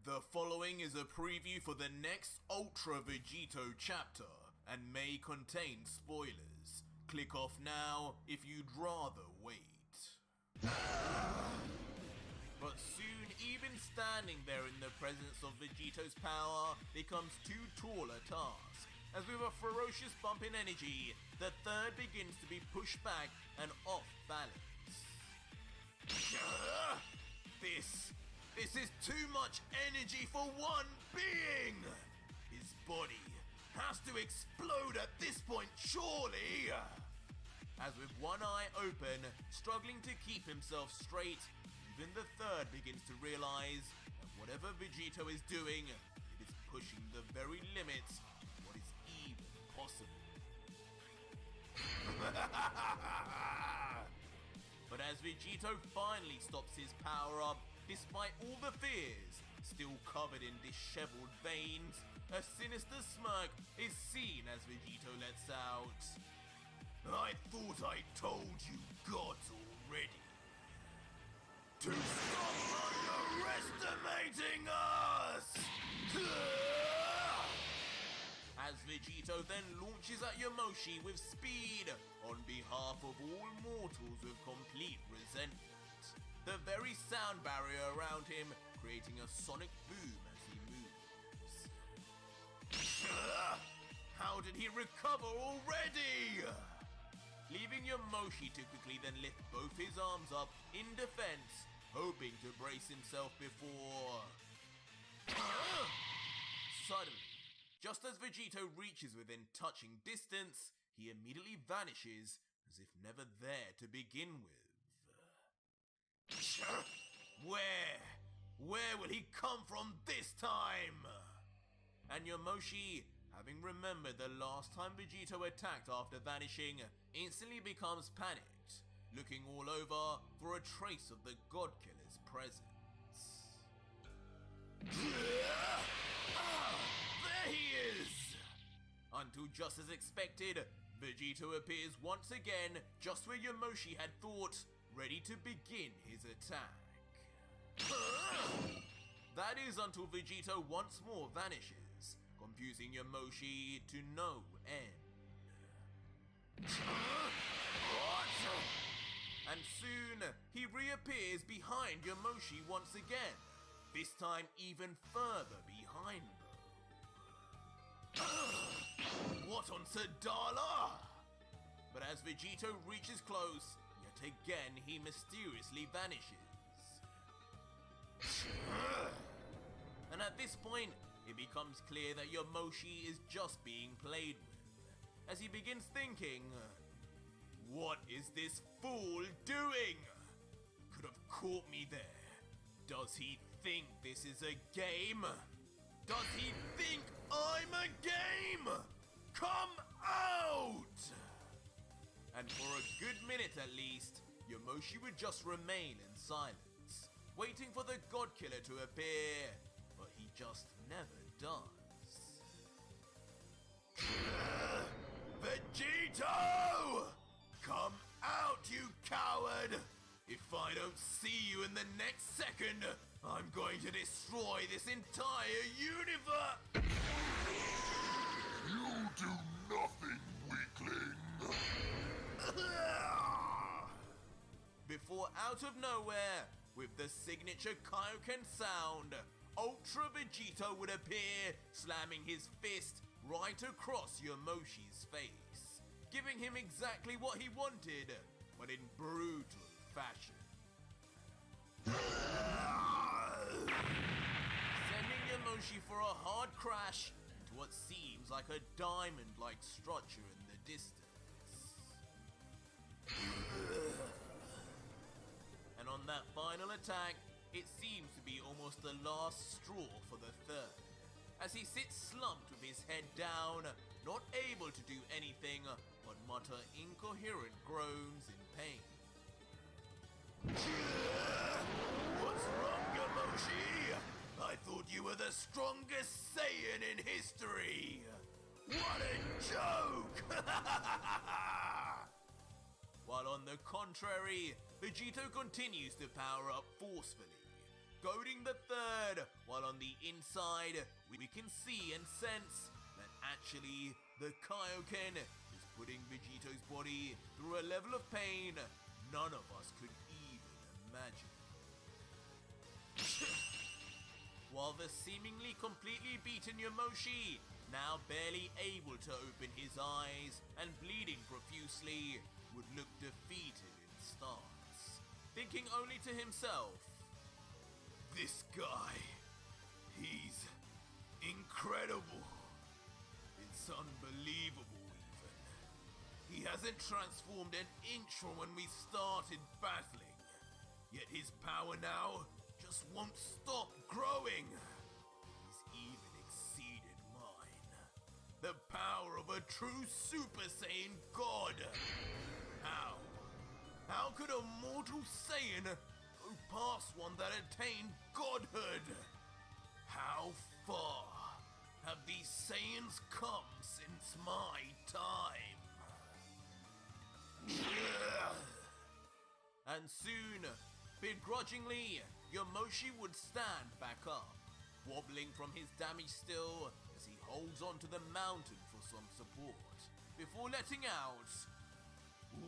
The following is a preview for the next Ultra Vegito chapter and may contain spoilers. Click off now if you'd rather wait. But soon, even standing there in the presence of Vegito's power becomes too tall a task, as with a ferocious bump in energy, the third begins to be pushed back and off balance. This is too much energy for one being! His body has to explode at this point, surely! As with one eye open, struggling to keep himself straight, even the third begins to realize that whatever Vegito is doing, it is pushing the very limits of what is even possible. But as Vegito finally stops his power up, despite all the fears, still covered in disheveled veins, a sinister smirk is seen as Vegito lets out. I thought I told you gods already. To stop underestimating us! As Vegito then launches at Yamoshi with speed, on behalf of all mortals with complete resentment. The very sound barrier around him creating a sonic boom as he moves. How did he recover already? Leaving Yamoshi to quickly then lift both his arms up in defense, hoping to brace himself before... Suddenly, just as Vegito reaches within touching distance, he immediately vanishes as if never there to begin with. Where will he come from this time? And Yamoshi, having remembered the last time Vegito attacked after vanishing, instantly becomes panicked, looking all over for a trace of the God Killer's presence. There he is! Until just as expected, Vegito appears once again just where Yamoshi had thought, ready to begin his attack. That is until Vegito once more vanishes, confusing Yamoshi to no end. What? And soon, he reappears behind Yamoshi once again, this time even further behind them. What on Sadala? But as Vegito reaches close, yet again he mysteriously vanishes. And at this point, it becomes clear that Yamoshi is just being played with, as he begins thinking, what is this fool doing? He could have caught me there. Does he think this is a game? Does he think I'm a game? Come out! And for a good minute at least, Yamoshi would just remain in silence, waiting for the God Killer to appear, but he just never does. Vegito! Come out, you coward! If I don't see you in the next second, I'm going to destroy this entire universe! You do nothing, weakling! Before out of nowhere, with the signature Kaioken sound, Ultra Vegito would appear, slamming his fist right across Yamoshi's face, giving him exactly what he wanted, but in brutal fashion. Sending Yamoshi for a hard crash into what seems like a diamond-like structure in the distance. And on that final attack, it seems to be almost the last straw for the third, as he sits slumped with his head down, not able to do anything but mutter incoherent groans in pain. What's wrong, Yamoshi? I thought you were the strongest Saiyan in history! What a joke! While on the contrary, Vegito continues to power up forcefully, goading the third, while on the inside, we can see and sense that actually the Kaioken is putting Vegeto's body through a level of pain none of us could even imagine. While the seemingly completely beaten Yamoshi, now barely able to open his eyes and bleeding profusely, would look defeated in stance, thinking only to himself, "This guy, he's incredible. It's unbelievable even. He hasn't transformed an inch from when we started battling, yet his power now just won't stop growing. He's even exceeded mine. The power of a true Super Saiyan God. How could a mortal Saiyan go past one that attained godhood? How far have these Saiyans come since my time?" And soon, begrudgingly, Yamoshi would stand back up, wobbling from his damage still as he holds onto the mountain for some support, before letting out,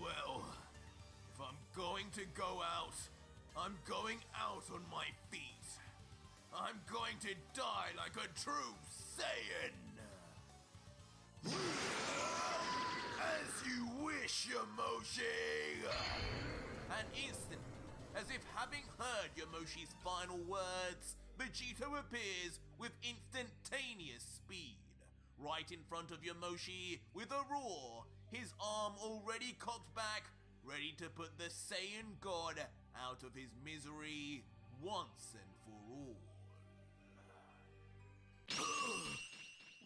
"Well, if I'm going to go out, I'm going out on my feet. I'm going to die like a true Saiyan." "As you wish, Yamoshi!" And instantly, as if having heard Yamoshi's final words, Vegito appears with instantaneous speed, right in front of Yamoshi with a roar, his arm already cocked back, ready to put the Saiyan God out of his misery once and for all.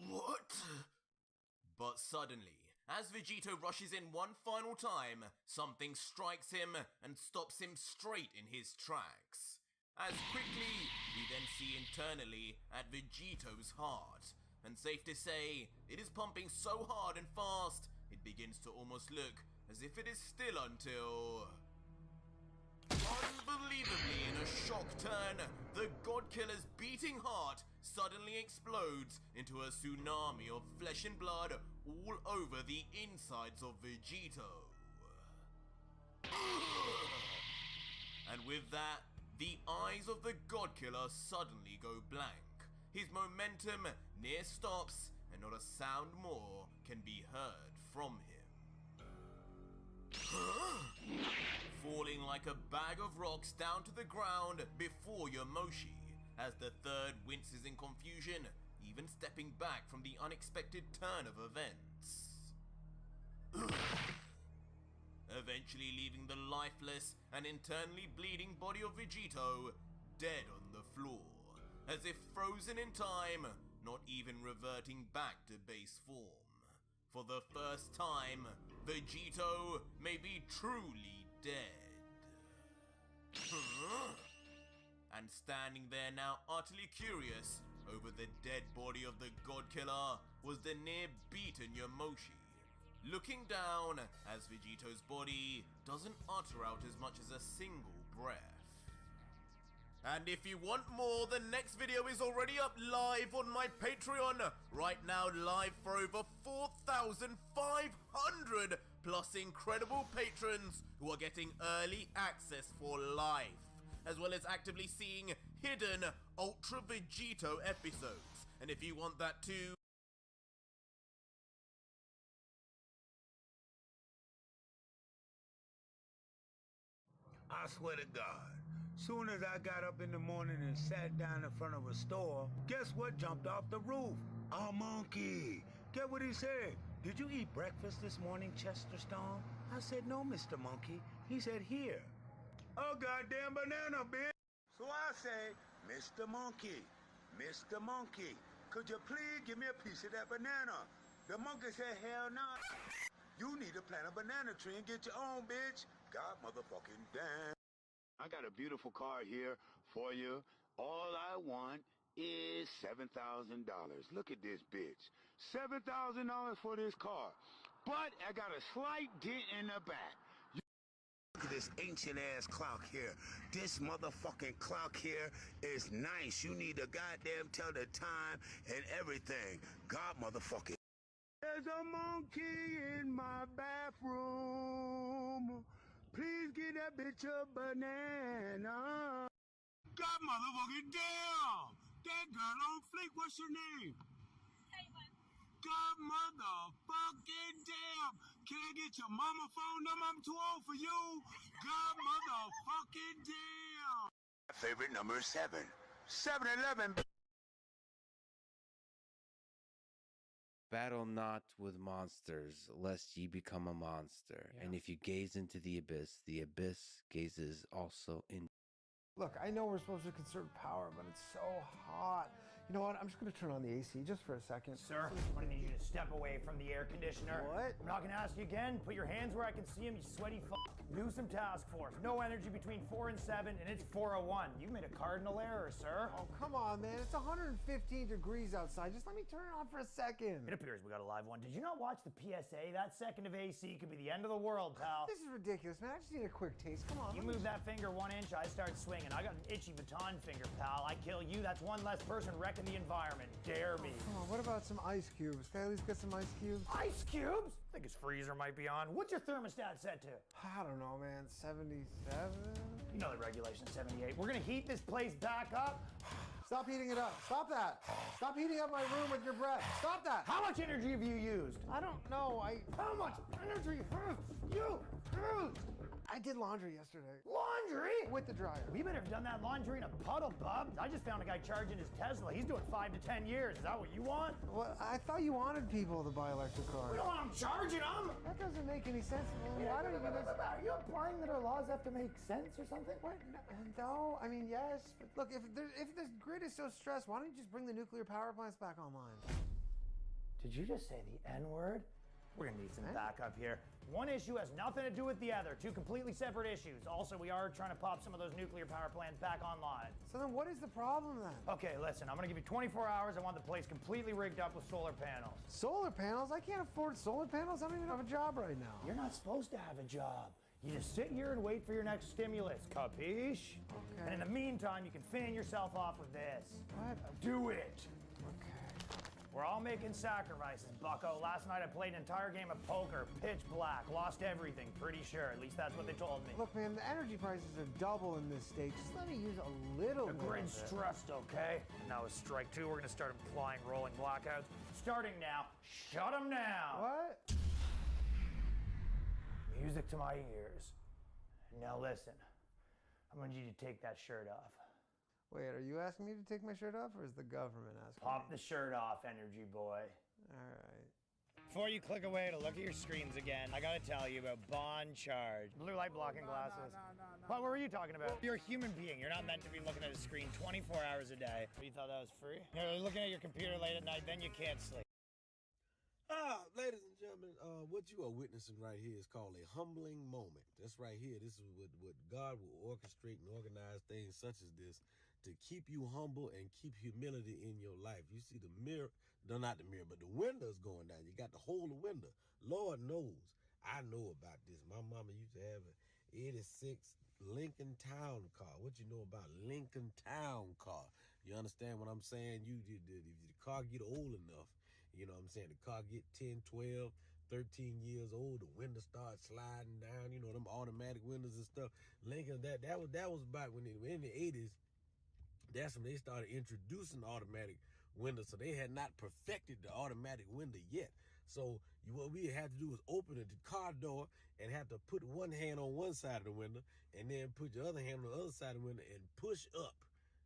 What? But suddenly, as Vegito rushes in one final time, something strikes him and stops him straight in his tracks. As quickly, we then see internally at Vegito's heart, and safe to say, it is pumping so hard and fast, it begins to almost look as if it is still until... Unbelievably, in a shock turn, the Godkiller's beating heart suddenly explodes into a tsunami of flesh and blood all over the insides of Vegito. And with that, the eyes of the Godkiller suddenly go blank. His momentum near stops, and not a sound more can be heard from him. Falling like a bag of rocks down to the ground before Yamoshi, as the third winces in confusion, even stepping back from the unexpected turn of events. Eventually leaving the lifeless and internally bleeding body of Vegito dead on the floor, as if frozen in time, not even reverting back to base form. For the first time, Vegito may be truly dead. And standing there now utterly curious over the dead body of the Godkiller was the near-beaten Yamoshi, looking down as Vegito's body doesn't utter out as much as a single breath. And if you want more, the next video is already up live on my Patreon, right now live for over 4,500 plus incredible patrons who are getting early access for life, as well as actively seeing hidden Ultra Vegito episodes. And if you want that too, I swear to God, soon as I got up in the morning and sat down in front of a store, guess what jumped off the roof? A monkey. Get what he said? "Did you eat breakfast this morning, Chester Stone?" I said, "No, Mr. Monkey." He said, "Here." "A goddamn banana, bitch." So I say, "Mr. Monkey, Mr. Monkey, could you please give me a piece of that banana?" The monkey said, "Hell no. You need to plant a banana tree and get your own, bitch. God motherfucking damn." I got a beautiful car here for you. All I want is $7,000. Look at this bitch. $7,000 for this car. But I got a slight dent in the back. Look at this ancient-ass clock here. This motherfucking clock here is nice. You need to goddamn tell the time and everything. God motherfucking. There's a monkey in my bathroom. Please get that bitch a banana. God motherfucking damn! That girl on fleek, what's your name? God motherfucking damn! Can I get your mama phone number? I'm too old for you. God motherfucking damn! My favorite number is 7. 7-Eleven. Battle not with monsters, lest ye become a monster. Yeah. And if you gaze into the abyss gazes also in. Look, I know we're supposed to conserve power, but it's so hot. You know what? I'm just going to turn on the AC just for a second. Sir, I'm going to need you to step away from the air conditioner. What? I'm not going to ask you again. Put your hands where I can see them, you sweaty f***. Newsome Task Force. No energy between 4 and 7, and it's 4:01. You made a cardinal error, sir. Oh, come on, man. It's 115 degrees outside. Just let me turn it on for a second. It appears we got a live one. Did you not watch the PSA? That second of AC could be the end of the world, pal. This is ridiculous, man. I just need a quick taste. Come on. You move that finger 1 inch, I start swinging. I got an itchy baton finger, pal. I kill you, that's one less person wrecking the environment. Dare me. Come on, what about some ice cubes? Can I at least get some ice cubes? Ice cubes? I think his freezer might be on. What's your thermostat set to? I don't know, man. 77? You know the regulation 78. We're gonna heat this place back up. Stop heating it up. Stop that. Stop heating up my room with your breath. Stop that. How much energy have you used? I don't know. How much energy have you used? I did laundry yesterday. Laundry? With the dryer. We better have done that laundry in a puddle, bub. I just found a guy charging his Tesla. He's doing 5 to 10 years. Is that what you want? Well, I thought you wanted people to buy electric cars. We don't want them charging them. That doesn't make any sense. Well, why don't you just... Are you implying that our laws have to make sense or something? What? No, I mean, yes. But look, if the grid is so stressed, why don't you just bring the nuclear power plants back online? Did you just say the N-word? We're gonna need some backup here. One issue has nothing to do with the other. 2 completely separate issues. Also, we are trying to pop some of those nuclear power plants back online. So then what is the problem then? Okay, listen, I'm gonna give you 24 hours. I want the place completely rigged up with solar panels. Solar panels? I can't afford solar panels. I don't even have a job right now. You're not supposed to have a job. You just sit here and wait for your next stimulus, capiche? Okay. And in the meantime, you can fan yourself off with this. What? Do it. Okay. We're all making sacrifices, bucko. Last night I played an entire game of poker, pitch black, lost everything, pretty sure. At least that's what they told me. Look, man, the energy prices are double in this state. Just let me use a little The bit. grid's stressed, okay? And now with strike 2, we're gonna start applying rolling blackouts. Starting now, shut them down. What? Music to my ears. Now listen, I'm gonna need you to take that shirt off. Wait, are you asking me to take my shirt off, or is the government asking Pop me? the shirt off, energy boy. All right. Before you click away to look at your screens again, I gotta tell you about Bond Charge. Blue light blocking glasses. What were you talking about? You're a human being. You're not meant to be looking at a screen 24 hours a day. You thought that was free? You're looking at your computer late at night, then you can't sleep. Ladies and gentlemen, what you are witnessing right here is called a humbling moment. That's right here. This is what God will orchestrate and organize things such as this to keep you humble and keep humility in your life. You see the mirror, no, not the mirror, but the window's going down. You got to hold the window. Lord knows, I know about this. My mama used to have an 86 Lincoln Town car. What you know about Lincoln Town car? You understand what I'm saying? If the car get old enough, you know what I'm saying, the car get 10, 12, 13 years old, the windows start sliding down, you know, them automatic windows and stuff. Lincoln, that was about when in the 80s, that's when they started introducing automatic windows. So they had not perfected the automatic window yet. So what we had to do was open the car door and have to put one hand on one side of the window and then put your other hand on the other side of the window and push up.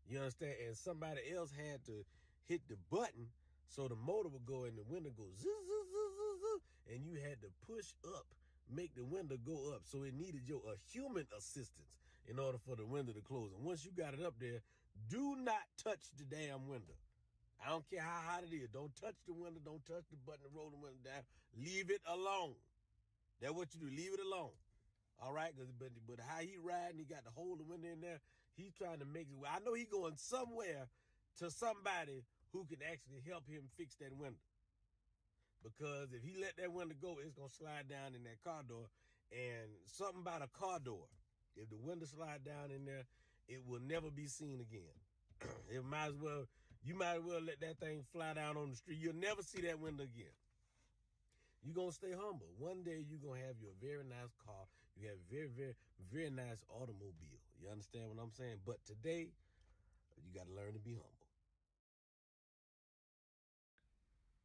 You understand? And somebody else had to hit the button so the motor would go and the window go zzz, zzz, zzz, zzz, zzz, and you had to push up, make the window go up. So it needed a human assistance in order for the window to close. And once you got it up there, do not touch the damn window. I don't care how hot it is. Don't touch the window. Don't touch the button to roll the window down. Leave it alone. That's what you do. Leave it alone. All right? But how he riding, he got to hold the window in there. He's trying to make it. I know he's going somewhere to somebody who can actually help him fix that window. Because if he let that window go, it's going to slide down in that car door and something about a car door. If the window slide down in there, it will never be seen again. You might as well let that thing fly down on the street. You'll never see that window again. You're going to stay humble. One day you're going to have your very nice car. You have a very, very, very nice automobile. You understand what I'm saying? But today, you got to learn to be humble.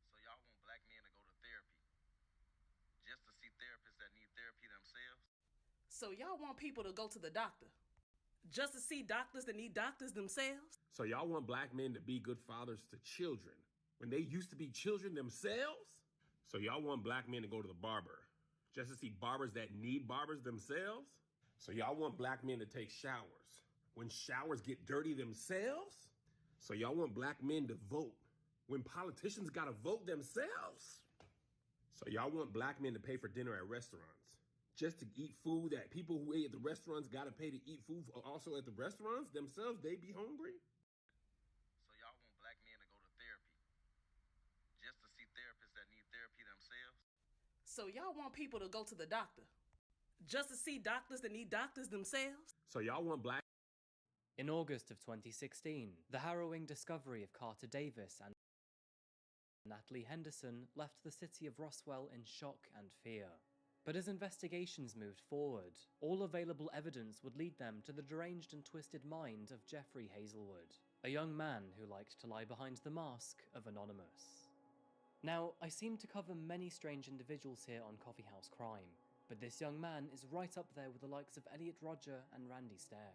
So y'all want black men to go to therapy just to see therapists that need therapy themselves? So y'all want people to go to the doctor just to see doctors that need doctors themselves? So y'all want black men to be good fathers to children when they used to be children themselves? So y'all want black men to go to the barber just to see barbers that need barbers themselves? So y'all want black men to take showers when showers get dirty themselves? So y'all want black men to vote when politicians gotta vote themselves? So y'all want black men to pay for dinner at restaurants just to eat food that people who ate at the restaurants gotta pay to eat food also at the restaurants themselves? They be hungry? So y'all want black men to go to therapy just to see therapists that need therapy themselves? So y'all want people to go to the doctor just to see doctors that need doctors themselves? So y'all want black... In August of 2016, the harrowing discovery of Carter Davis and Natalie Henderson left the city of Roswell in shock and fear. But as investigations moved forward, all available evidence would lead them to the deranged and twisted mind of Jeffrey Hazelwood, a young man who liked to lie behind the mask of Anonymous. Now, I seem to cover many strange individuals here on Coffee House Crime, but this young man is right up there with the likes of Elliot Rodger and Randy Stair.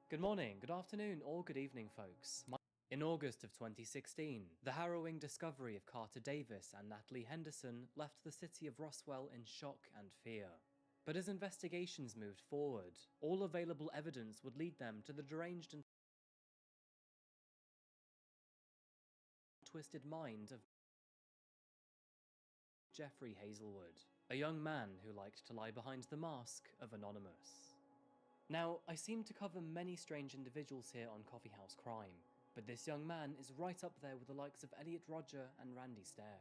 Good morning, good afternoon, or good evening, folks. In August of 2016, the harrowing discovery of Carter Davis and Natalie Henderson left the city of Roswell in shock and fear. But as investigations moved forward, all available evidence would lead them to the deranged and twisted mind of Jeffrey Hazelwood, a young man who liked to lie behind the mask of Anonymous. Now, I seem to cover many strange individuals here on Coffee House Crime, but this young man is right up there with the likes of Elliot Rodger and Randy Stair.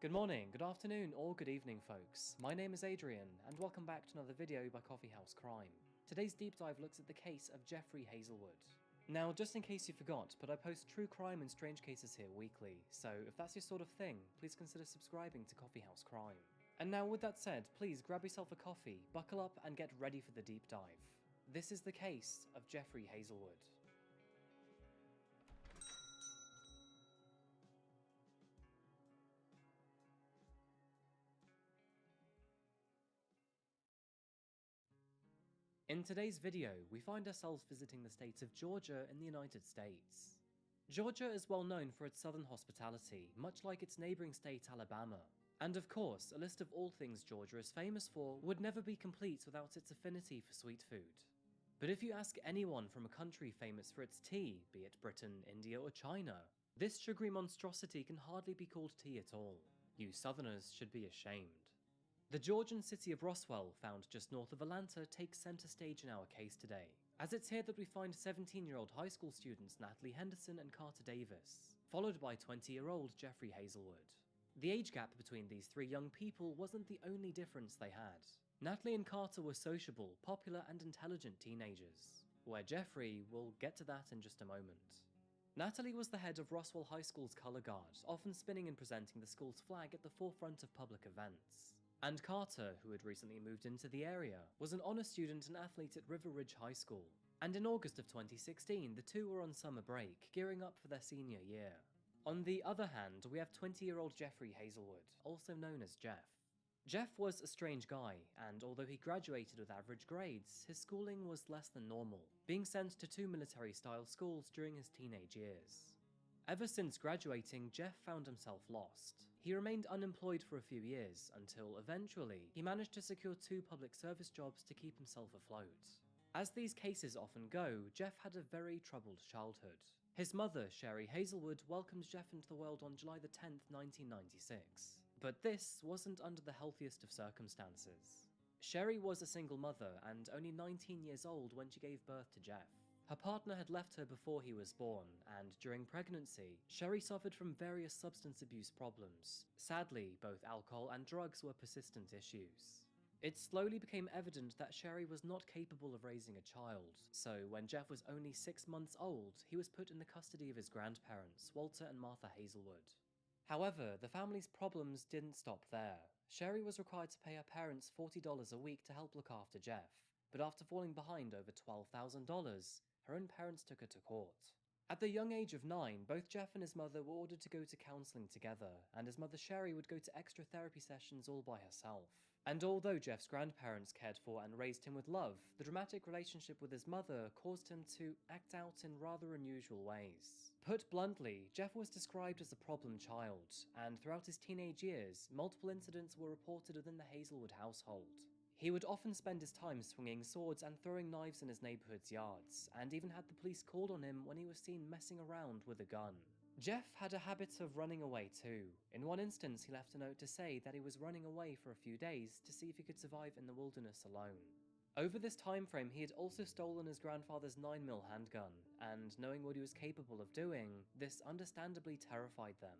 Good morning, good afternoon, or good evening, folks. My name is Adrian, and welcome back to another video by Coffee House Crime. Today's deep dive looks at the case of Jeffrey Hazelwood. Now, just in case you forgot, but I post true crime and strange cases here weekly, so if that's your sort of thing, please consider subscribing to Coffee House Crime. And now, with that said, please grab yourself a coffee, buckle up, and get ready for the deep dive. This is the case of Jeffrey Hazelwood. In today's video, we find ourselves visiting the state of Georgia in the United States. Georgia is well known for its southern hospitality, much like its neighbouring state Alabama. And of course, a list of all things Georgia is famous for would never be complete without its affinity for sweet food. But if you ask anyone from a country famous for its tea, be it Britain, India or China, this sugary monstrosity can hardly be called tea at all. You southerners should be ashamed. The Georgian city of Roswell, found just north of Atlanta, takes centre stage in our case today, as it's here that we find 17-year-old high school students Natalie Henderson and Carter Davis, followed by 20-year-old Jeffrey Hazelwood. The age gap between these three young people wasn't the only difference they had. Natalie and Carter were sociable, popular and intelligent teenagers, where Jeffrey will get to that in just a moment. Natalie was the head of Roswell High School's colour guard, often spinning and presenting the school's flag at the forefront of public events. And Carter, who had recently moved into the area, was an honour student and athlete at River Ridge High School. And in August of 2016, the two were on summer break, gearing up for their senior year. On the other hand, we have 20-year-old Jeffrey Hazelwood, also known as Jeff. Jeff was a strange guy, and although he graduated with average grades, his schooling was less than normal, being sent to 2 military-style schools during his teenage years. Ever since graduating, Jeff found himself lost. He remained unemployed for a few years, until eventually, he managed to secure 2 public service jobs to keep himself afloat. As these cases often go, Jeff had a very troubled childhood. His mother, Sherry Hazelwood, welcomed Jeff into the world on July the 10th, 1996. But this wasn't under the healthiest of circumstances. Sherry was a single mother and only 19 years old when she gave birth to Jeff. Her partner had left her before he was born, and during pregnancy, Sherry suffered from various substance abuse problems. Sadly, both alcohol and drugs were persistent issues. It slowly became evident that Sherry was not capable of raising a child, so when Jeff was only 6 months old, he was put in the custody of his grandparents, Walter and Martha Hazelwood. However, the family's problems didn't stop there. Sherry was required to pay her parents $40 a week to help look after Jeff, but after falling behind over $12,000, her own parents took her to court. At the young age of 9, both Jeff and his mother were ordered to go to counselling together, and his mother Sherry would go to extra therapy sessions all by herself. And although Jeff's grandparents cared for and raised him with love, the dramatic relationship with his mother caused him to act out in rather unusual ways. Put bluntly, Jeff was described as a problem child, and throughout his teenage years, multiple incidents were reported within the Hazelwood household. He would often spend his time swinging swords and throwing knives in his neighborhood's yards, and even had the police called on him when he was seen messing around with a gun. Jeff had a habit of running away too. In one instance, he left a note to say that he was running away for a few days to see if he could survive in the wilderness alone. Over this time frame, he had also stolen his grandfather's 9mm handgun, and knowing what he was capable of doing, this understandably terrified them.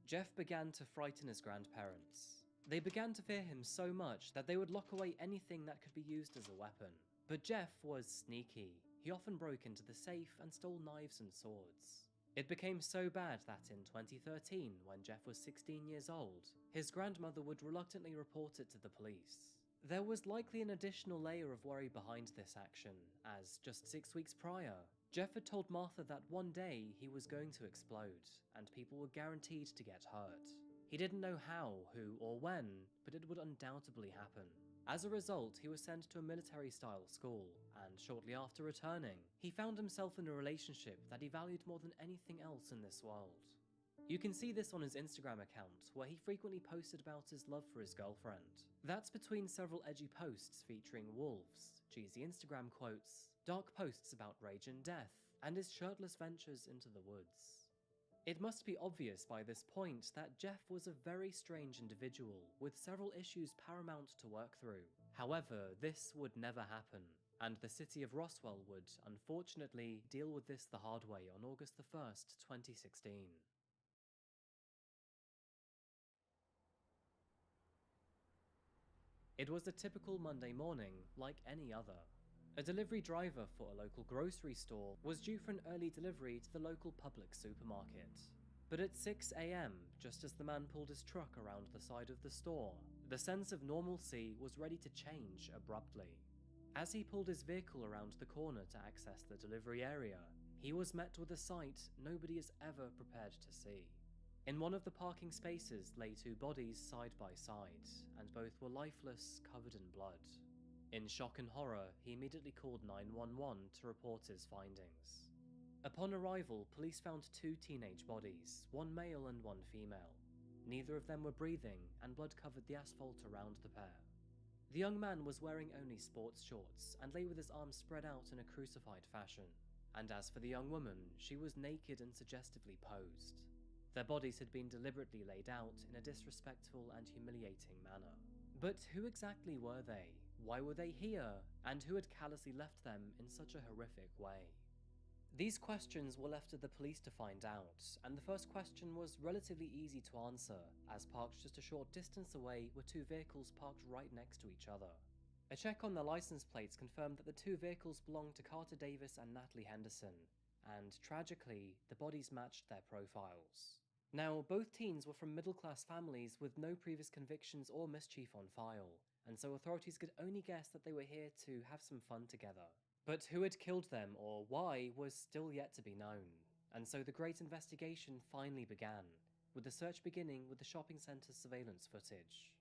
Jeff began to frighten his grandparents. They began to fear him so much that they would lock away anything that could be used as a weapon. But Jeff was sneaky. He often broke into the safe and stole knives and swords. It became so bad that in 2013, when Jeff was 16 years old, his grandmother would reluctantly report it to the police. There was likely an additional layer of worry behind this action, as just 6 weeks prior, Jeff had told Martha that one day he was going to explode, and people were guaranteed to get hurt. He didn't know how, who, or when, but it would undoubtedly happen. As a result, he was sent to a military-style school, and shortly after returning, he found himself in a relationship that he valued more than anything else in this world. You can see this on his Instagram account, where he frequently posted about his love for his girlfriend. That's between several edgy posts featuring wolves, cheesy Instagram quotes, dark posts about rage and death, and his shirtless ventures into the woods. It must be obvious by this point that Jeff was a very strange individual, with several issues paramount to work through. However, this would never happen, and the city of Roswell would, unfortunately, deal with this the hard way on August 1st, 2016. It was a typical Monday morning, like any other. A delivery driver for a local grocery store was due for an early delivery to the local public supermarket. But at 6 AM, just as the man pulled his truck around the side of the store, the sense of normalcy was ready to change abruptly. As he pulled his vehicle around the corner to access the delivery area, he was met with a sight nobody is ever prepared to see. In one of the parking spaces lay 2 bodies side by side, and both were lifeless, covered in blood. In shock and horror, he immediately called 911 to report his findings. Upon arrival, police found 2 teenage bodies, one male and one female. Neither of them were breathing, and blood covered the asphalt around the pair. The young man was wearing only sports shorts, and lay with his arms spread out in a crucified fashion. And as for the young woman, she was naked and suggestively posed. Their bodies had been deliberately laid out in a disrespectful and humiliating manner. But who exactly were they? Why were they here? And who had callously left them in such a horrific way? These questions were left to the police to find out, and the first question was relatively easy to answer, as parked just a short distance away were 2 vehicles parked right next to each other. A check on their license plates confirmed that the 2 vehicles belonged to Carter Davis and Natalie Henderson, and tragically, the bodies matched their profiles. Now, both teens were from middle-class families with no previous convictions or mischief on file, and so authorities could only guess that they were here to have some fun together. But who had killed them or why was still yet to be known, and so the great investigation finally began, with the search beginning with the shopping centre's surveillance footage.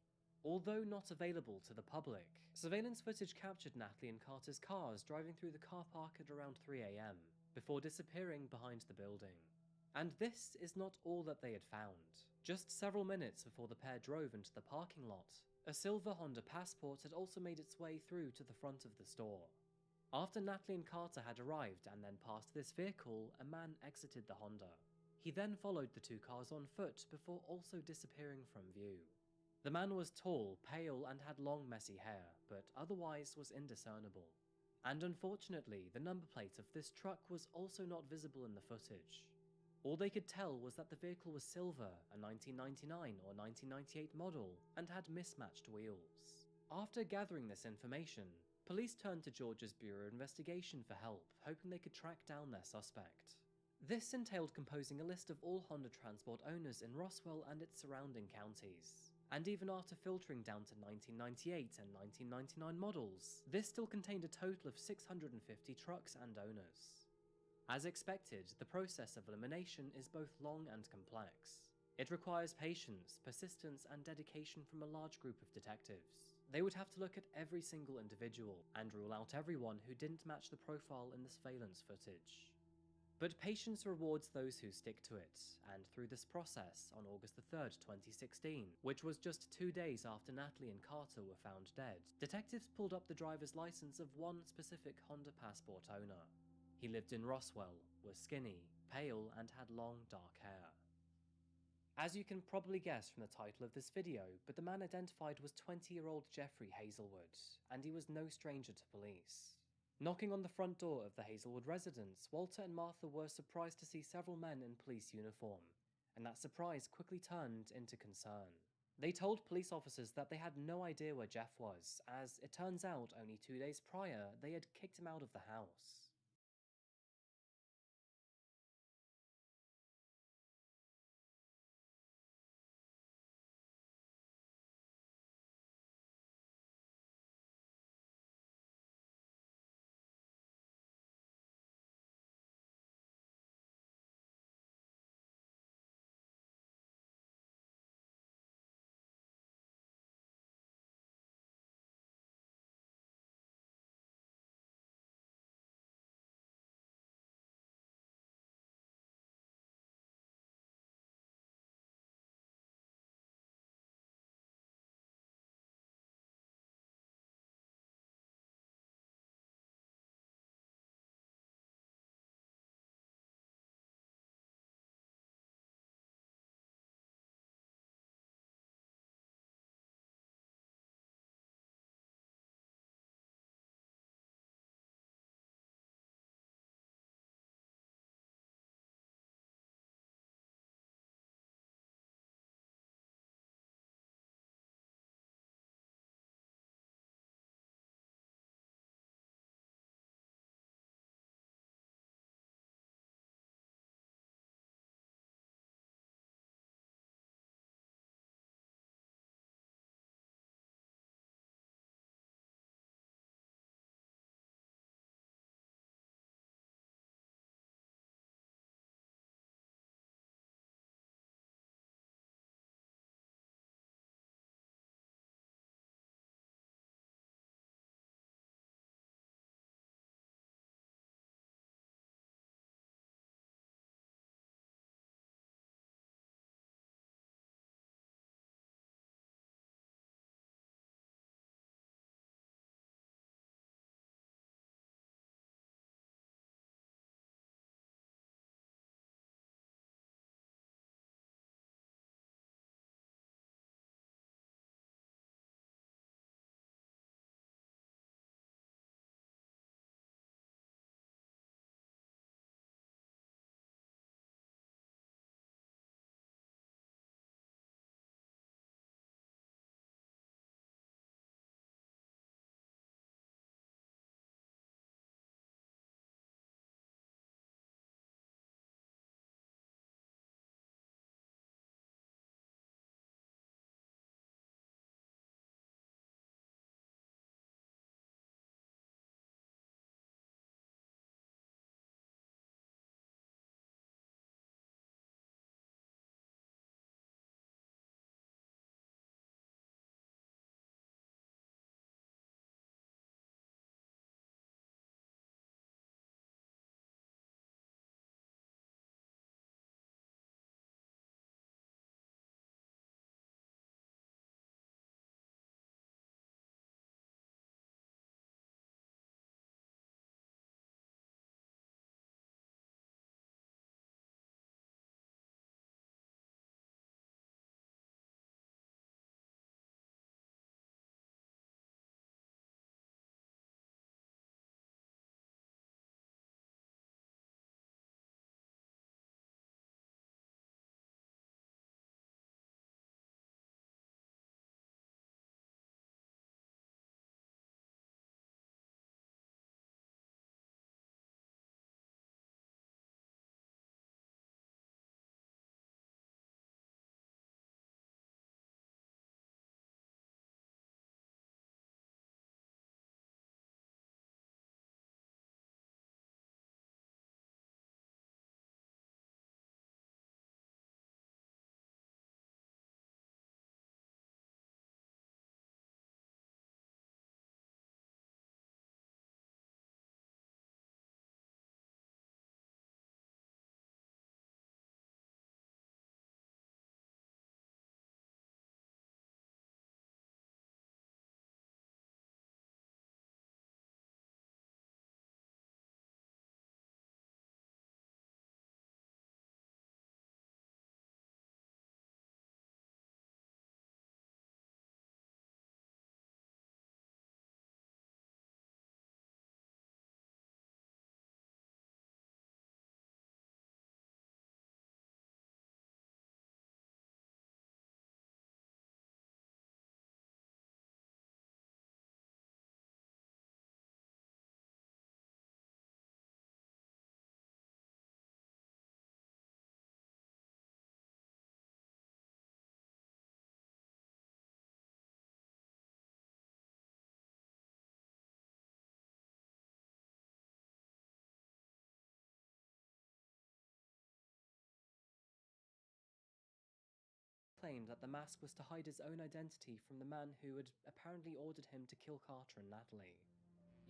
Although not available to the public, surveillance footage captured Natalie and Carter's cars driving through the car park at around 3 AM, before disappearing behind the building. And this is not all that they had found. Just several minutes before the pair drove into the parking lot, a silver Honda Passport had also made its way through to the front of the store. After Natalie and Carter had arrived and then passed this vehicle, a man exited the Honda. He then followed the 2 cars on foot before also disappearing from view. The man was tall, pale, and had long, messy hair, but otherwise was indiscernible. And unfortunately, the number plate of this truck was also not visible in the footage. All they could tell was that the vehicle was silver, a 1999 or 1998 model, and had mismatched wheels. After gathering this information, police turned to Georgia's Bureau of Investigation for help, hoping they could track down their suspect. This entailed composing a list of all Honda Transport owners in Roswell and its surrounding counties. And even after filtering down to 1998 and 1999 models, this still contained a total of 650 trucks and owners. As expected, the process of elimination is both long and complex. It requires patience, persistence, and dedication from a large group of detectives. They would have to look at every single individual and rule out everyone who didn't match the profile in the surveillance footage. But patience rewards those who stick to it, and through this process, on August 3rd, 2016, which was just 2 days after Natalie and Carter were found dead, detectives pulled up the driver's license of one specific Honda Passport owner. He lived in Roswell, was skinny, pale, and had long dark hair. As you can probably guess from the title of this video, but the man identified was 20-year-old Jeffrey Hazelwood, and he was no stranger to police. Knocking on the front door of the Hazelwood residence, Walter and Martha were surprised to see several men in police uniform, and that surprise quickly turned into concern. They told police officers that they had no idea where Jeff was, as it turns out only 2 days prior they had kicked him out of the house. claimed that the mask was to hide his own identity from the man who had apparently ordered him to kill Carter and Natalie.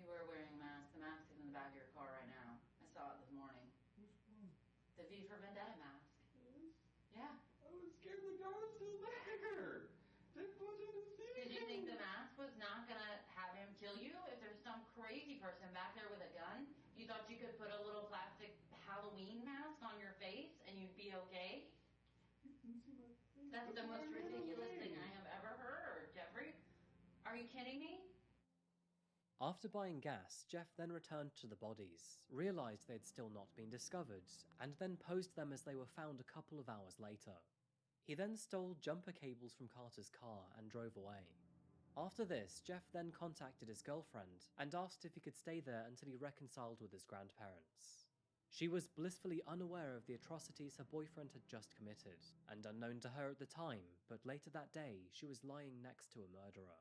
You were wearing a mask. The mask is in the back of your car right now. I saw it this morning. The V for Vendetta mask. Yeah. I was scared the guy was still there. They put in the scene. Did you think the mask was not gonna have him kill you? If there's some crazy person back there with a gun, you thought you could put a little plastic Halloween mask on your face and you'd be okay? That's the most ridiculous thing I have ever heard, Jeffrey. Are you kidding me? After buying gas, Jeff then returned to the bodies, realized they'd still not been discovered, and then posed them as they were found a couple of hours later. He then stole jumper cables from Carter's car and drove away. After this, Jeff then contacted his girlfriend and asked if he could stay there until he reconciled with his grandparents. She was blissfully unaware of the atrocities her boyfriend had just committed, and unknown to her at the time, but later that day, she was lying next to a murderer.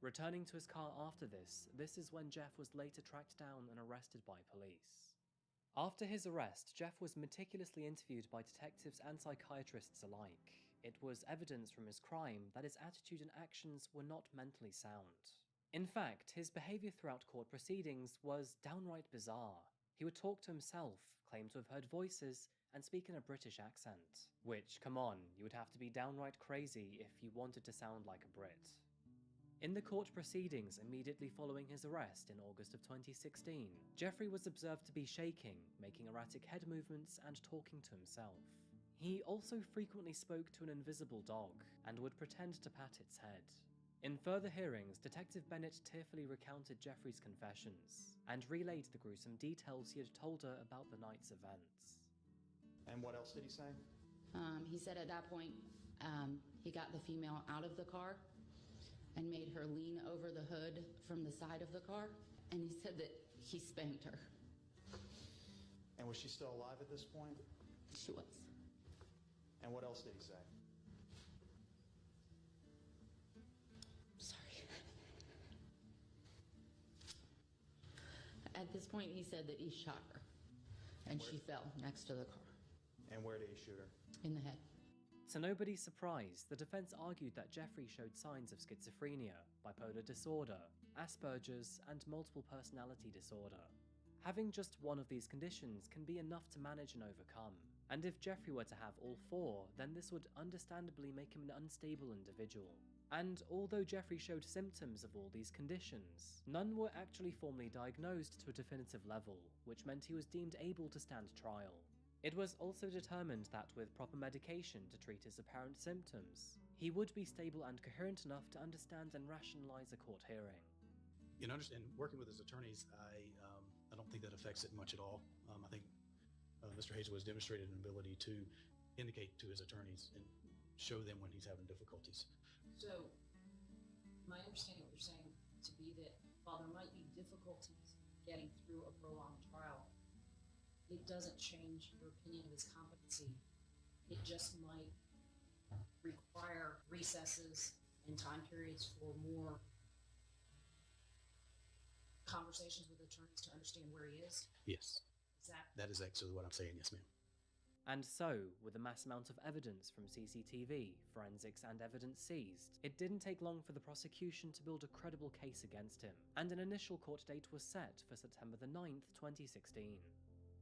Returning to his car after this is when Jeff was later tracked down and arrested by police. After his arrest, Jeff was meticulously interviewed by detectives and psychiatrists alike. It was evidence from his crime that his attitude and actions were not mentally sound. In fact, his behavior throughout court proceedings was downright bizarre. He would talk to himself, claim to have heard voices, and speak in a British accent. Which, come on, you would have to be downright crazy if you wanted to sound like a Brit. In the court proceedings immediately following his arrest in August of 2016, Jeffrey was observed to be shaking, making erratic head movements and talking to himself. He also frequently spoke to an invisible dog and would pretend to pat its head. In further hearings, Detective Bennett tearfully recounted Jeffrey's confessions and relayed the gruesome details he had told her about the night's events. And what else did he say? He said at that point, he got the female out of the car and made her lean over the hood from the side of the car, and he said that he spanked her. And was she still alive at this point? She was. And what else did he say? Sorry. At this point, he said that he shot her, and she fell next to the car. And where did he shoot her? In the head. To nobody's surprise, the defense argued that Jeffrey showed signs of schizophrenia, bipolar disorder, Asperger's, and multiple personality disorder. Having just one of these conditions can be enough to manage and overcome, and if Jeffrey were to have all four, then this would understandably make him an unstable individual. And although Jeffrey showed symptoms of all these conditions, none were actually formally diagnosed to a definitive level, which meant he was deemed able to stand trial. It was also determined that with proper medication to treat his apparent symptoms, he would be stable and coherent enough to understand and rationalize a court hearing. In working with his attorneys, I don't think that affects it much at all. I think Mr. Hazel has demonstrated an ability to indicate to his attorneys and show them when he's having difficulties. So, my understanding of what you're saying to be that while there might be difficulties getting through a prolonged trial, it doesn't change your opinion of his competency. It just might require recesses and time periods for more conversations with attorneys to understand where he is. Yes. That is actually what I'm saying, yes, ma'am. And so, with a mass amount of evidence from CCTV, forensics, and evidence seized, it didn't take long for the prosecution to build a credible case against him, and an initial court date was set for September the 9th, 2016.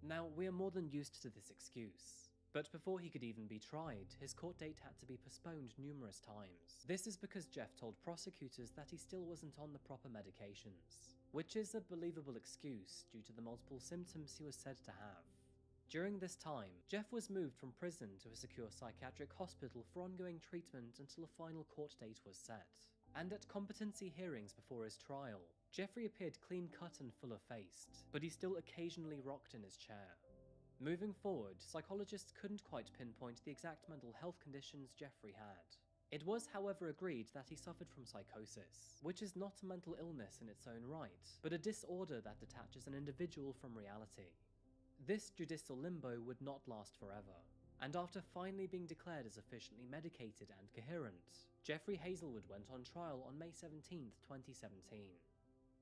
Now, we are more than used to this excuse, but before he could even be tried, his court date had to be postponed numerous times. This is because Jeff told prosecutors that he still wasn't on the proper medications, which is a believable excuse due to the multiple symptoms he was said to have. During this time, Jeff was moved from prison to a secure psychiatric hospital for ongoing treatment until a final court date was set. And at competency hearings before his trial, Jeffrey appeared clean-cut and full-faced, but he still occasionally rocked in his chair. Moving forward, psychologists couldn't quite pinpoint the exact mental health conditions Jeffrey had. It was, however, agreed that he suffered from psychosis, which is not a mental illness in its own right, but a disorder that detaches an individual from reality. This judicial limbo would not last forever, and after finally being declared as officially medicated and coherent, Jeffrey Hazelwood went on trial on May 17, 2017.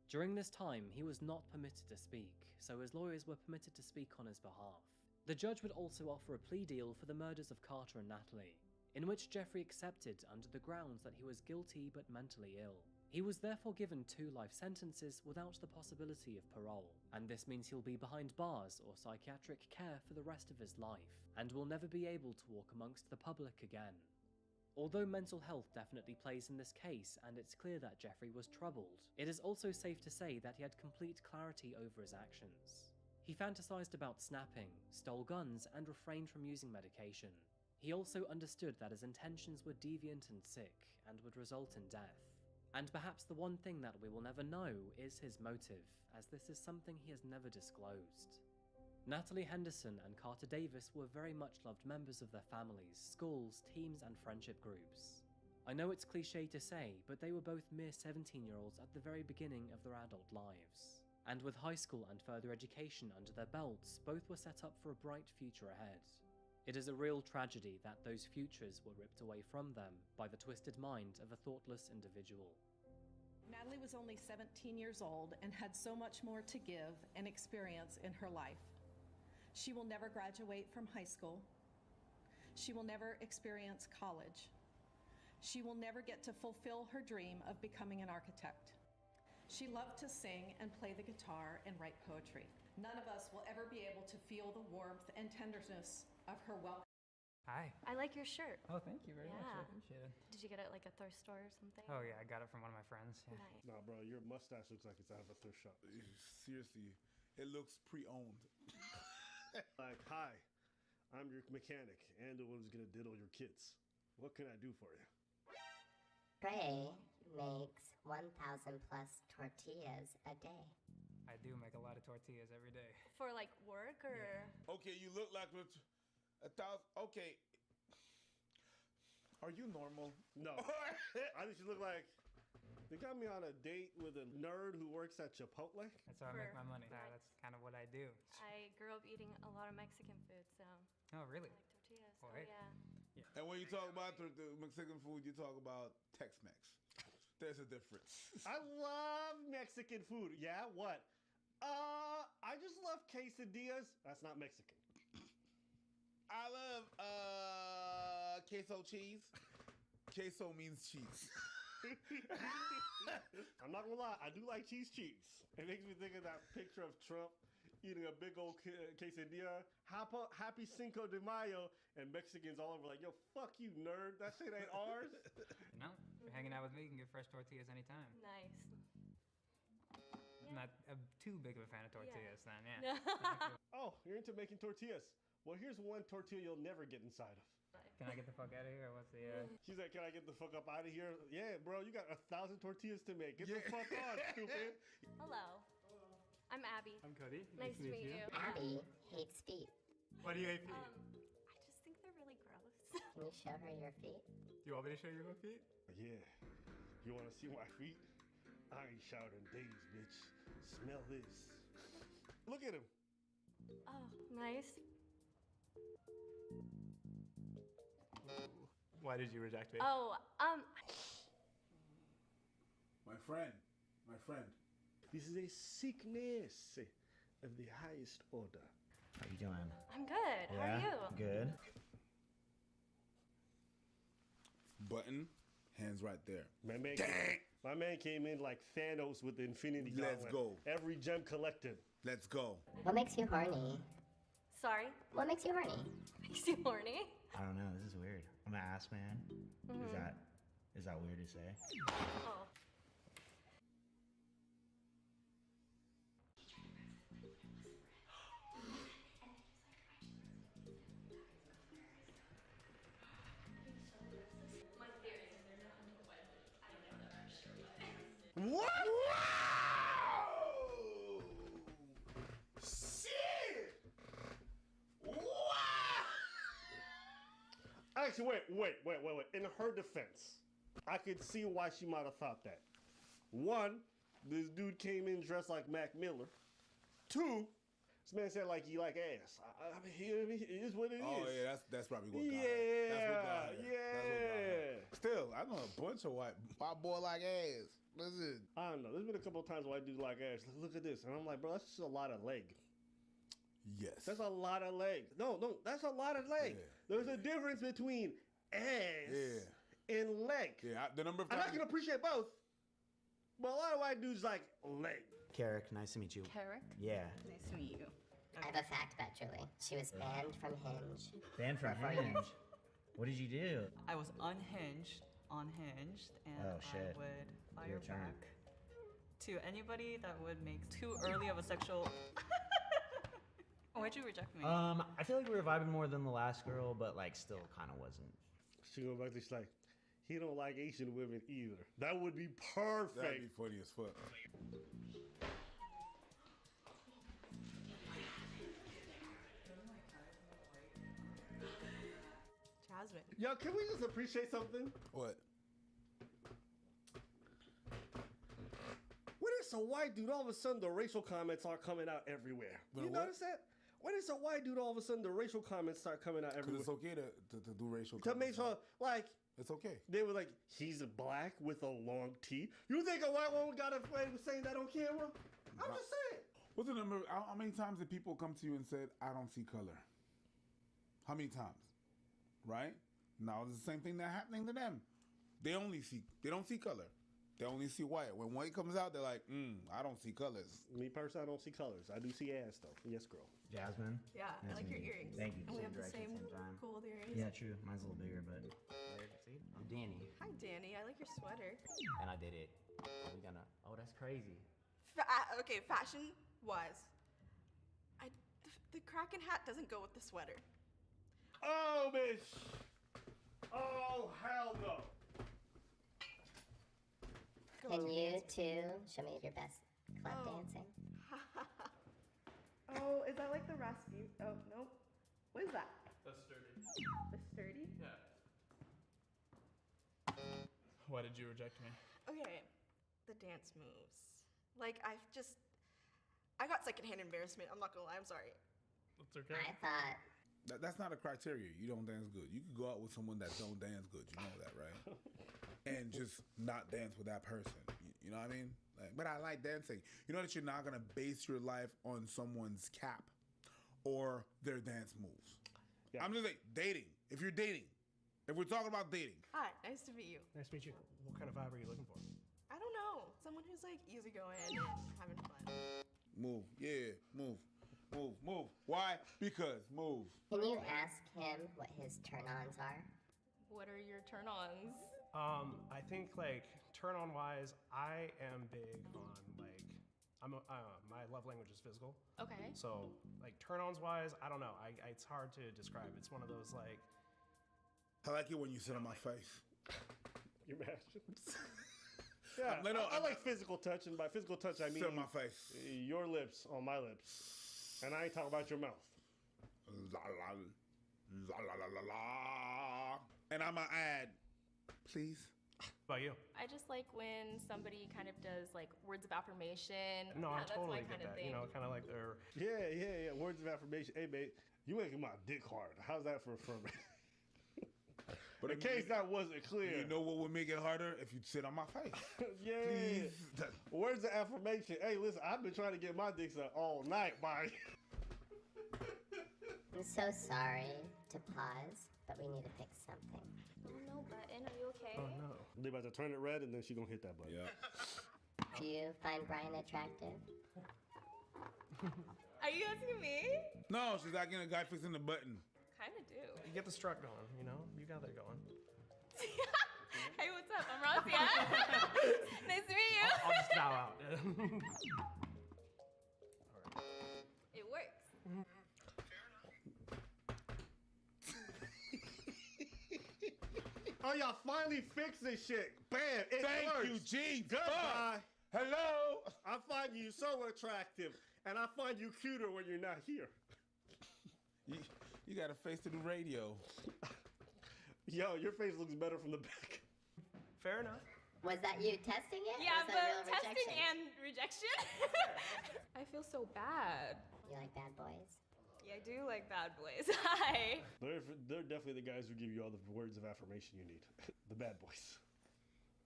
During this time, he was not permitted to speak, so his lawyers were permitted to speak on his behalf. The judge would also offer a plea deal for the murders of Carter and Natalie. in which Jeffrey accepted under the grounds that he was guilty but mentally ill. He was therefore given 2 life sentences without the possibility of parole, and this means he'll be behind bars or psychiatric care for the rest of his life, and will never be able to walk amongst the public again. Although mental health definitely plays in this case, and it's clear that Jeffrey was troubled, it is also safe to say that he had complete clarity over his actions. He fantasized about snapping, stole guns, and refrained from using medication. He also understood that his intentions were deviant and sick, and would result in death. And perhaps the one thing that we will never know is his motive, as this is something he has never disclosed. Natalie Henderson and Carter Davis were very much loved members of their families, schools, teams, and friendship groups. I know it's cliche to say, but they were both mere 17-year-olds at the very beginning of their adult lives. And with high school and further education under their belts, both were set up for a bright future ahead. It is a real tragedy that those futures were ripped away from them by the twisted mind of a thoughtless individual. Natalie was only 17 years old and had so much more to give and experience in her life. She will never graduate from high school. She will never experience college. She will never get to fulfill her dream of becoming an architect. She loved to sing and play the guitar and write poetry. None of us will ever be able to feel the warmth and tenderness of her welcome. Hi. I like your shirt. Oh, thank you very much. I appreciate it. Did you get it at like a thrift store or something? Oh yeah, I got it from one of my friends. Yeah. Nice. Nah, bro, your mustache looks like it's out of a thrift shop. Seriously, it looks pre-owned. Like, hi, I'm your mechanic and the one who's gonna diddle your kids. What can I do for you? Trey makes 1,000 plus tortillas a day. I do make a lot of tortillas every day. For like work or? Okay, you look like 1,000. Okay. Are you normal? No. I think you look like they got me on a date with a nerd who works at Chipotle. That's how I make my money. That's kind of what I do. I grew up eating a lot of Mexican food, so. Oh, really? I like tortillas. Oh, Oh, hey. yeah. And when you talk about the Mexican food, you talk about Tex-Mex. There's a difference. I love Mexican food. Yeah, what? I just love quesadillas. That's not Mexican. I love queso cheese. Queso means cheese. I'm not gonna lie, I do like cheese. It makes me think of that picture of Trump eating a big old quesadilla. Happy Cinco de Mayo, and Mexicans all over like, yo, fuck you, nerd. That shit ain't ours. You know, if you're hanging out with me, you can get fresh tortillas anytime. Nice. I'm not too big of a fan of tortillas then, yeah. Oh, you're into making tortillas. Well, here's one tortilla you'll never get inside of. Can I get the fuck out of here? What's the? She's like, can I get the fuck up out of here? Yeah, bro, you got 1,000 tortillas to make. Get the fuck on, stupid. Hello. I'm Abby. I'm Cody. Nice to meet you. Abby hates feet. Why do you hate feet? I just think they're really gross. Can you show her your feet? Do you want me to show you my feet? Yeah. You want to see my feet? I ain't showered in days, bitch. Smell this. Look at him. Oh, nice. Why did you reject me? Oh, My friend. This is a sickness of the highest order. How you doing? I'm good. How are you? Good. Button, hands right there. My man came in like Thanos with the Infinity Gauntlet. Let's go. Every gem collected. Let's go. What makes you horny? Sorry? What makes you horny? Makes you horny? I don't know. This is weird. I'm an ass man. Mhm. Is that weird to say? Oh. What? Whoa! Shit! Wow! Actually, wait. In her defense, I could see why she might have thought that. One, this dude came in dressed like Mac Miller. Two, this man said like he like ass. I mean, it is what it is. Oh yeah, that's probably what got her. Yeah, That's what got her. That's what got her. yeah. Still, I know a bunch of white boy like ass. Listen. I don't know. There's been a couple of times where I do like ass. Look at this, and I'm like, bro, that's just a lot of leg. Yes. That's a lot of leg. No, that's a lot of leg. Yeah. There's a difference between ass and legs. Yeah, the number of And I times. can appreciate both. But a lot of white dudes like leg. Carrick, nice to meet you. Carrick? Yeah. Nice to meet you. I have a fact about Julie. She was banned from Hinge. Banned from Hinge. What did you do? I was unhinged, and Oh, shit. I would fire Your turn. back to anybody that would make too early of a sexual. Why'd you reject me? I feel like we were vibing more than the last girl, but like still kind of wasn't. She go back to she's like, he don't like Asian women either. That would be perfect. That'd be funny as fuck. Jasmine. Yo, can we just appreciate something? What? When it's a white dude, all of a sudden the racial comments are coming out everywhere. When You a what? notice that? When it's a white dude, all of a sudden the racial comments start coming out Because everywhere. it's okay to do racial To make sure, like, it's okay. They were like, he's black with a long T. You think a white woman got afraid of saying that on camera? I'm just saying. What's the number? How many times did people come to you and said, "I don't see color"? How many times? Right now, it's the same thing that's happening to them. They don't see color. They only see white. When white comes out, they're like, I don't see colors. Me personally, I don't see colors. I do see ass though. Yes, girl. Jasmine. Yeah, Nice I like to your meet you. earrings. Thank you. And we have the Same same direction, same time. cool earrings. Yeah, true. Mine's a little bigger, but. See? Danny. Hi, Danny. I like your sweater. And I did it. We gonna. Oh, that's crazy. Okay, fashion-wise, the Kraken hat doesn't go with the sweater. Oh, bitch. Oh, hell no. Can you two show me your best club dancing? Oh, is that like the Rasputin? Oh, nope. What is that? That's sturdy. The sturdy? Yeah. Why did you reject me? Okay, the dance moves. Like, I got secondhand embarrassment. I'm not gonna lie. I'm sorry. That's okay. I thought. That's not a criteria. You don't dance good. You could go out with someone that don't dance good. You know that, right? And just not dance with that person. You know what I mean? Like, but I like dancing. You know that you're not gonna base your life on someone's cap or their dance moves. I'm just like dating. If you're dating, if we're talking about dating, Hi, nice to meet you. Nice to meet you. What kind of vibe are you looking for? I don't know. Someone who's like easygoing and having fun. move. Yeah, move. Why? Because move. Can you ask him what his turn-ons are? What are your turn-ons? I think like turn on wise, I am big on like my love language is physical. Okay. So like turn ons wise, I don't know. It's hard to describe. It's one of those like. I like it when you sit on my face. You're mad. Yeah, I like physical touch, and by physical touch I mean sit on my face. Your lips on my lips, and I ain't talking about your mouth. La la la la la la la. And I'ma add, please. How about you? I just like when somebody kind of does like words of affirmation. No, I That's totally my get kind of that. thing. You know, kind of like their. Yeah. Words of affirmation. Hey, babe, you making my dick hard. How's that for affirmation? But in case that wasn't clear. You know what would make it harder? If you sit on my face. Yeah. Please. Words of affirmation. Hey, listen, I've been trying to get my dick sucked all night, Barney. I'm so sorry to pause, but we need to fix something. Oh no, button. Are you okay? Oh no. They about to turn it red and then she gonna hit that button. Yeah. Do you find Brian attractive? Are you asking me? No, she's asking a guy fixing the button. Kind of do. You get the strut going, you know? You got that going. Hey, what's up? I'm Rosia. Nice to meet you. I'll just bow out. It works. Oh, y'all finally fixed this shit. Bam! It Thank works. you, G. Goodbye. Hello. I find you so attractive, and I find you cuter when you're not here. You got a face to do radio. Yo, your face looks better from the back. Fair enough. Was that you testing it? Yeah, or was that but real testing rejection? and rejection. I feel so bad. You like bad boys? Yeah, I do like bad boys. Hi. They're definitely the guys who give you all the words of affirmation you need. The bad boys.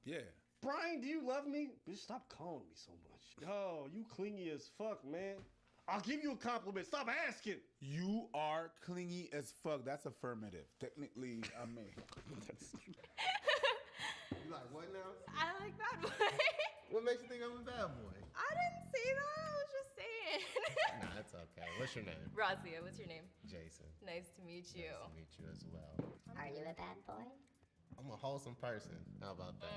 Yeah. Brian, do you love me? Bitch, stop calling me so much. Yo, you clingy as fuck, man. I'll give you a compliment. Stop asking. You are clingy as fuck. That's affirmative. Technically, I mean. You like what now? I like bad boy. What makes you think I'm a bad boy? I didn't say that. I was just saying. Nah, that's okay. What's your name? Razia, what's your name? Jason. Nice to meet you. Nice to meet you as well. Are you a bad boy? I'm a wholesome person. How about that?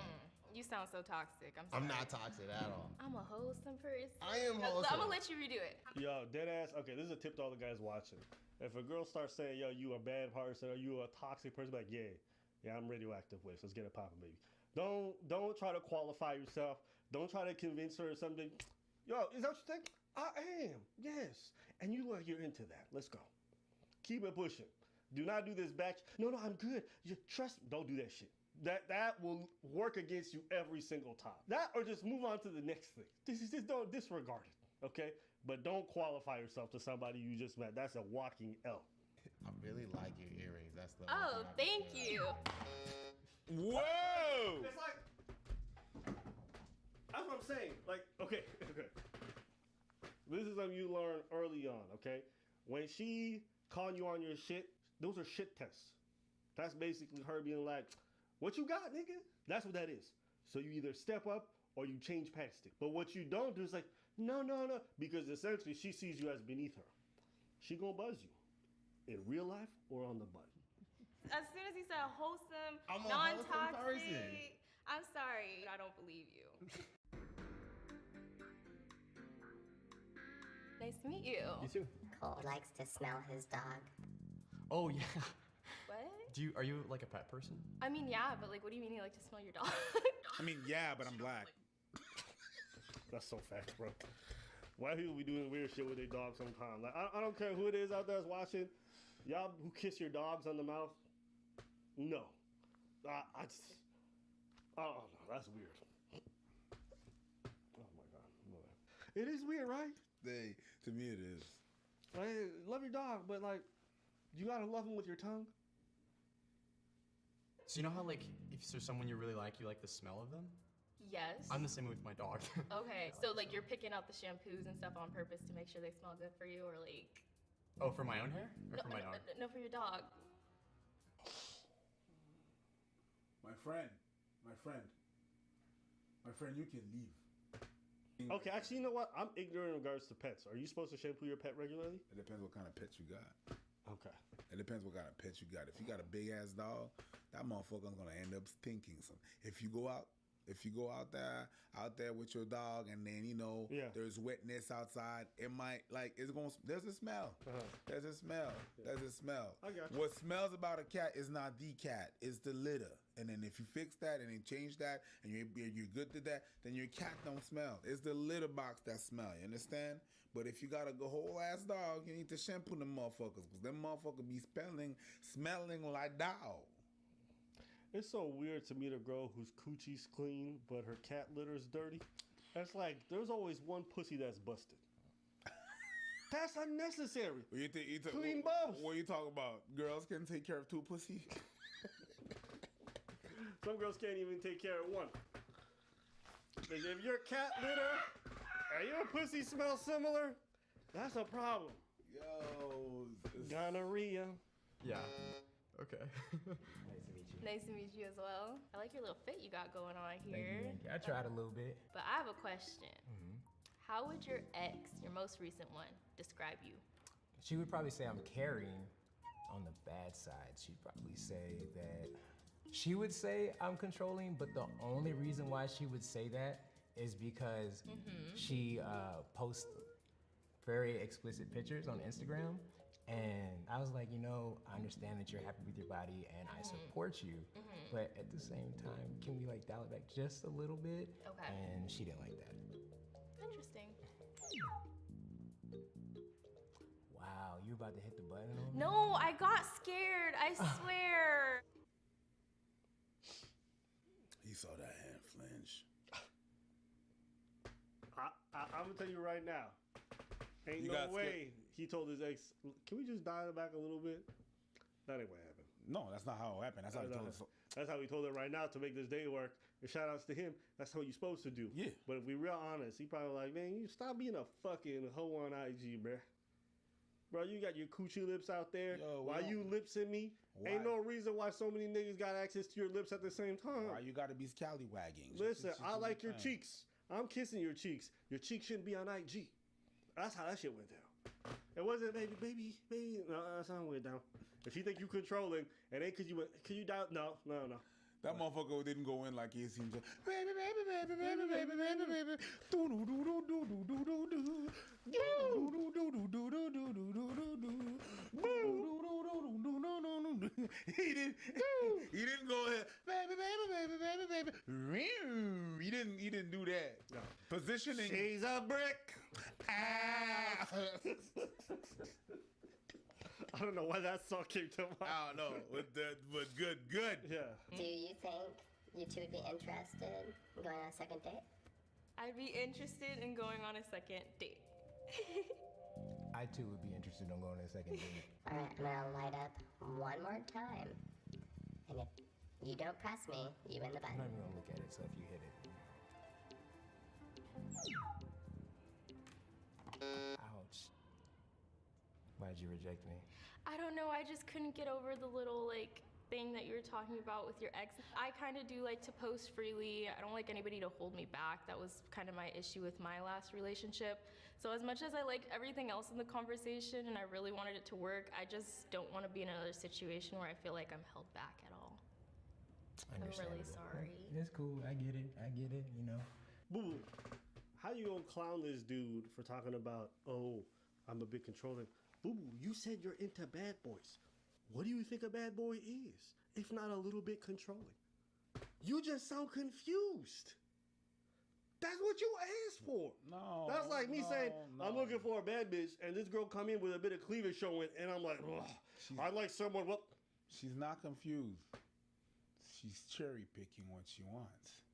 You sound so toxic. I'm sorry. I'm not toxic at all. I'm a wholesome person. I am wholesome. I'm gonna let you redo it. Yo, dead ass. Okay, this is a tip to all the guys watching. If a girl starts saying, yo, you a bad person or you a toxic person, like, yeah, I'm radioactive waste. Let's get it popping, baby. Don't try to qualify yourself. Don't try to convince her or something. Yo, is that what you think? I am. Yes. And you you're into that. Let's go. Keep it pushing. Do not do this batch. No, I'm good. You trust me. Don't do that shit. That will work against you every single time. That or just move on to the next thing. Just don't disregard it, okay? But don't qualify yourself to somebody you just met. That's a walking L. I really like your earrings. That's the Oh, thank you. Whoa! It's like, that's what I'm saying. Like, okay. This is something you learn early on, okay? When she calling you on your shit, those are shit tests. That's basically her being like, what you got, nigga? That's what that is. So you either step up or you change past it. But what you don't do is like, no. Because essentially she sees you as beneath her. She gonna buzz you. In real life or on the butt. As soon as he said wholesome, I'm a non-toxic, wholesome person. I'm sorry, I don't believe you. Nice to meet you. You too. Cole likes to smell his dog. Oh yeah. What? Are you like a pet person? I mean, yeah, but like, what do you mean you like to smell your dog? I mean, yeah, but I'm black. That's so facts, bro. White people be doing weird shit with their dogs sometimes. Like, I don't care who it is out there that's watching. Y'all who kiss your dogs on the mouth? No. I just... Oh, no, that's weird. Oh, my God. No. It is weird, right? To me, it is. Like, love your dog, but, like, you gotta love him with your tongue. So you know how like if there's someone you really like, you like the smell of them? Yes. I'm the same with my dog. Okay, so like you're picking out the shampoos and stuff on purpose to make sure they smell good for you, or like... Oh, for my own hair? Or No, for my dog? no, for your dog. My friend, you can leave. Okay, actually, you know what? I'm ignorant in regards to pets. Are you supposed to shampoo your pet regularly? It depends what kind of pet you got. Okay. It depends what kind of pet you got. If you got a big ass dog, that motherfucker's gonna end up stinking. Some. If you go out there with your dog, and then there's wetness outside, it might there's a smell. There's a smell. There's a smell. I got you. What smells about a cat is not the cat, it's the litter. And then if you fix that and then change that and you're good to that, then your cat don't smell. It's the litter box that smell. You understand? But if you got a whole ass dog, you need to shampoo them motherfuckers, because them motherfuckers be smelling like dog. It's so weird to meet a girl whose coochie's clean, but her cat litter's dirty. That's like, there's always one pussy that's busted. That's unnecessary. Clean bums. What you talking about? Girls can take care of two pussy? Some girls can't even take care of one. Like, if your cat litter and your pussy smells similar, that's a problem. Yo. Gonorrhea. Yeah. Okay. Nice to meet you as well. I like your little fit you got going on here. Thank you. I tried a little bit. But I have a question. How would your ex, your most recent one, describe you? She would probably say I'm caring on the bad side. She'd probably say that... She would say I'm controlling, but the only reason why she would say that is because she posts very explicit pictures on Instagram. And I was like, I understand that you're happy with your body and I support you. But at the same time, can we dial it back just a little bit? Okay. And she didn't like that. Interesting. Wow, you about to hit the button on me? No, I got scared. I swear. He saw that hand flinch. I'm gonna tell you right now. Ain't no way he told his ex, can we just dial it back a little bit? That ain't what happened. No, that's not how it happened. That's how he told us. That's how we told it right now to make this day work. And shout outs to him. That's what you're supposed to do. Yeah. But if we real honest, he probably like, man, you stop being a fucking hoe on IG, bruh. Bro, you got your coochie lips out there. Yo, why you lipsing me? Ain't no reason why so many niggas got access to your lips at the same time. Why you gotta be scallywagging? Listen, Just I do like your your thing. cheeks. I'm kissing your cheeks. Your cheeks shouldn't be on IG. That's how that shit went down. It wasn't baby. No, that's how it went down. If you think you controlling, it ain't cause you went, can you doubt? No. That motherfucker didn't go in like he seemed to. Baby. He didn't go ahead. Baby. He didn't do that. No. Positioning. She's a brick. I don't know why that song came to mind. I don't know, but good. Yeah. Do you think you two would be interested in going on a second date? I'd be interested in going on a second date. I too would be interested in going on a second date. All right, I'm gonna light up one more time. And if you don't press me, you win the I'm bet. not even gonna look at it, so if you hit it. Ouch. Why'd you reject me? I don't know, I just couldn't get over the little thing that you were talking about with your ex. I kind of do like to post freely. I don't like anybody to hold me back. That was kind of my issue with my last relationship. So as much as I liked everything else in the conversation and I really wanted it to work, I just don't want to be in another situation where I feel like I'm held back at all. I'm really sorry. It's cool. I get it. You know. Boo. How you gonna clown this dude for talking about, oh, I'm a bit controlling? Boo, you said you're into bad boys. What do you think a bad boy is, if not a little bit controlling? You just sound confused. That's what you asked for. No. That's like me saying, I'm looking for a bad bitch, and this girl come in with a bit of cleavage showing, and I'm like, ugh, I like someone, well. She's not confused. She's cherry picking what she wants.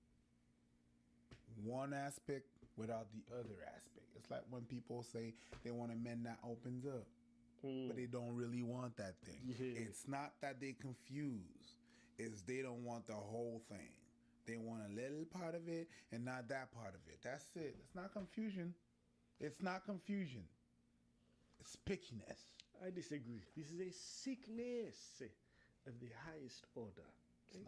One aspect without the other aspect. It's like when people say they want a man that opens up. But they don't really want that thing. Yeah. It's not that they confused. It's they don't want the whole thing. They want a little part of it and not that part of it. That's it. It's not confusion. It's not confusion. It's pickiness. I disagree. This is a sickness of the highest order. Okay?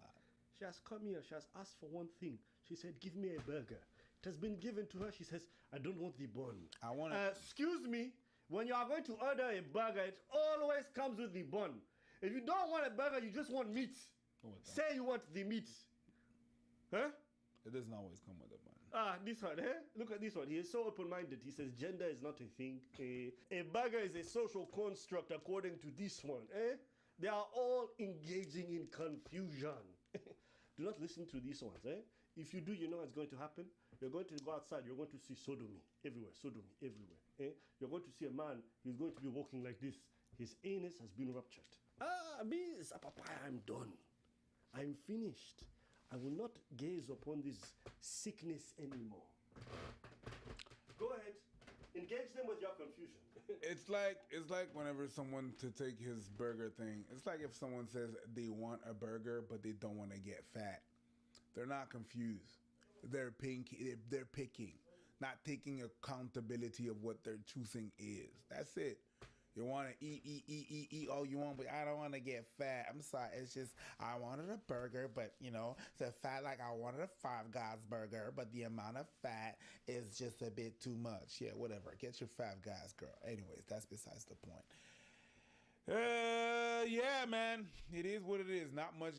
She has come here. She has asked for one thing. She said, give me a burger. It has been given to her. She says, I don't want the bun. I want excuse me. When you are going to order a burger, it always comes with the bun. If you don't want a burger, you just want meat. Say you want the meat. Huh? It doesn't always come with a bun. This one, eh? Look at this one. He is so open-minded. He says gender is not a thing. A burger is a social construct according to this one. They are all engaging in confusion. Do not listen to these ones. If you do, you know what's going to happen. You're going to go outside. You're going to see sodomy everywhere. You're going to see a man. He's going to be walking like this. His anus has been ruptured. I'm done. I'm finished. I will not gaze upon this sickness anymore. Go ahead. Engage them with your confusion. It's like whenever someone to take his burger thing. It's like if someone says they want a burger but they don't want to get fat. They're not confused. They're picking, not taking accountability of what their choosing is. That's it. You want to eat all you want, but I don't want to get fat. I'm sorry. It's just, I wanted a burger, but, the fat, like I wanted a Five Guys burger, but the amount of fat is just a bit too much. Yeah, whatever. Get your Five Guys, girl. Anyways, that's besides the point. Yeah, man. It is what it is. Not much.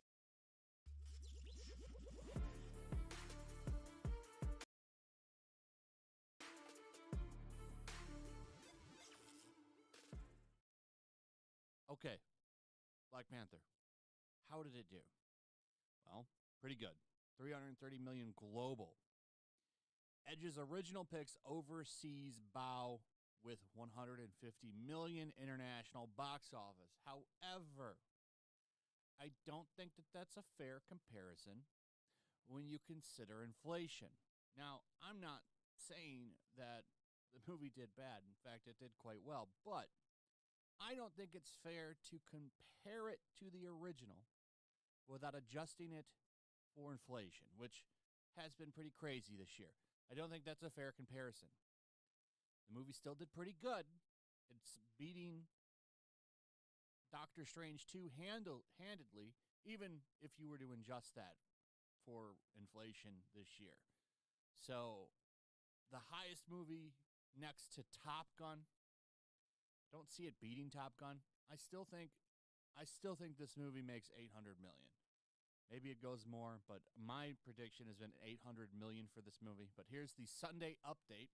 Okay, Black Panther. How did it do? Well, pretty good. 330 million global. Edge's original picks overseas bow with 150 million international box office. However, I don't think that that's a fair comparison when you consider inflation. Now, I'm not saying that the movie did bad. In fact, it did quite well, but I don't think it's fair to compare it to the original without adjusting it for inflation, which has been pretty crazy this year. I don't think that's a fair comparison. The movie still did pretty good. It's beating Doctor Strange 2 handedly, even if you were to adjust that for inflation this year. So, the highest movie next to Top Gun, don't see it beating Top Gun. I still think this movie makes $800 million. Maybe it goes more, but my prediction has been $800 million for this movie. But here's the Sunday update.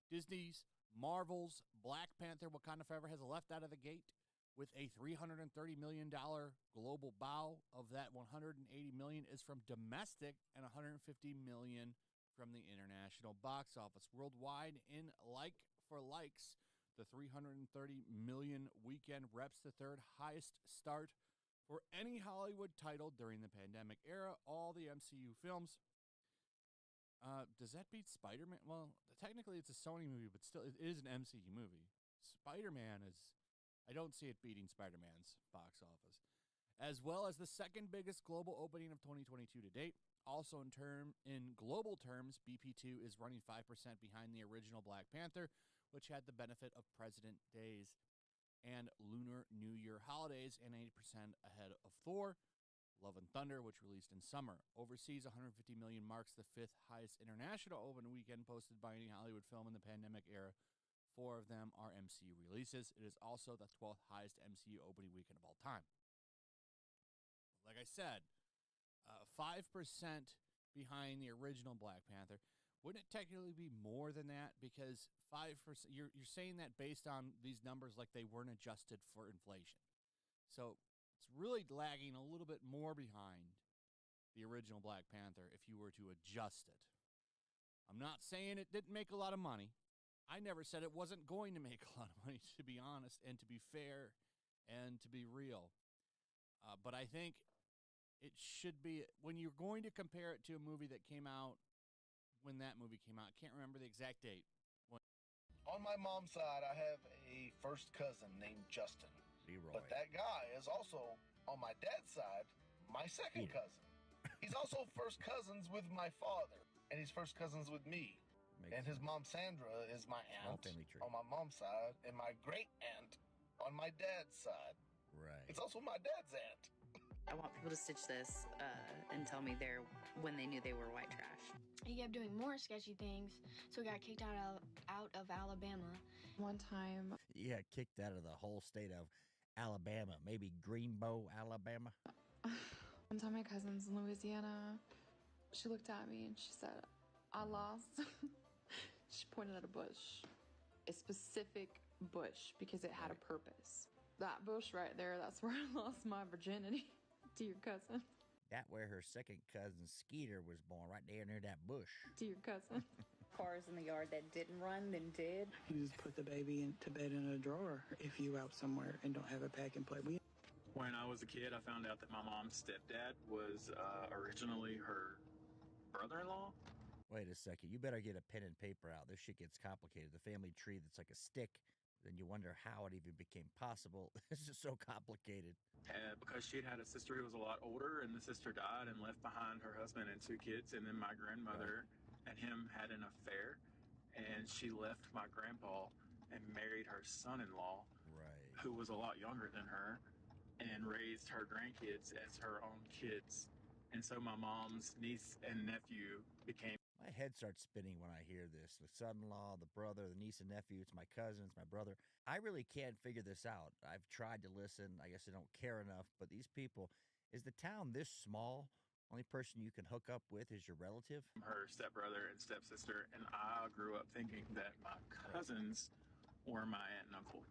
Disney's Marvel's Black Panther Wakanda Forever has left out of the gate with a $330 million global bow. Of that, $180 million is from domestic and $150 million from the international box office. Worldwide, in like for likes, the $330 million weekend reps the third highest start for any Hollywood title during the pandemic era. All the MCU films. Does that beat Spider-Man? Well, technically it's a Sony movie, but still it is an MCU movie. Spider-Man is... I don't see it beating Spider-Man's box office. As well as the second biggest global opening of 2022 to date. Also in global terms, BP2 is running 5% behind the original Black Panther, which had the benefit of President Days and Lunar New Year holidays, and 80% ahead of Thor, Love and Thunder, which released in summer. Overseas, $150 million marks the fifth highest international opening weekend posted by any Hollywood film in the pandemic era. 4 of them are MCU releases. It is also the 12th highest MCU opening weekend of all time. Like I said, 5% behind the original Black Panther. Wouldn't it technically be more than that? Because 5%, you're saying that based on these numbers like they weren't adjusted for inflation. So it's really lagging a little bit more behind the original Black Panther if you were to adjust it. I'm not saying it didn't make a lot of money. I never said it wasn't going to make a lot of money, to be honest, and to be fair and to be real. But I think it should be, when you're going to compare it to a movie that came out when that movie came out, I can't remember the exact date. On my mom's side, I have a first cousin named Justin. Leroy. But that guy is also, on my dad's side, my second cousin. He's also first cousins with my father, and he's first cousins with me. And his mom, Sandra, is my aunt on my mom's side, and my great aunt on my dad's side. Right. It's also my dad's aunt. I want people to stitch this and tell me they're when they knew they were white trash. He kept doing more sketchy things, so he got kicked out of Alabama. One time, You got kicked out of the whole state of Alabama, maybe Greenbow, Alabama. one time my cousin's in Louisiana. She looked at me and she said, "I lost." She pointed at a bush, a specific bush, because it had a purpose. That bush right there, that's where I lost my virginity to your cousin. That where her second cousin Skeeter was born, right there near that bush. To your cousin. Cars in the yard that didn't run, then did. You just put the baby into bed in a drawer if you out somewhere and don't have a pack and play. When I was a kid, I found out that my mom's stepdad was originally her brother-in-law. Wait a second, you better get a pen and paper out. This shit gets complicated. The family tree that's like a stick, then you wonder how it even became possible. It's just so complicated. Because she'd had a sister who was a lot older, and the sister died and left behind her husband and 2 kids, and then my grandmother and him had an affair, and she left my grandpa and married her son-in-law, who was a lot younger than her, and raised her grandkids as her own kids. And so my mom's niece and nephew became... My head starts spinning when I hear this. The son-in-law, the brother, the niece and nephew, it's my cousin, it's my brother. I really can't figure this out. I've tried to listen. I guess I don't care enough. But these people, is the town this small? Only person you can hook up with is your relative? Her stepbrother and stepsister, and I grew up thinking that my cousins were my aunt and uncle.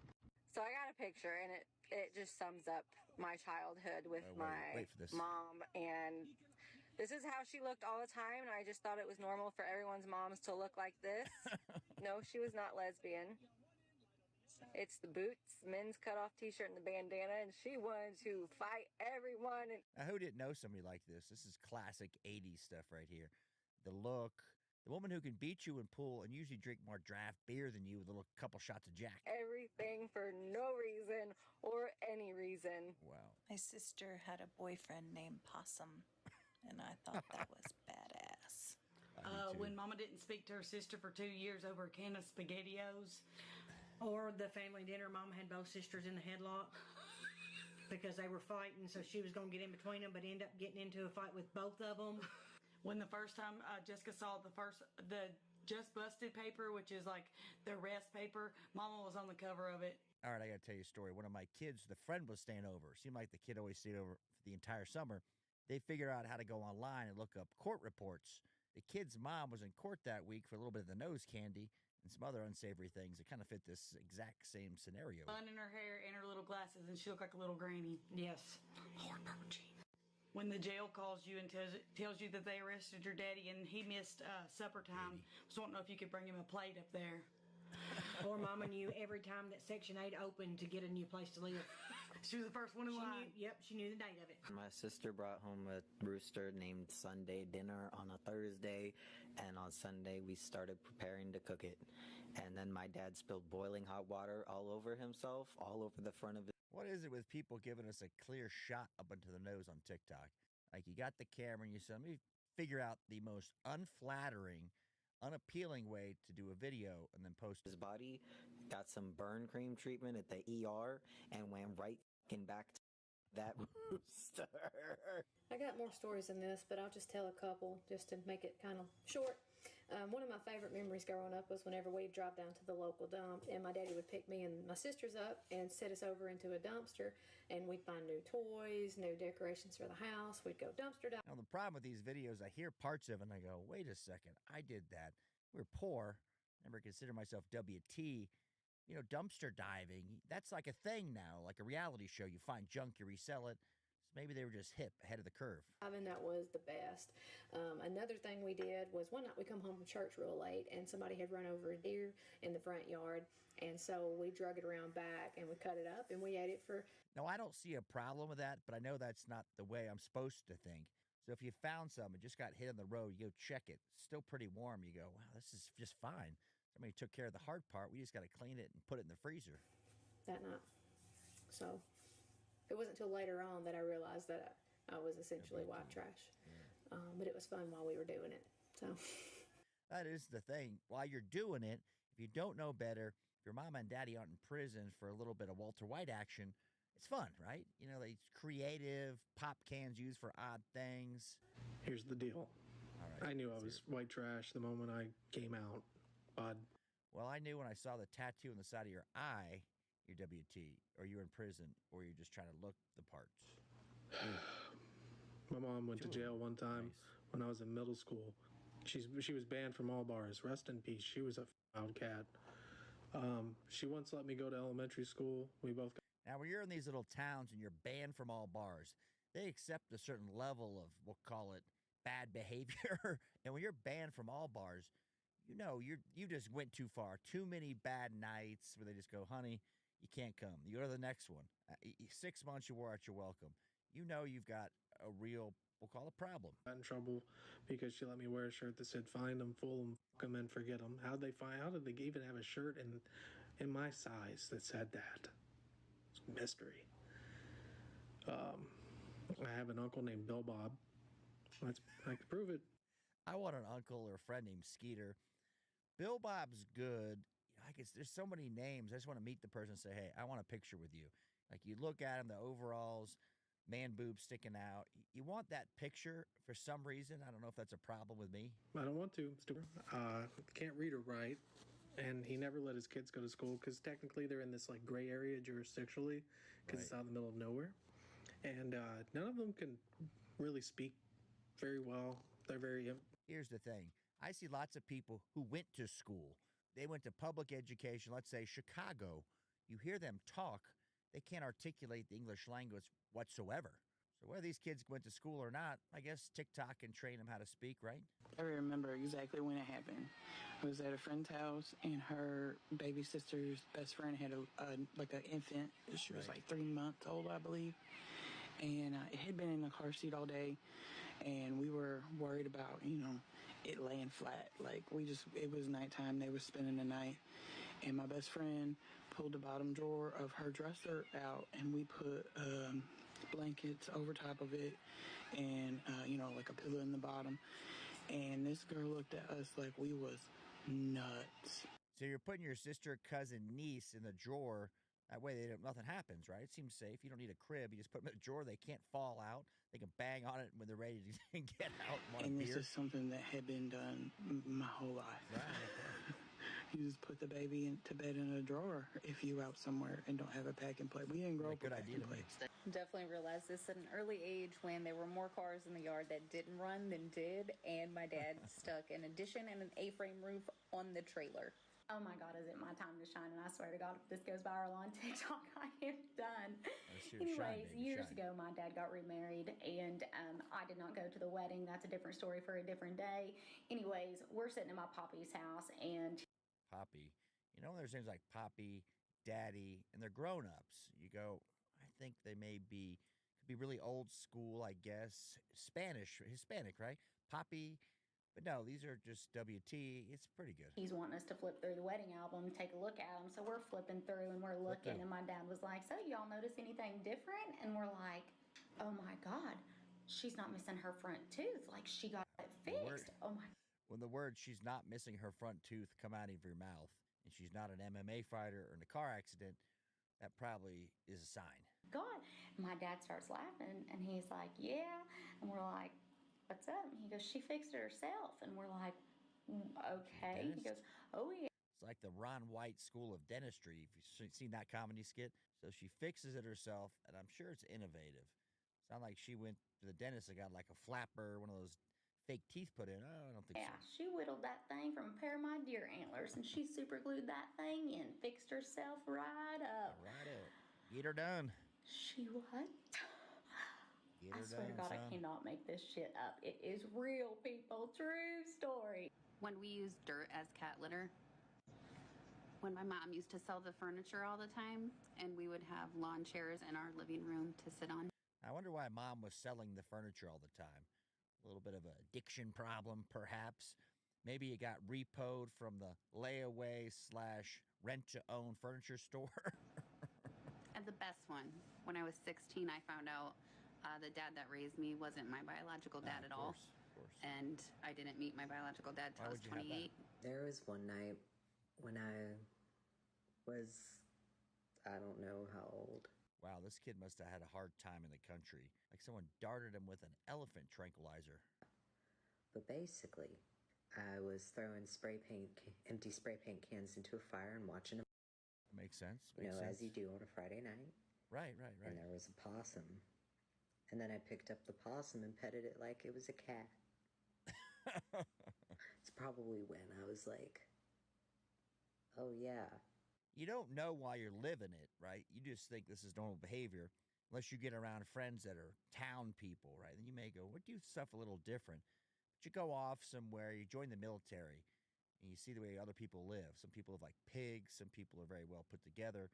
So I got a picture, and it just sums up my childhood with my wait for this. mom, and this is how she looked all the time, and I just thought it was normal for everyone's moms to look like this. No, she was not lesbian. It's the boots, men's cutoff t-shirt, and the bandana, and she wanted to fight everyone. And Now, who didn't know somebody like this? This is classic 80s stuff right here. The look, The woman who can beat you in pool and usually drink more draft beer than you with a little couple shots of Jack. Everything for no reason or any reason. Wow. My sister had a boyfriend named Possum, and I thought that was badass. When Mama didn't speak to her sister for 2 years over a can of SpaghettiOs, or the family dinner, Mama had both sisters in the headlock because they were fighting, so she was going to get in between them, but end up getting into a fight with both of them. When the first time Jessica saw the Just Busted paper, which is like the arrest paper, Mama was on the cover of it. All right, I got to tell you a story. One of my kids, the friend was staying over. Seemed like the kid always stayed over for the entire summer. They figured out how to go online and look up court reports. The kid's mom was in court that week for a little bit of the nose candy and some other unsavory things that kind of fit this exact same scenario. Bun in her hair and her little glasses, and she looked like a little granny. Yes. Lord, Purple Jean. When the jail calls you and tells you that they arrested your daddy and he missed supper time, just want to know if you could bring him a plate up there. Or Mama knew every time that Section 8 opened to get a new place to live. She was the first one in line. She knew the date of it. My sister brought home a rooster named Sunday dinner on a Thursday, and on Sunday we started preparing to cook it. And then my dad spilled boiling hot water all over himself, all over the front of it. What is it with people giving us a clear shot up into the nose on TikTok? Like, you got the camera and you said, let me figure out the most unflattering, unappealing way to do a video and then post his body, got some burn cream treatment at the ER, and went right back to that rooster. I got more stories than this, but I'll just tell a couple just to make it kind of short. One of my favorite memories growing up was whenever we'd drive down to the local dump, and my daddy would pick me and my sisters up and set us over into a dumpster, and we'd find new toys, new decorations for the house. We'd go dumpster dive. Now, the problem with these videos, I hear parts of it and I go, wait a second, I did that. We're poor. Never considered myself WT. You know, dumpster diving, that's like a thing now, like a reality show. You find junk, you resell it. So maybe they were just hip, ahead of the curve. And that was the best. Another thing we did was one night we come home from church real late, and somebody had run over a deer in the front yard, and so we drug it around back and we cut it up and we ate it for... Now, I don't see a problem with that, but I know that's not the way I'm supposed to think. So if you found something, just got hit on the road, you go check it. Still pretty warm. You go, wow, this is just fine. Somebody took care of the hard part. We just got to clean it and put it in the freezer. That night. So it wasn't until later on that I realized that I was essentially white trash. But it was fun while we were doing it. So that is the thing. While you're doing it, if you don't know better, if your mama and daddy aren't in prison for a little bit of Walter White action, it's fun, right? You know, it's creative, pop cans used for odd things. Here's the deal. All right, I knew I was white trash the moment I came out. Well, I knew when I saw the tattoo on the side of your eye, you're WT, or you're in prison, or you're just trying to look the parts. My mom went to jail one time when I was in middle school. She was banned from all bars. Rest in peace. She was a wild cat. She once let me go to elementary school. We both got... Now, when you're in these little towns and you're banned from all bars, they accept a certain level of, we'll call it, bad behavior. And when you're banned from all bars, you know, you just went too far. Too many bad nights where they just go, honey, you can't come. You go to the next one. 6 months you wore out your welcome. You know you've got a real, we'll call it, problem. Got in trouble because she let me wear a shirt that said find them, fool them, fuck them, and forget them. How did they even have a shirt in my size that said that? It's a mystery. I have an uncle named Bill Bob. I can prove it. I want an uncle or a friend named Skeeter. Bill Bob's good. I guess there's so many names. I just want to meet the person and say, hey, I want a picture with you. Like, you look at him, the overalls, man boobs sticking out. You want that picture for some reason. I don't know if that's a problem with me. I don't want to. Can't read or write. And he never let his kids go to school because technically they're in this like gray area jurisdictionally because it's out in the middle of nowhere. And none of them can really speak very well. They're very... Here's the thing. I see lots of people who went to school. They went to public education, let's say Chicago. You hear them talk, they can't articulate the English language whatsoever. So whether these kids went to school or not, I guess TikTok can train them how to speak, right? I remember exactly when it happened. I was at a friend's house, and her baby sister's best friend had an infant. She was like 3 months old, I believe. and it had been in the car seat all day, and we were worried about, it laying flat. Like, it was nighttime, they were spending the night, and my best friend pulled the bottom drawer of her dresser out, and we put blankets over top of it, and, like a pillow in the bottom, and this girl looked at us like we was nuts. So you're putting your sister, cousin, niece in the drawer. That way nothing happens, right? It seems safe. You don't need a crib. You just put them in a drawer. They can't fall out. They can bang on it when they're ready to get out. And this is something that had been done my whole life. Right. You just put the baby to bed in a drawer if you out somewhere and don't have a pack and play. We didn't grow up with pack and play. Definitely realized this at an early age when there were more cars in the yard that didn't run than did, and my dad stuck an addition and an A-frame roof on the trailer. Oh my God, is it my time to shine? And I swear to God, if this goes viral on TikTok, I am done. Anyways, years ago, my dad got remarried, and I did not go to the wedding. That's a different story for a different day. Anyways, we're sitting in my Poppy's house, and Poppy. There's names like Poppy, Daddy, and they're grown-ups. You go, I think they could be really old school, I guess. Hispanic, right? Poppy. But no, these are just WT. It's pretty good. he's wanting us to flip through the wedding album, take a look at them. So we're flipping through and we're looking, and my dad was like, so y'all notice anything different? And we're like, oh my God, she's not missing her front tooth. Like, she got it fixed. Oh my. When the word "she's not missing her front tooth" come out of your mouth, and she's not an MMA fighter or in a car accident, that probably is a sign. God. My dad starts laughing, and he's like, yeah. And we're like, what's up? And he goes, she fixed it herself. And we're like, okay. He goes, oh yeah. It's like the Ron White School of Dentistry. If you've seen that comedy skit. So she fixes it herself, and I'm sure it's innovative. Sound like she went to the dentist and got like a flapper, one of those fake teeth put in. Oh, I don't think Yeah, so. she whittled that thing from a pair of my deer antlers, and she super glued that thing in, fixed herself right up. Right up. Get her done. She what? Get I her swear to done, God, I son. cannot make this shit up. It is real, people. True story. When we used dirt as cat litter, when my mom used to sell the furniture all the time, and we would have lawn chairs in our living room to sit on. I wonder why Mom was selling the furniture all the time. A little bit of an addiction problem, perhaps. Maybe it got repoed from the layaway / rent-to-own furniture store. And the best one, when I was 16, I found out the dad that raised me wasn't my biological dad at all. Of course. And I didn't meet my biological dad till I was 28. There was one night when I was, I don't know how old. Wow, this kid must have had a hard time in the country. Like someone darted him with an elephant tranquilizer. But basically, I was throwing empty spray paint cans into a fire and watching them. Makes sense. As you do on a Friday night. Right. And there was a possum. And then I picked up the possum and petted it like it was a cat. It's probably when I was like, oh yeah. You don't know why you're living it, right? You just think this is normal behavior, unless you get around friends that are town people, right? Then you may go, what do stuff a little different? But you go off somewhere, you join the military, and you see the way other people live. Some people have like pigs, some people are very well put together.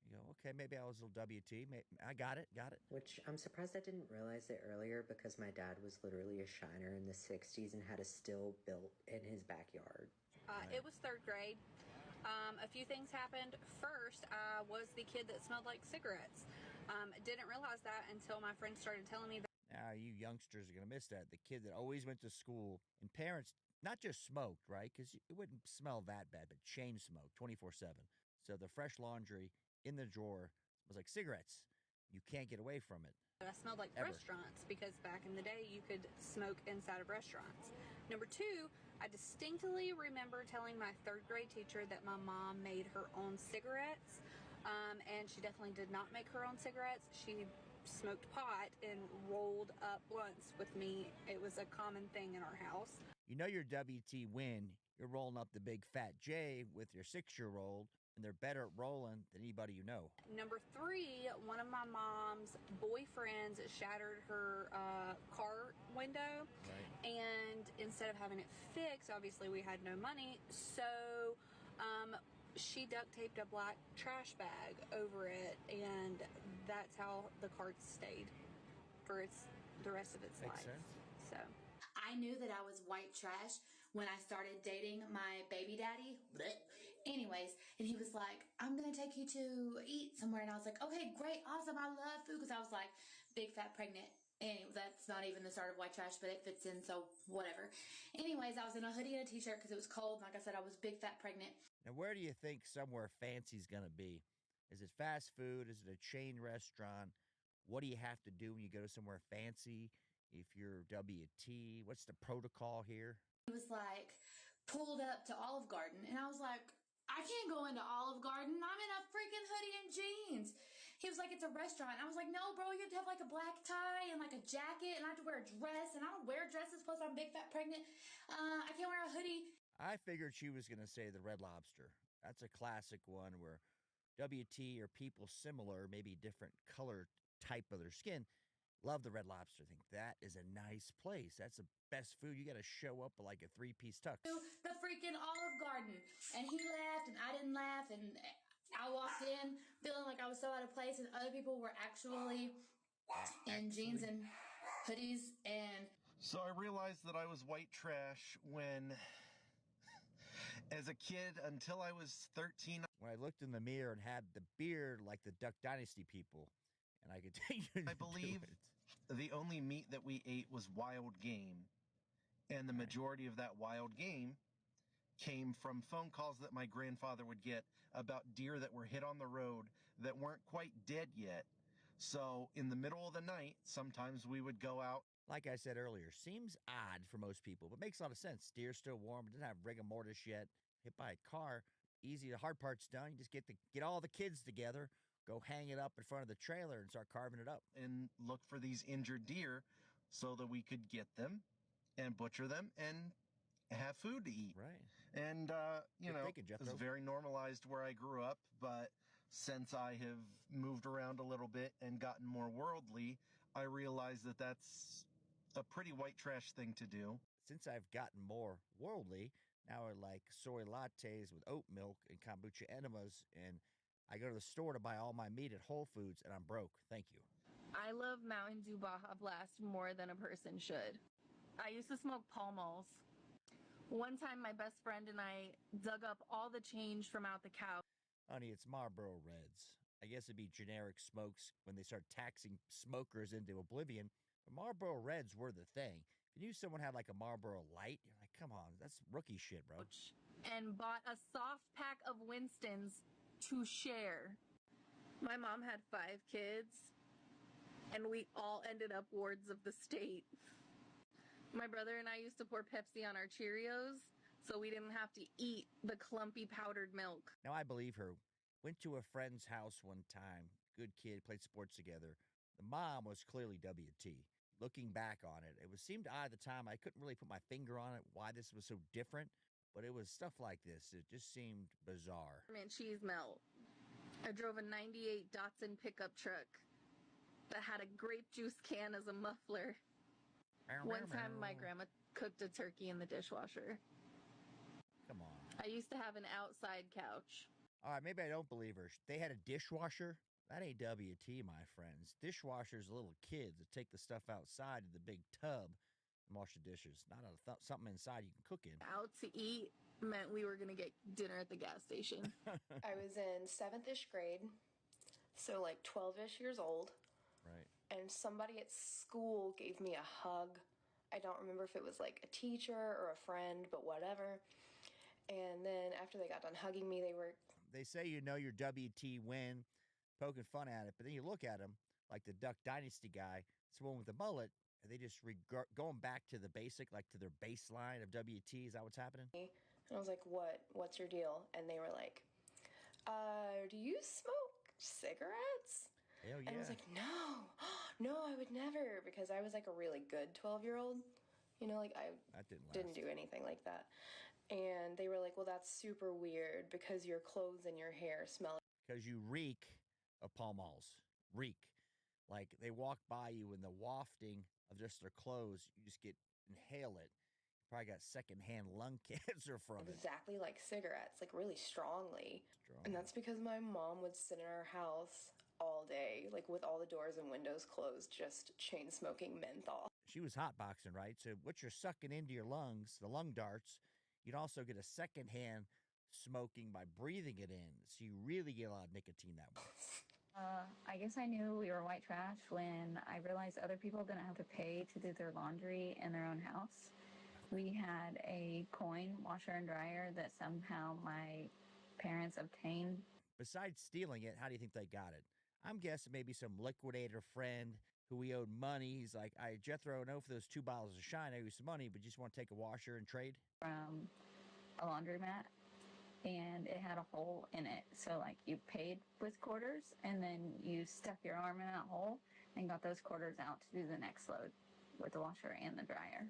You go, okay, maybe I was a little WT. I got it. Which I'm surprised I didn't realize it earlier, because my dad was literally a shiner in the 60s and had a still built in his backyard. It was third grade. A few things happened. First, I was the kid that smelled like cigarettes. Didn't realize that until my friends started telling me that. Now, you youngsters are going to miss that. The kid that always went to school, and parents not just smoked, right? Because it wouldn't smell that bad, but chain smoked 24/7. So the fresh laundry in the drawer was like cigarettes. You can't get away from it. I smelled like Ever. restaurants, because back in the day you could smoke inside of restaurants. Number two, I distinctly remember telling my third grade teacher that my mom made her own cigarettes, and she definitely did not make her own cigarettes. She smoked pot and rolled up blunts with me. It was a common thing in our house. You know your WT win. You're rolling up the big fat J with your 6-year-old, and they're better at rolling than anybody you know. Number three, one of my mom's boyfriends shattered her car window. Right. And instead of having it fixed, obviously we had no money, so she duct taped a black trash bag over it, and that's how the carts stayed. for the rest of its Makes life. sense. So I knew that I was white trash when I started dating my baby daddy. Blech. Anyways, and he was like, I'm going to take you to eat somewhere. And I was like, okay, great, awesome. I love food. Because I was like, big, fat, pregnant. Anyway, that's not even the start of white trash, but it fits in, so whatever. Anyways, I was in a hoodie and a t-shirt because it was cold. Like I said, I was big, fat, pregnant. Now, where do you think somewhere fancy is going to be? Is it fast food? Is it a chain restaurant? What do you have to do when you go to somewhere fancy? If you're WT, what's the protocol here? He was like, pulled up to Olive Garden, and I was like, I can't go into Olive Garden. I'm in a freaking hoodie and jeans. He was like, it's a restaurant. I was like, no, bro, you have to have like a black tie and like a jacket, and I have to wear a dress, and I don't wear dresses, plus I'm big, fat, pregnant. I can't wear a hoodie. I figured she was going to say the Red Lobster. That's a classic one where WT or people similar, maybe different color type of their skin, love the Red Lobster. Think that is a nice place. That's the best food. You got to show up with like a 3-piece tux. The freaking Olive Garden. And he laughed, and I didn't laugh, and I walked in feeling like I was so out of place, and other people were actually in jeans and hoodies. And so I realized that I was white trash when, as a kid, until I was 13. When I looked in the mirror and had the beard like the Duck Dynasty people, and I continued I believe the only meat that we ate was wild game, and the majority of that wild game came from phone calls that my grandfather would get about deer that were hit on the road that weren't quite dead yet. So in the middle of the night, sometimes we would go out. Like I said earlier, seems odd for most people, but makes a lot of sense. Deer's still warm, doesn't have rigor mortis yet. Hit by a car, easy. The hard part's done. You just get all the kids together, go hang it up in front of the trailer, and start carving it up. And look for these injured deer so that we could get them and butcher them and have food to eat. Right. And, Good thinking, it's Jethro. very normalized where I grew up, but since I have moved around a little bit and gotten more worldly, I realize that that's a pretty white trash thing to do. Since I've gotten more worldly, now I like soy lattes with oat milk and kombucha enemas, and I go to the store to buy all my meat at Whole Foods, and I'm broke. Thank you. I love Mountain Dew Baja Blast more than a person should. I used to smoke Pall Malls. One time, my best friend and I dug up all the change from out the couch. Honey, it's Marlboro Reds. I guess it'd be generic smokes when they start taxing smokers into oblivion. But Marlboro Reds were the thing. If you knew someone had like a Marlboro Light, you're like, come on, that's rookie shit, bro. And bought a soft pack of Winston's to share. My mom had 5 kids, and we all ended up wards of the state. My brother and I used to pour Pepsi on our Cheerios so we didn't have to eat the clumpy powdered milk. Now, I believe her. Went to a friend's house one time. Good kid, played sports together. The mom was clearly WT. Looking back on it, seemed odd at the time. I couldn't really put my finger on it, why this was so different. But it was stuff like this. It just seemed bizarre. And cheese melt. I drove a 98 Datsun pickup truck that had a grape juice can as a muffler. One time, my grandma cooked a turkey in the dishwasher. Come on. I used to have an outside couch. All right, maybe I don't believe her. They had a dishwasher? That ain't WT, my friends. Dishwashers are little kids that take the stuff outside to the big tub and wash the dishes. Not something inside you can cook in. Out to eat meant we were going to get dinner at the gas station. I was in 7th-ish grade, so like 12-ish years old. Right. And somebody at school gave me a hug. I don't remember if it was like a teacher or a friend, but whatever. And then after they got done hugging me, They say you know your WT win, poking fun at it, but then you look at them, like the Duck Dynasty guy, it's the one with the mullet, and they just going back to the basic, like to their baseline of WT. Is that what's happening? And I was like, what's your deal? And they were like, do you smoke cigarettes? Hell yeah. And I was like, no, I would never, because I was like a really good 12-year-old. You know, like I didn't do anything like that. And they were like, well, that's super weird because your clothes and your hair smell. Because you reek of Pall Malls. Reek. Like they walk by you in the wafting of just their clothes, you just inhale it. You probably got secondhand lung cancer from it. Exactly like cigarettes, like really strongly. And that's because my mom would sit in our house all day, like with all the doors and windows closed, just chain smoking menthol. She was hotboxing, right? So what you're sucking into your lungs, the lung darts, you'd also get a secondhand smoking by breathing it in. So you really get a lot of nicotine that way. I guess I knew we were white trash when I realized other people didn't have to pay to do their laundry in their own house. We had a coin washer and dryer that somehow my parents obtained. Besides stealing it, how do you think they got it? I'm guessing maybe some liquidator friend who we owed money. He's like, Jethro, no, for those 2 bottles of Shine, I owe you some money, but you just want to take a washer and trade? From a laundromat, and it had a hole in it. So, like, you paid with quarters, and then you stuck your arm in that hole and got those quarters out to do the next load with the washer and the dryer.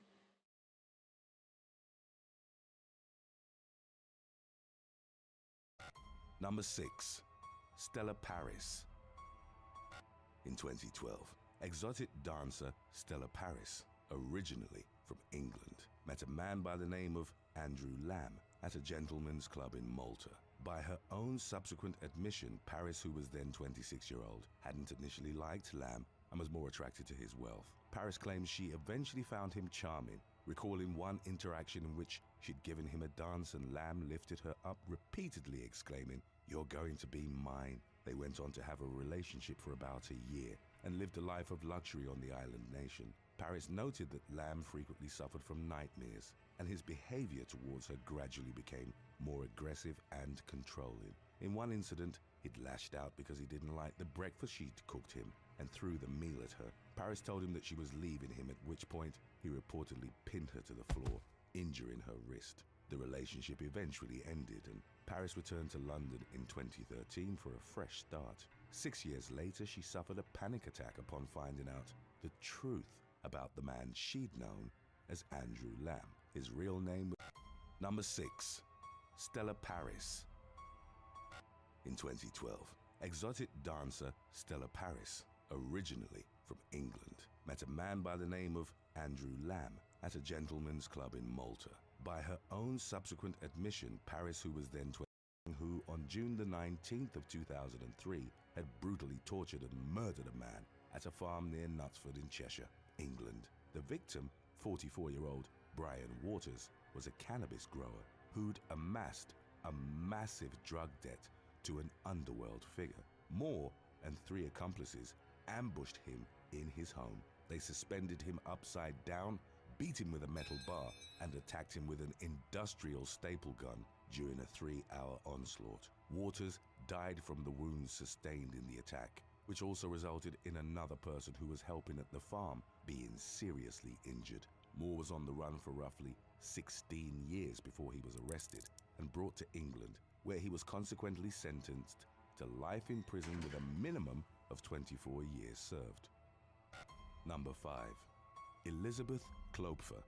Number 6, Stella Paris. In 2012, exotic dancer Stella Paris, originally from England, met a man by the name of Andrew Lamb at a gentleman's club in Malta. By her own subsequent admission, Paris, who was then 26-year-old, hadn't initially liked Lamb and was more attracted to his wealth. Paris claims she eventually found him charming, recalling one interaction in which she'd given him a dance and Lamb lifted her up repeatedly, exclaiming, "You're going to be mine." They went on to have a relationship for about a year and lived a life of luxury on the island nation. Paris noted that Lamb frequently suffered from nightmares, and his behavior towards her gradually became more aggressive and controlling. In one incident, he'd lashed out because he didn't like the breakfast she'd cooked him and threw the meal at her. Paris told him that she was leaving him, at which point he reportedly pinned her to the floor, injuring her wrist. The relationship eventually ended, and Paris returned to London in 2013 for a fresh start. 6 years later, she suffered a panic attack upon finding out the truth about the man she'd known as Andrew Lamb. His real name was... Number 6, Stella Paris. In 2012, exotic dancer Stella Paris, originally from England, met a man by the name of Andrew Lamb at a gentleman's club in Malta. By her own subsequent admission, Paris, who was then 20, who on June the 19th of 2003 had brutally tortured and murdered a man at a farm near Knutsford in Cheshire, England. The victim, 44-year-old Brian Waters, was a cannabis grower who'd amassed a massive drug debt to an underworld figure. Moore and 3 accomplices ambushed him in his home. They suspended him upside down, beat him with a metal bar, and attacked him with an industrial staple gun during a 3-hour onslaught. Waters died from the wounds sustained in the attack, which also resulted in another person who was helping at the farm being seriously injured. Moore was on the run for roughly 16 years before he was arrested and brought to England, where he was consequently sentenced to life in prison with a minimum of 24 years served. Number 5, Elizabeth Klopfer.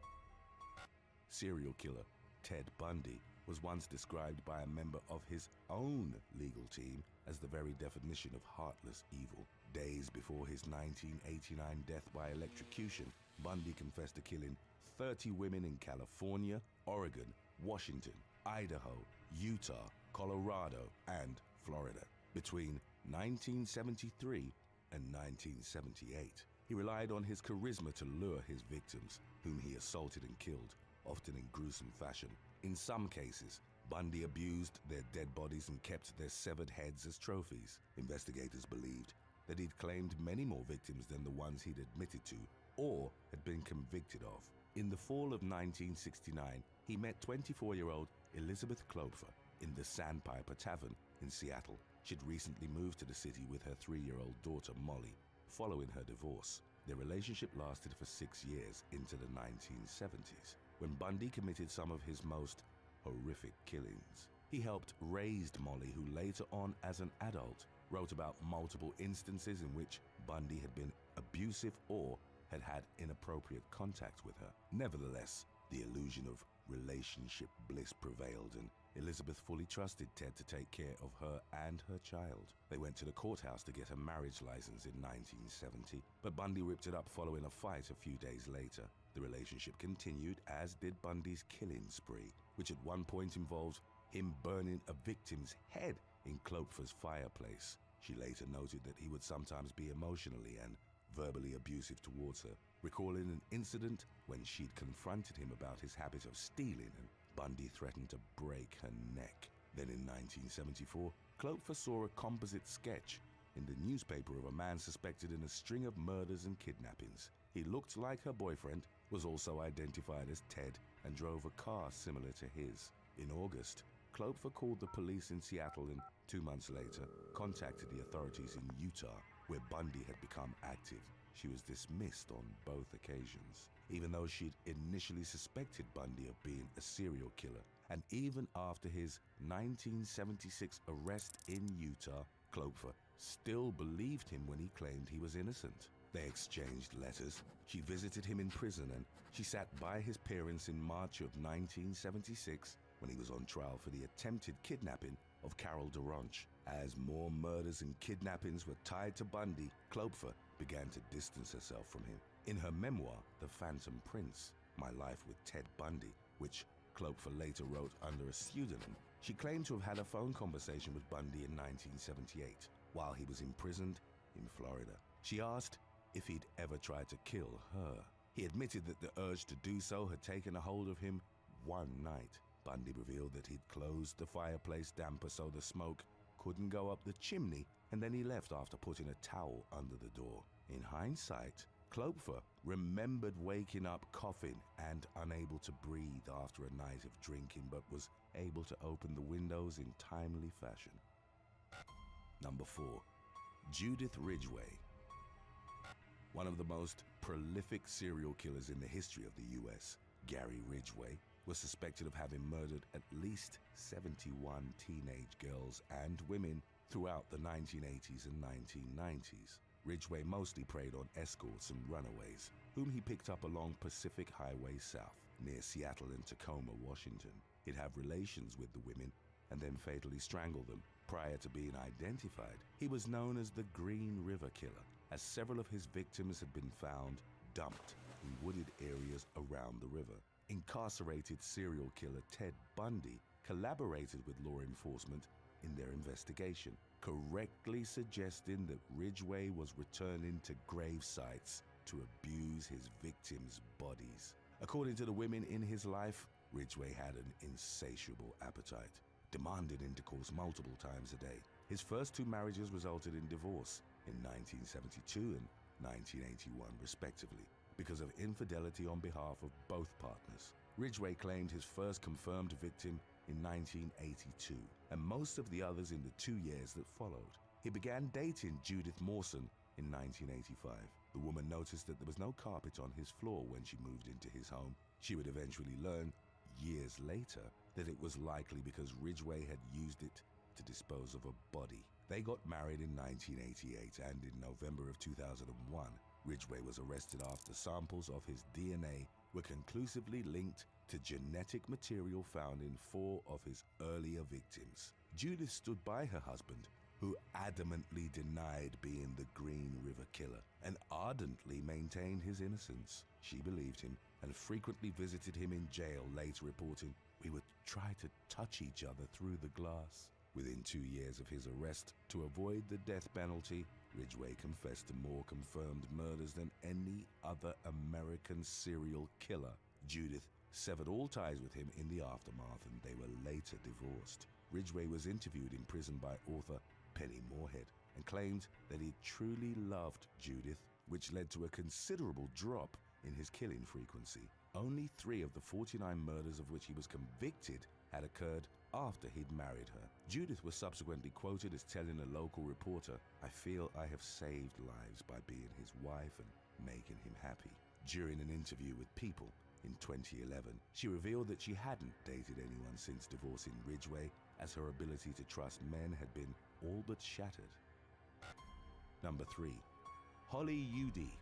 Serial killer Ted Bundy was once described by a member of his own legal team as the very definition of heartless evil. Days before his 1989 death by electrocution, Bundy confessed to killing 30 women in California, Oregon, Washington, Idaho, Utah, Colorado, and Florida between 1973 and 1978. He relied on his charisma to lure his victims, whom he assaulted and killed, often in gruesome fashion. In some cases, Bundy abused their dead bodies and kept their severed heads as trophies. Investigators believed that he'd claimed many more victims than the ones he'd admitted to or had been convicted of. In the fall of 1969, he met 24-year-old Elizabeth Klopfer in the Sandpiper Tavern in Seattle. She'd recently moved to the city with her 3-year-old daughter, Molly, following her divorce. Their relationship lasted for 6 years into the 1970s, when Bundy committed some of his most horrific killings. He helped raise Molly, who later on, as an adult, wrote about multiple instances in which Bundy had been abusive or had had inappropriate contact with her. Nevertheless, the illusion of relationship bliss prevailed, and Elizabeth fully trusted Ted to take care of her and her child. They went to the courthouse to get a marriage license in 1970, but Bundy ripped it up following a fight a few days later. The relationship continued, as did Bundy's killing spree, which at one point involved him burning a victim's head in Klopfer's fireplace. She later noted that he would sometimes be emotionally and verbally abusive towards her, recalling an incident when she'd confronted him about his habit of stealing and Bundy threatened to break her neck. Then in 1974, Kloepfer saw a composite sketch in the newspaper of a man suspected in a string of murders and kidnappings. He looked like her boyfriend, was also identified as Ted, and drove a car similar to his. In August, Kloepfer called the police in Seattle and 2 months later contacted the authorities in Utah, where Bundy had become active. She was dismissed on both occasions, even though she'd initially suspected Bundy of being a serial killer. And even after his 1976 arrest in Utah, Kloepfer still believed him when he claimed he was innocent. They exchanged letters. She visited him in prison, and she sat by his parents in March of 1976 when he was on trial for the attempted kidnapping of Carol DaRonch. As more murders and kidnappings were tied to Bundy, Kloepfer began to distance herself from him. In her memoir, The Phantom Prince, My Life with Ted Bundy, which Kloepfer later wrote under a pseudonym, she claimed to have had a phone conversation with Bundy in 1978 while he was imprisoned in Florida. She asked if he'd ever tried to kill her. He admitted that the urge to do so had taken a hold of him one night. Bundy revealed that he'd closed the fireplace damper so the smoke couldn't go up the chimney, and then he left after putting a towel under the door. In hindsight, Kloepfer remembered waking up coughing and unable to breathe after a night of drinking, but was able to open the windows in timely fashion. Number 4. Judith Ridgway. One of the most prolific serial killers in the history of the U.S., Gary Ridgway, was suspected of having murdered at least 71 teenage girls and women throughout the 1980s and 1990s. Ridgway mostly preyed on escorts and runaways, whom he picked up along Pacific Highway South, near Seattle and Tacoma, Washington. He'd have relations with the women and then fatally strangle them. Prior to being identified, he was known as the Green River Killer, as several of his victims had been found dumped in wooded areas around the river. Incarcerated serial killer Ted Bundy collaborated with law enforcement in their investigation, correctly suggesting that Ridgway was returning to grave sites to abuse his victims' bodies. According to the women in his life, Ridgway had an insatiable appetite, demanded intercourse multiple times a day. His first 2 marriages resulted in divorce in 1972 and 1981, respectively, because of infidelity on behalf of both partners. Ridgway claimed his first confirmed victim in 1982, and most of the others in the 2 years that followed. He began dating Judith Mawson in 1985. The woman noticed that there was no carpet on his floor when she moved into his home. She would eventually learn, years later, that it was likely because Ridgway had used it to dispose of a body. They got married in 1988, and in November of 2001, Ridgway was arrested after samples of his DNA were conclusively linked to genetic material found in 4 of his earlier victims. Judith stood by her husband, who adamantly denied being the Green River Killer and ardently maintained his innocence. She believed him and frequently visited him in jail, later reporting, "We would try to touch each other through the glass." Within 2 years of his arrest, to avoid the death penalty, Ridgway confessed to more confirmed murders than any other American serial killer. Judith severed all ties with him in the aftermath, and they were later divorced. Ridgway was interviewed in prison by author Penny Moorhead and claimed that he truly loved Judith, which led to a considerable drop in his killing frequency. Only 3 of the 49 murders of which he was convicted had occurred after he'd married her. Judith was subsequently quoted as telling a local reporter, "I feel I have saved lives by being his wife and making him happy." During an interview with People in 2011, she revealed that she hadn't dated anyone since divorcing Ridgway, as her ability to trust men had been all but shattered. Number 3. Holly Udy.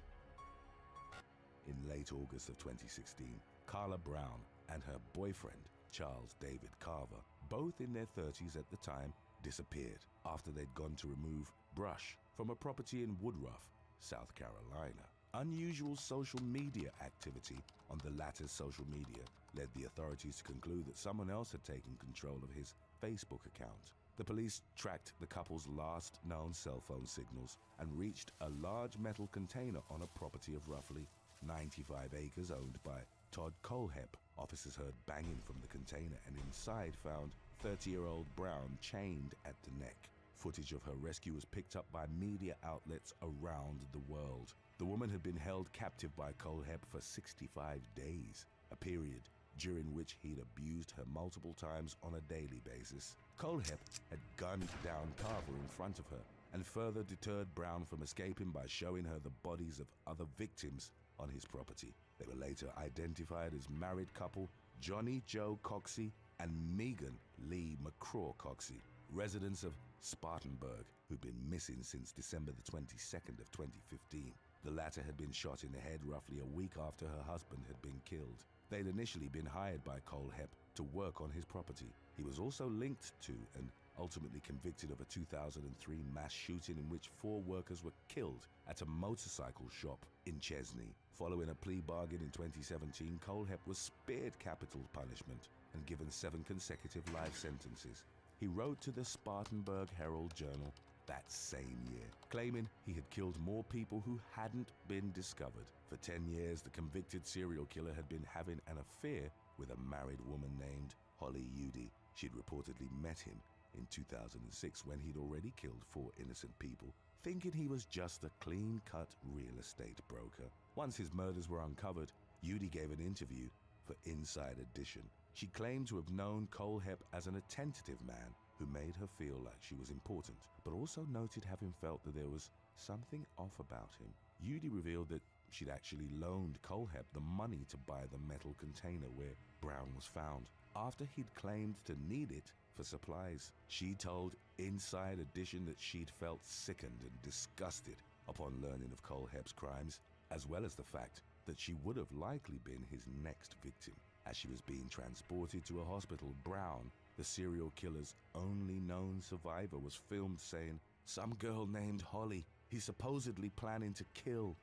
In late August of 2016, Carla Brown and her boyfriend, Charles David Carver, both in their 30s at the time, disappeared after they'd gone to remove brush from a property in Woodruff, South Carolina. Unusual social media activity on the latter's social media led the authorities to conclude that someone else had taken control of his Facebook account. The police tracked the couple's last known cell phone signals and reached a large metal container on a property of roughly 95 acres owned by Todd Kohlhepp. Officers heard banging from the container and inside found 30-year-old Brown chained at the neck. Footage of her rescue was picked up by media outlets around the world. The woman had been held captive by Kohlhepp for 65 days, a period during which he'd abused her multiple times on a daily basis. Kohlhepp had gunned down Carver in front of her and further deterred Brown from escaping by showing her the bodies of other victims on his property. They were later identified as married couple Johnny Joe Coxey and Megan Lee McCraw Coxey, residents of Spartanburg, who'd been missing since December the 22nd of 2015. The latter had been shot in the head roughly a week after her husband had been killed. They'd initially been hired by Kohlhepp to work on his property. He was also linked to and ultimately convicted of a 2003 mass shooting in which 4 workers were killed at a motorcycle shop in Chesney. Following a plea bargain in 2017, Kohlhepp was spared capital punishment and given 7 consecutive life sentences. He wrote to the Spartanburg Herald-Journal that same year, claiming he had killed more people who hadn't been discovered. For 10 years, the convicted serial killer had been having an affair with a married woman named Holly Udy. She'd reportedly met him in 2006 when he'd already killed 4 innocent people, thinking he was just a clean-cut real estate broker. Once his murders were uncovered, Udy gave an interview for Inside Edition. She claimed to have known Kohlhepp as an attentive man who made her feel like she was important, but also noted having felt that there was something off about him. Udy revealed that she'd actually loaned Kohlhepp the money to buy the metal container where Brown was found, after he'd claimed to need it for supplies. She told Inside Edition that she'd felt sickened and disgusted upon learning of Kohlhepp's crimes, as well as the fact that she would have likely been his next victim. As she was being transported to a hospital, Brown, the serial killer's only known survivor, was filmed saying, "Some girl named Holly he's supposedly planning to kill."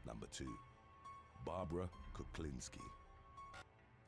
Number 2. Barbara Kuklinski.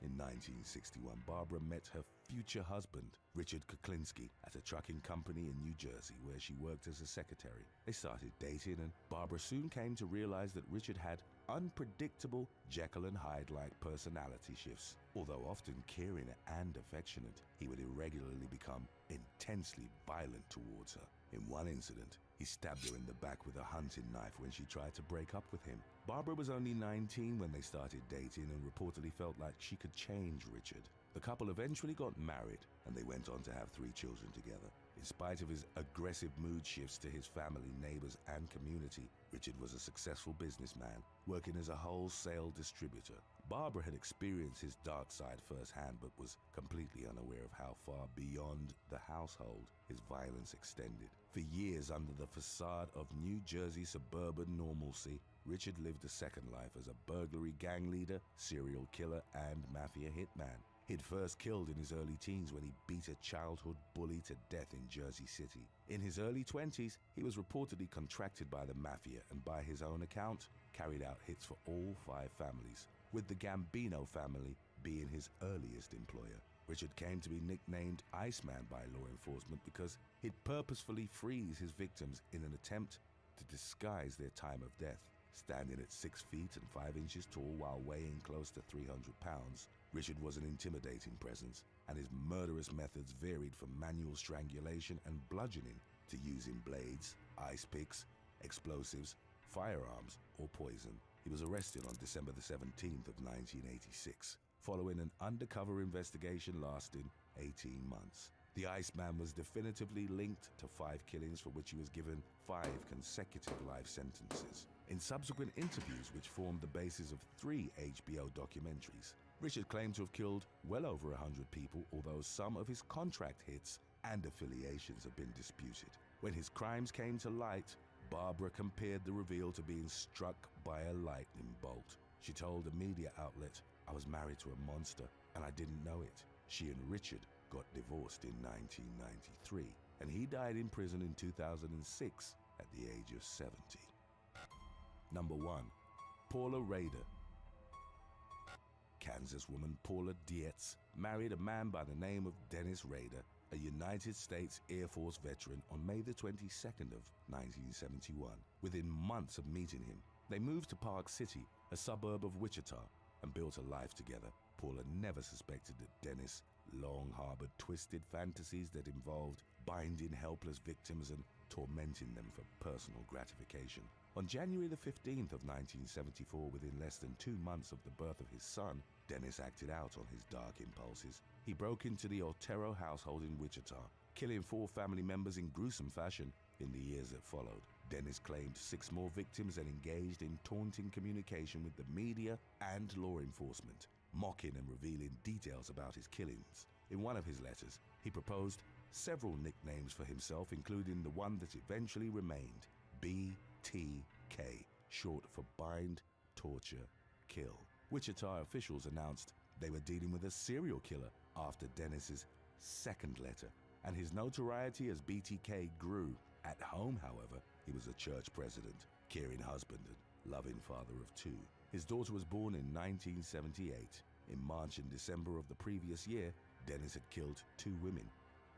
In 1961, Barbara met her future husband, Richard Kuklinski, at a trucking company in New Jersey where she worked as a secretary. They started dating, and Barbara soon came to realize that Richard had unpredictable Jekyll and Hyde-like personality shifts. Although often caring and affectionate, he would irregularly become intensely violent towards her. In one incident, he stabbed her in the back with a hunting knife when she tried to break up with him. Barbara was only 19 when they started dating and reportedly felt like she could change Richard. The couple eventually got married, and they went on to have 3 children together. In spite of his aggressive mood shifts to his family, neighbors, and community, Richard was a successful businessman, working as a wholesale distributor. Barbara had experienced his dark side firsthand, but was completely unaware of how far beyond the household his violence extended. For years, under the facade of New Jersey suburban normalcy, Richard lived a second life as a burglary gang leader, serial killer, and mafia hitman. He'd first killed in his early teens when he beat a childhood bully to death in Jersey City. In his early 20s, he was reportedly contracted by the mafia and, by his own account, carried out hits for all 5 families, with the Gambino family being his earliest employer. Richard came to be nicknamed Iceman by law enforcement because he'd purposefully freeze his victims in an attempt to disguise their time of death. Standing at 6 feet and 5 inches tall while weighing close to 300 pounds, Richard was an intimidating presence, and his murderous methods varied from manual strangulation and bludgeoning to using blades, ice picks, explosives, firearms, or poison. He was arrested on December the 17th of 1986, following an undercover investigation lasting 18 months. The Iceman was definitively linked to 5 killings for which he was given 5 consecutive life sentences. In subsequent interviews, which formed the basis of 3 HBO documentaries, Richard claimed to have killed well over 100 people, although some of his contract hits and affiliations have been disputed. When his crimes came to light, Barbara compared the reveal to being struck by a lightning bolt. She told a media outlet, "I was married to a monster, and I didn't know it." She and Richard got divorced in 1993, and he died in prison in 2006 at the age of 70. Number 1. Paula Rader. Kansas woman Paula Dietz married a man by the name of Dennis Rader a United States Air Force veteran, on May the 22nd of 1971. Within months of meeting him, they moved to Park City, a suburb of Wichita, and built a life together. Paula never suspected that Dennis long harbored twisted fantasies that involved binding helpless victims and tormenting them for personal gratification. On January the 15th of 1974, within less than 2 months of the birth of his son, Dennis acted out on his dark impulses. He broke into the Otero household in Wichita, killing 4 family members in gruesome fashion. In the years that followed, Dennis claimed 6 more victims and engaged in taunting communication with the media and law enforcement, mocking and revealing details about his killings. In one of his letters, he proposed several nicknames for himself, including the one that eventually remained, BTK, short for Bind, Torture, Kill. Wichita officials announced they were dealing with a serial killer after Dennis's second letter, and his notoriety as BTK grew. At home, however, he was a church president, caring husband, and loving father of 2. His daughter was born in 1978. In March and December of the previous year, Dennis had killed 2 women,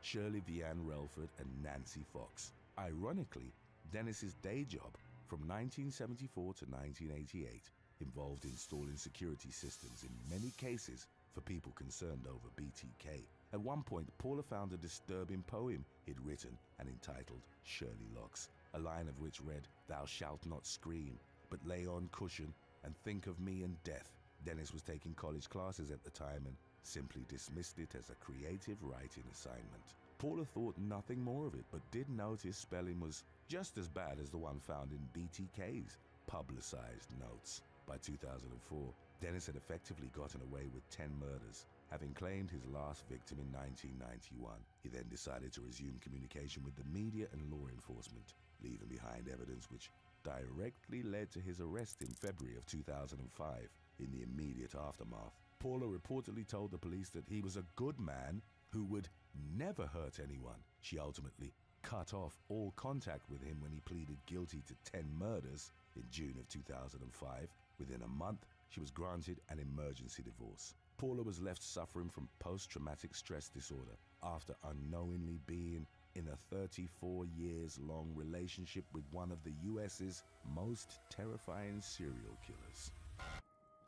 Shirley Vianne Relford and Nancy Fox. Ironically, Dennis's day job from 1974 to 1988 involved installing security systems in many cases for people concerned over BTK. At one point, Paula found a disturbing poem he'd written and entitled Shirley Locks, a line of which read, "Thou shalt not scream, but lay on cushion and think of me and death." Dennis was taking college classes at the time and simply dismissed it as a creative writing assignment. Paula thought nothing more of it, but did note his spelling was just as bad as the one found in BTK's publicized notes. By 2004, Dennis had effectively gotten away with 10 murders, having claimed his last victim in 1991. He then decided to resume communication with the media and law enforcement, leaving behind evidence which directly led to his arrest in February of 2005. In the immediate aftermath, Paula reportedly told the police that he was a good man who would never hurt anyone. She ultimately cut off all contact with him when he pleaded guilty to 10 murders in June of 2005. Within a month, she was granted an emergency divorce. Paula was left suffering from post-traumatic stress disorder after unknowingly being in a 34 years long relationship with one of the US's most terrifying serial killers.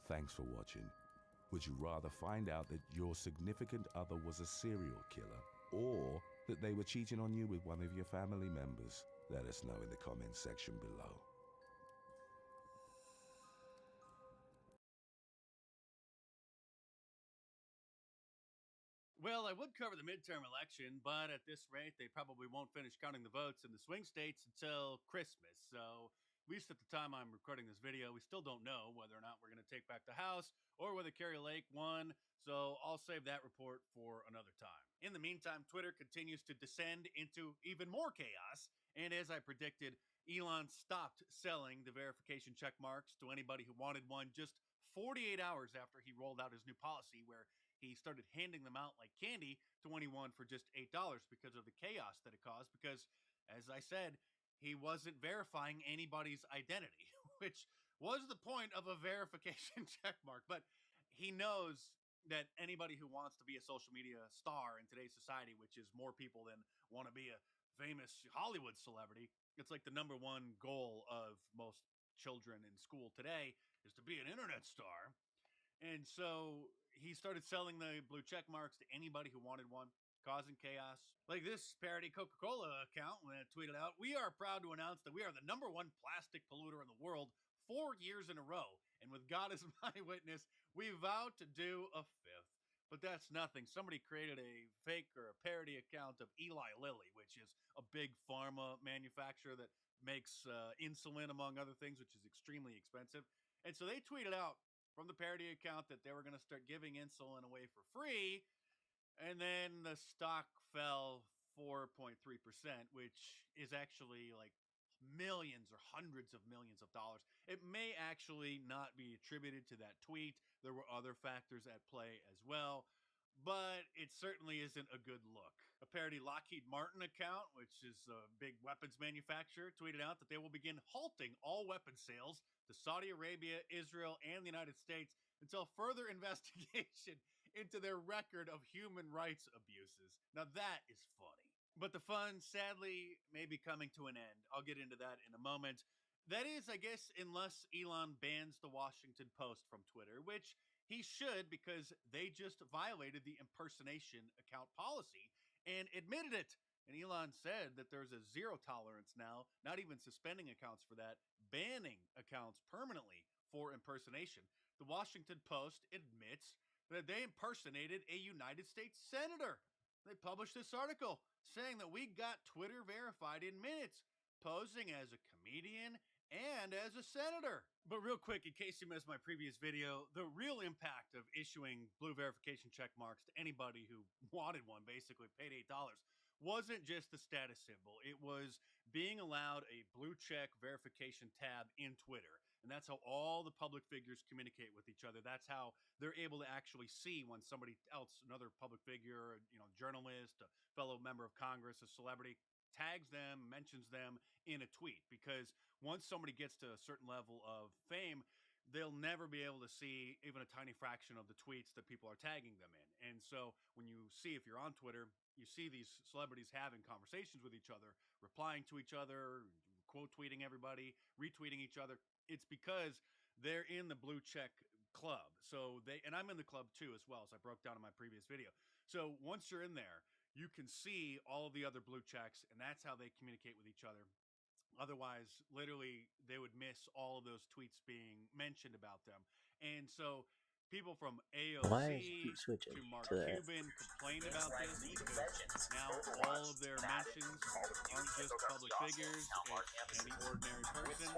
Thanks for watching. Would you rather find out that your significant other was a serial killer, or that they were cheating on you with one of your family members? Let us know in the comments section below. Well, I would cover the midterm election, but at this rate, they probably won't finish counting the votes in the swing states until Christmas. So, at least at the time I'm recording this video, we still don't know whether or not we're going to take back the House or whether Carrie Lake won. So, I'll save that report for another time. In the meantime, Twitter continues to descend into even more chaos. And as I predicted, Elon stopped selling the verification check marks to anybody who wanted one just 48 hours after he rolled out his new policy, where he started handing them out like candy to anyone for just $8 because of the chaos that it caused. Because, as I said, he wasn't verifying anybody's identity, which was the point of a verification check mark. But he knows that anybody who wants to be a social media star in today's society, which is more people than want to be a famous Hollywood celebrity, it's like the #1 goal of most children in school today is to be an internet star. And so he started selling the blue check marks to anybody who wanted one, causing chaos. Like this parody Coca-Cola account when it tweeted out, "We are proud to announce that we are the #1 plastic polluter in the world 4 years in a row. And with God as my witness, we vow to do a 5th. But that's nothing. Somebody created a fake or a parody account of Eli Lilly, which is a big pharma manufacturer that makes insulin, among other things, which is extremely expensive. And so they tweeted out from the parody account that they were going to start giving insulin away for free. And then the stock fell 4.3%, which is actually like millions or hundreds of millions of dollars. It may actually not be attributed to that tweet. There were other factors at play as well, but it certainly isn't a good look. A parody Lockheed Martin account, which is a big weapons manufacturer, tweeted out that they will begin halting all weapons sales to Saudi Arabia, Israel, and the United States until further investigation into their record of human rights abuses. Now that is funny. But the fun, sadly, may be coming to an end. I'll get into that in a moment. That is, I guess, unless Elon bans the Washington Post from Twitter, which he should because they just violated the impersonation account policy and admitted it. And Elon said that there's a zero tolerance now, not even suspending accounts for that, banning accounts permanently for impersonation. The Washington Post admits that they impersonated a United States senator. They published this article saying that we got Twitter verified in minutes, posing as a comedian and as a senator. But real quick, in case you missed my previous video, the real impact of issuing blue verification check marks to anybody who wanted one, basically paid $8, wasn't just the status symbol. It was being allowed a blue check verification tab in Twitter. And that's how all the public figures communicate with each other. That's how they're able to actually see when somebody else, another public figure, journalist, a fellow member of Congress, a celebrity, tags them, mentions them in a tweet. Because once somebody gets to a certain level of fame, they'll never be able to see even a tiny fraction of the tweets that people are tagging them in. And so when you see, if you're on Twitter, you see these celebrities having conversations with each other, replying to each other, quote tweeting everybody, retweeting each other. It's because they're in the blue check club. So and I'm in the club too as well, as I broke down in my previous video. So once you're in there, you can see all of the other blue checks, and that's how they communicate with each other. Otherwise, literally, they would miss all of those tweets being mentioned about them. And so people from AOC to Mark Cuban complained about this because now all of their mentions aren't just public figures, it's any ordinary person,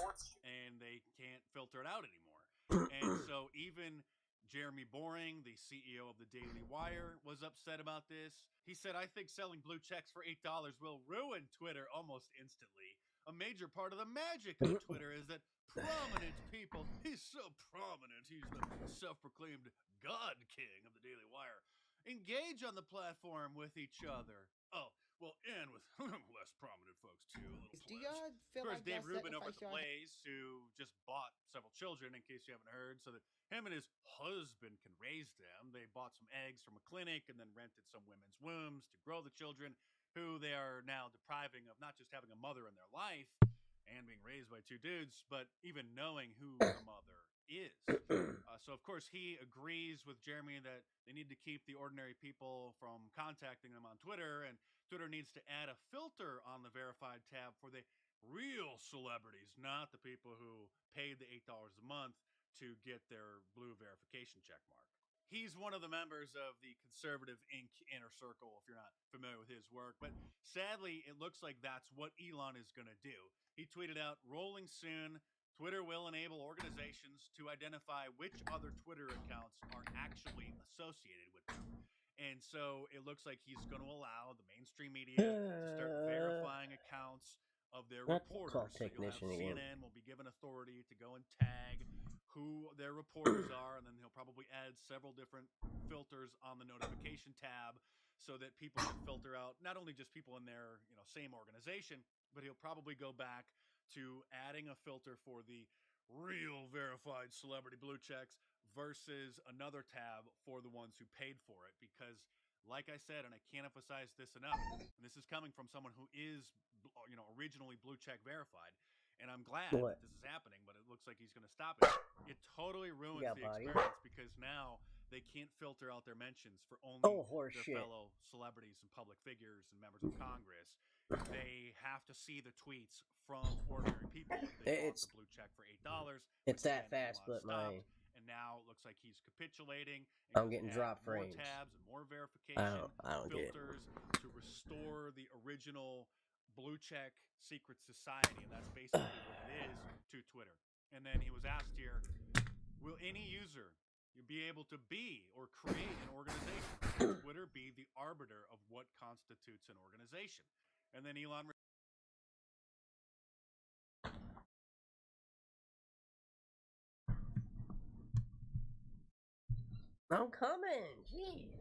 and they can't filter it out anymore. And so even Jeremy Boring, the CEO of the Daily Wire, was upset about this. He said, "I think selling blue checks for $8 will ruin Twitter almost instantly. A major part of the magic of Twitter is that prominent people, he's so prominent, he's the self-proclaimed God King of the Daily Wire, engage on the platform with each other. Oh, well, and with less prominent folks too. Do y'all feel of course, like Dave that's Rubin over at sacrifice The y'all Blaze, who just bought several children, in case you haven't heard, so that him and his husband can raise them. They bought some eggs from a clinic and then rented some women's wombs to grow the children, who they are now depriving of not just having a mother in their life and being raised by two dudes, but even knowing who the mother is. So, of course, he agrees with Jeremy that they need to keep the ordinary people from contacting them on Twitter, and Twitter needs to add a filter on the verified tab for the real celebrities, not the people who paid the $8 a month to get their blue verification check mark. He's one of the members of the Conservative Inc. inner circle, if you're not familiar with his work. But sadly, it looks like that's what Elon is going to do. He tweeted out, "Rolling soon, Twitter will enable organizations to identify which other Twitter accounts are actually associated with them." And so it looks like he's going to allow the mainstream media to start verifying accounts of their reporters. So you'll have CNN will be given authority to go and tag who their reporters are, and then he'll probably add several different filters on the notification tab so that people can filter out not only just people in their same organization, but he'll probably go back to adding a filter for the real verified celebrity blue checks versus another tab for the ones who paid for it. Because like I said, and I can't emphasize this enough, and this is coming from someone who is originally blue check verified, and I'm glad that this is happening, but it looks like he's going to stop it. It totally ruins the experience because now they can't filter out their mentions for only their fellow celebrities and public figures and members of Congress. They have to see the tweets from ordinary people. They bought the blue check for $8. It's that fast, but stopped, and now it looks like he's capitulating. I'm getting drop frames. More tabs and more verification I don't filters to restore the original blue check secret society, and that's basically what it is to Twitter. And then he was asked here, will any user be able to be or create an organization? Will Twitter be the arbiter of what constitutes an organization? And then Elon I'm coming. Jeez.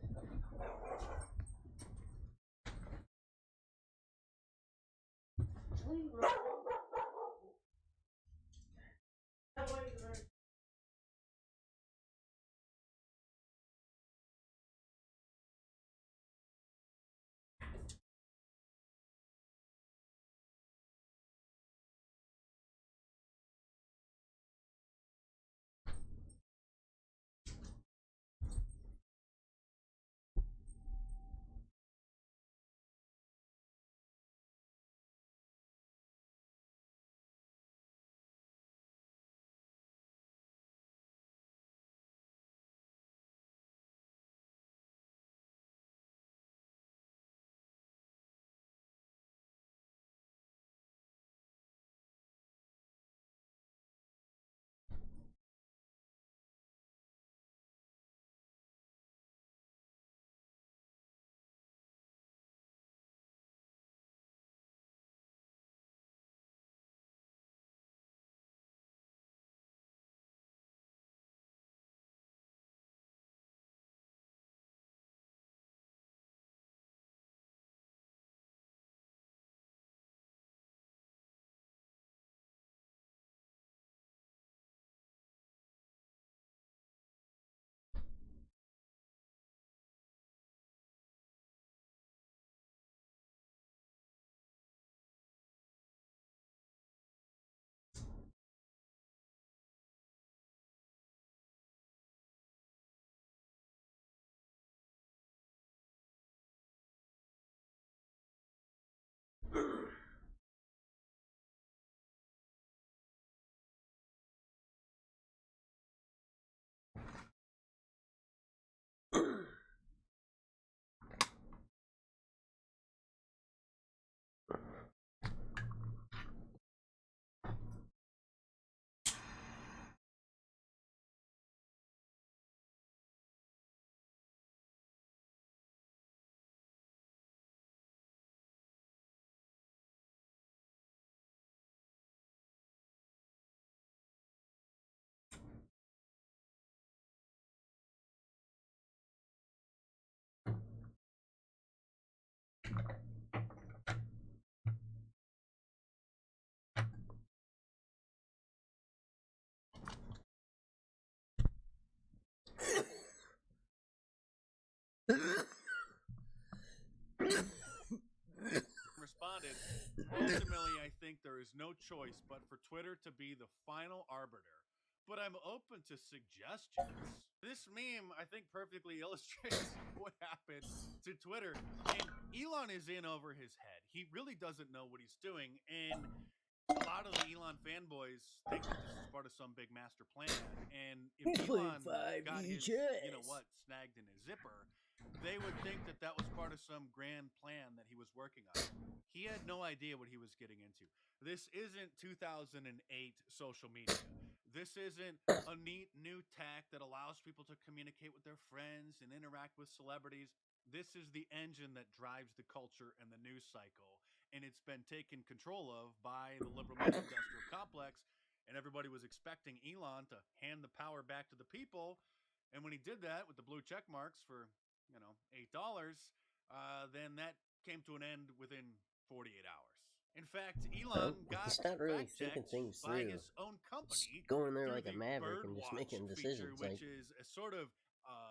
Responded, ultimately, I think there is no choice but for Twitter to be the final arbiter, but I'm open to suggestions. This meme, I think, perfectly illustrates what happened to Twitter, and Elon is in over his head. He really doesn't know what he's doing, and a lot of the Elon fanboys think that this is part of some big master plan, and if Elon got his, you know what, snagged in his zipper, they would think that that was part of some grand plan that he was working on. He had no idea what he was getting into. This isn't 2008 social media. This isn't a neat new tech that allows people to communicate with their friends and interact with celebrities. This is the engine that drives the culture and the news cycle, and it's been taken control of by the liberal industrial complex, and everybody was expecting Elon to hand the power back to the people, and when he did that with the blue check marks for, you know, $8, then that came to an end within 48 hours. In fact, Elon got He's not really thinking fact-checked things by through. his own company, Just going there through like a the maverick and just Birdwatch making feature, decisions. which Like, is a sort of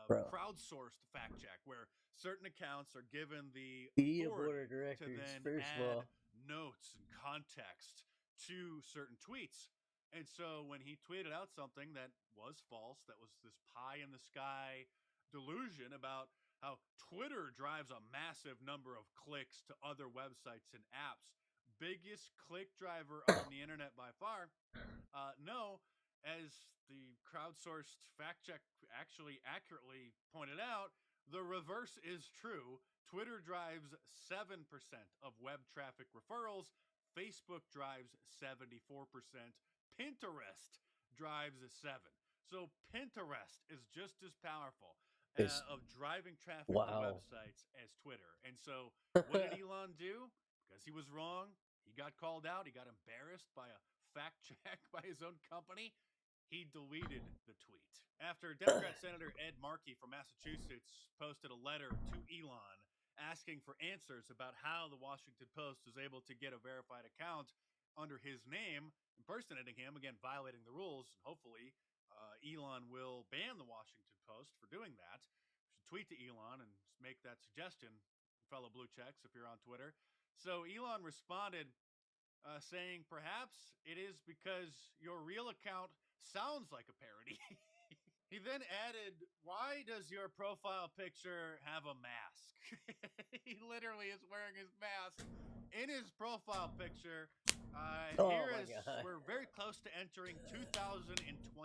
bro. crowdsourced fact check where certain accounts are given the Be a board of authority to directors, then first of add all. notes and context to certain tweets. And so when he tweeted out something that was false, that was this pie in the sky delusion about how Twitter drives a massive number of clicks to other websites and apps, biggest click driver on the internet by far. No, as the crowdsourced fact check actually accurately pointed out, the reverse is true. Twitter drives 7% of web traffic referrals. Facebook drives 74%. Pinterest drives 7%. So Pinterest is just as powerful of driving traffic to websites as Twitter. And so what did Elon do? Because he was wrong, he got called out, he got embarrassed by a fact check by his own company. He deleted the tweet. After Democrat Senator Ed Markey from Massachusetts posted a letter to Elon asking for answers about how the Washington Post was able to get a verified account under his name, impersonating him, again, violating the rules, and hopefully Elon will ban the Washington Post for doing that. You should tweet to Elon and make that suggestion, fellow blue checks, if you're on Twitter. So Elon responded saying, perhaps it is because your real account sounds like a parody. He then added, why does your profile picture have a mask? He literally is wearing his mask in his profile picture. We're very close to entering 2023.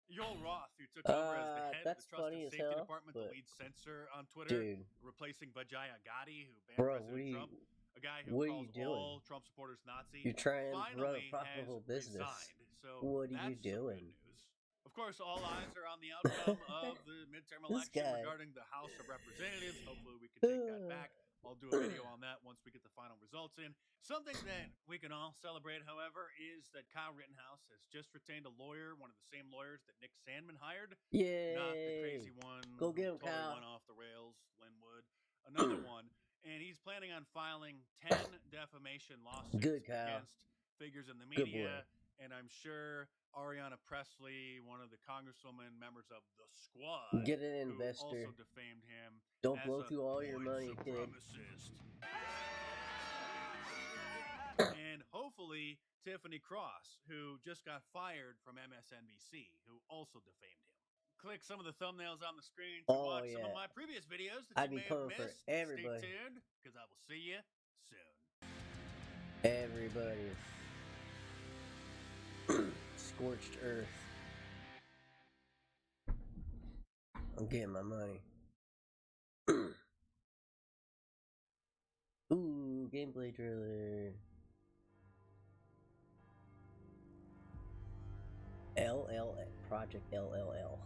Joel Roth, who took over as the head of the Trust and Safety Department, the lead censor on Twitter, replacing Vijaya Gotti, who banned President Trump, a guy who calls all Trump supporters Nazi, You're trying to run a finally profitable has business. resigned. So what are you that's some doing? good news. Of course, all eyes are on the outcome of the midterm election regarding the House of Representatives. Hopefully we can take that back. I'll do a video on that once we get the final results in. Something that we can all celebrate, however, is that Kyle Rittenhouse has just retained a lawyer, one of the same lawyers that Nick Sandmann hired. Yay! Not the crazy one. Go get him, totally Kyle. went off the rails, Linwood. Another one. And he's planning on filing 10 defamation lawsuits against figures in the media. And I'm sure Ariana Presley, one of the congresswomen, members of the Squad, Get an investor. who also defamed him. Don't blow through all your money, kid. And hopefully Tiffany Cross, who just got fired from MSNBC, who also defamed him. Click some of the thumbnails on the screen to watch some of my previous videos that you may have missed. Stay tuned, because I will see you soon. Everybody. Scorched earth. I'm getting my money. Ooh, gameplay trailer. Project LLL.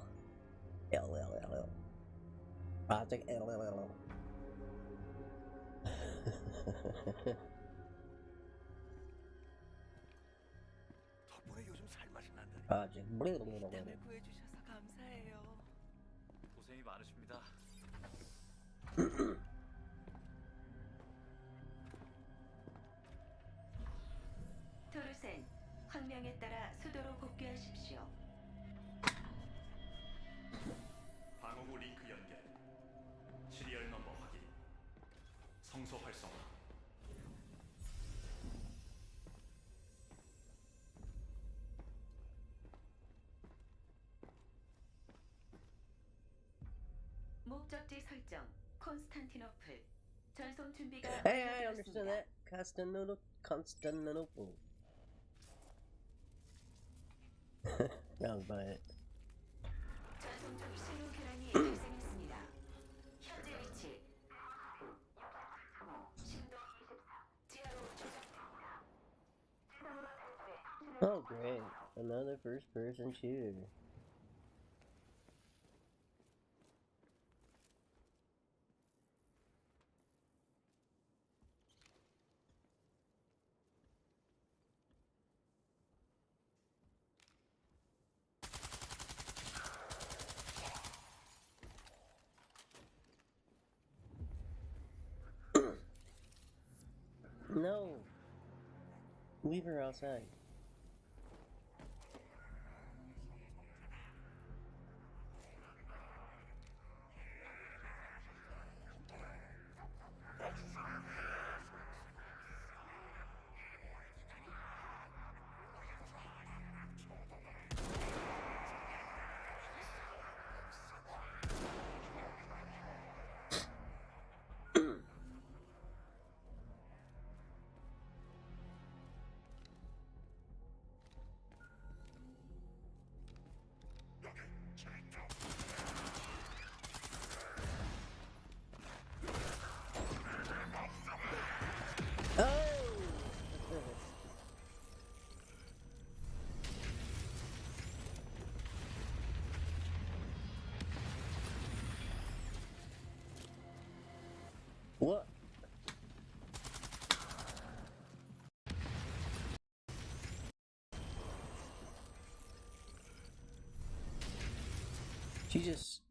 LLL. Project LLL. Project. 구해주셔서 감사해요. 고생이 많으십니다. 확인하십시오. 방어구 링크 연결. 시리얼 넘버 확인. 성소 활성화. 목적지 설정. 콘스탄티노플. 전송 준비가 Hey, I understand 완료되었습니다. that. Constantinople. That was about it. 전송 중 신호 교란이 발생했습니다. 현재 위치. 신도 24. 지하로 추적됩니다. 지상으로 탈출해. Oh, great. Another first person shooter. No! Leave her outside. What? She just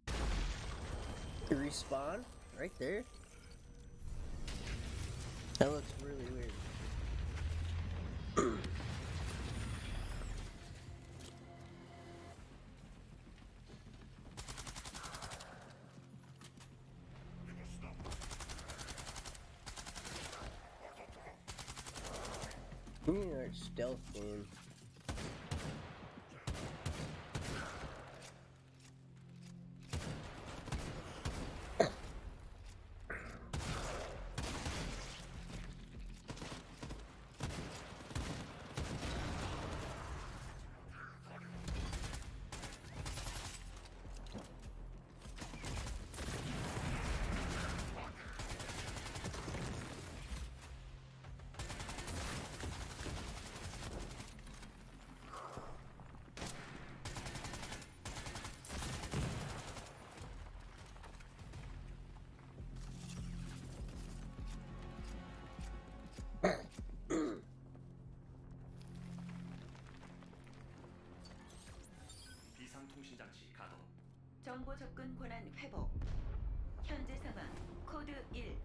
respawn right there? That looks really weird. We need our stealth game. 비상통신장치 가동. 정보 접근 권한 회복. 현재 상황 코드 1.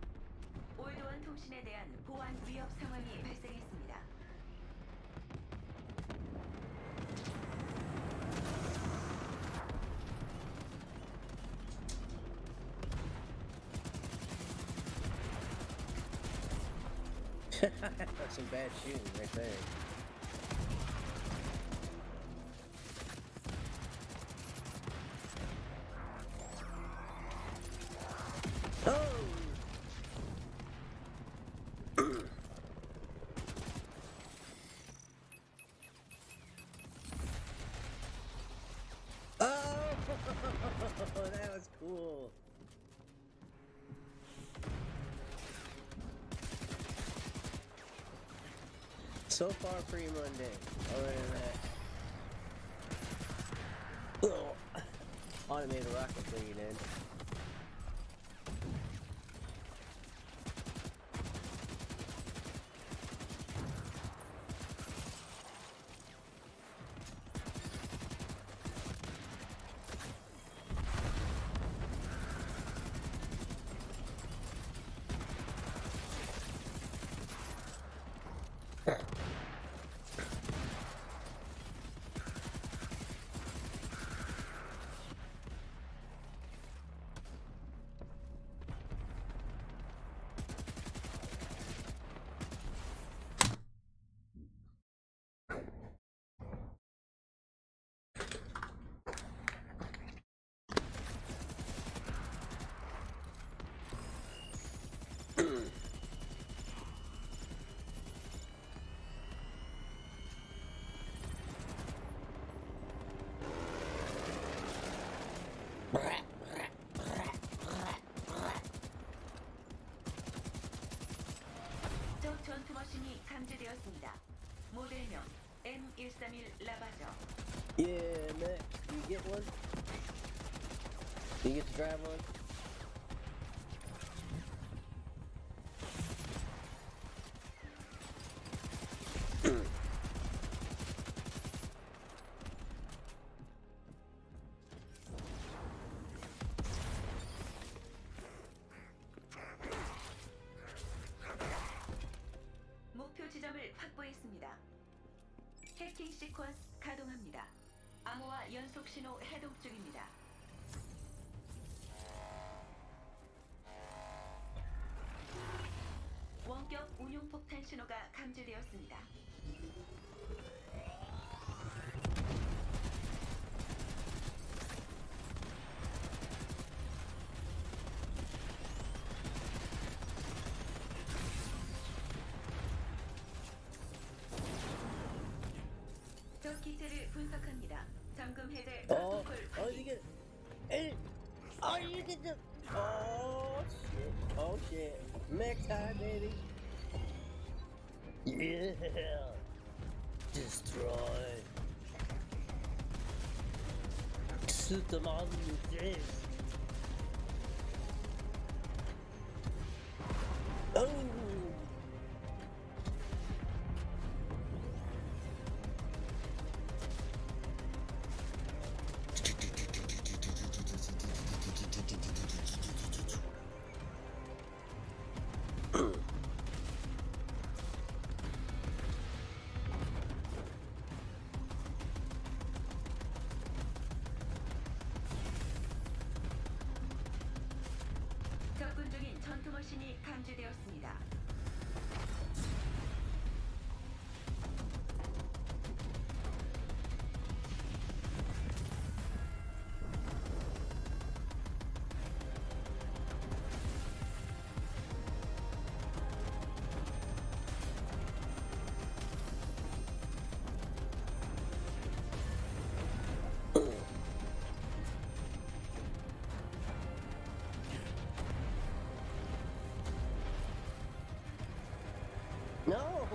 올드원 통신에 대한 보안 위협 상황이 발생했습니다. That's some bad shooting right there. Oh, that was cool. So far, pretty mundane. Other than that, automated rocket thingy, dude. 적 전투 머신이 감지되었습니다. 모델명 M131 라바죠. Yeah, Max, do you get one? Do you get to drive one? 목표 지점을 확보했습니다. 해킹 시퀀스 가동합니다. 암호화 연속 신호 해독 중입니다. 원격 운용 폭탄 신호가 감지되었습니다. 적 기체를 분석합니다. 잠금 해제 Oh, 프로토콜 oh, you get it. Oh, you get the. Oh shit! Oh shit! Mech time, baby. Yeah. Destroy. Shoot them all in the face. Oh. 접근 중인 전투 머신이 감지되었습니다. No.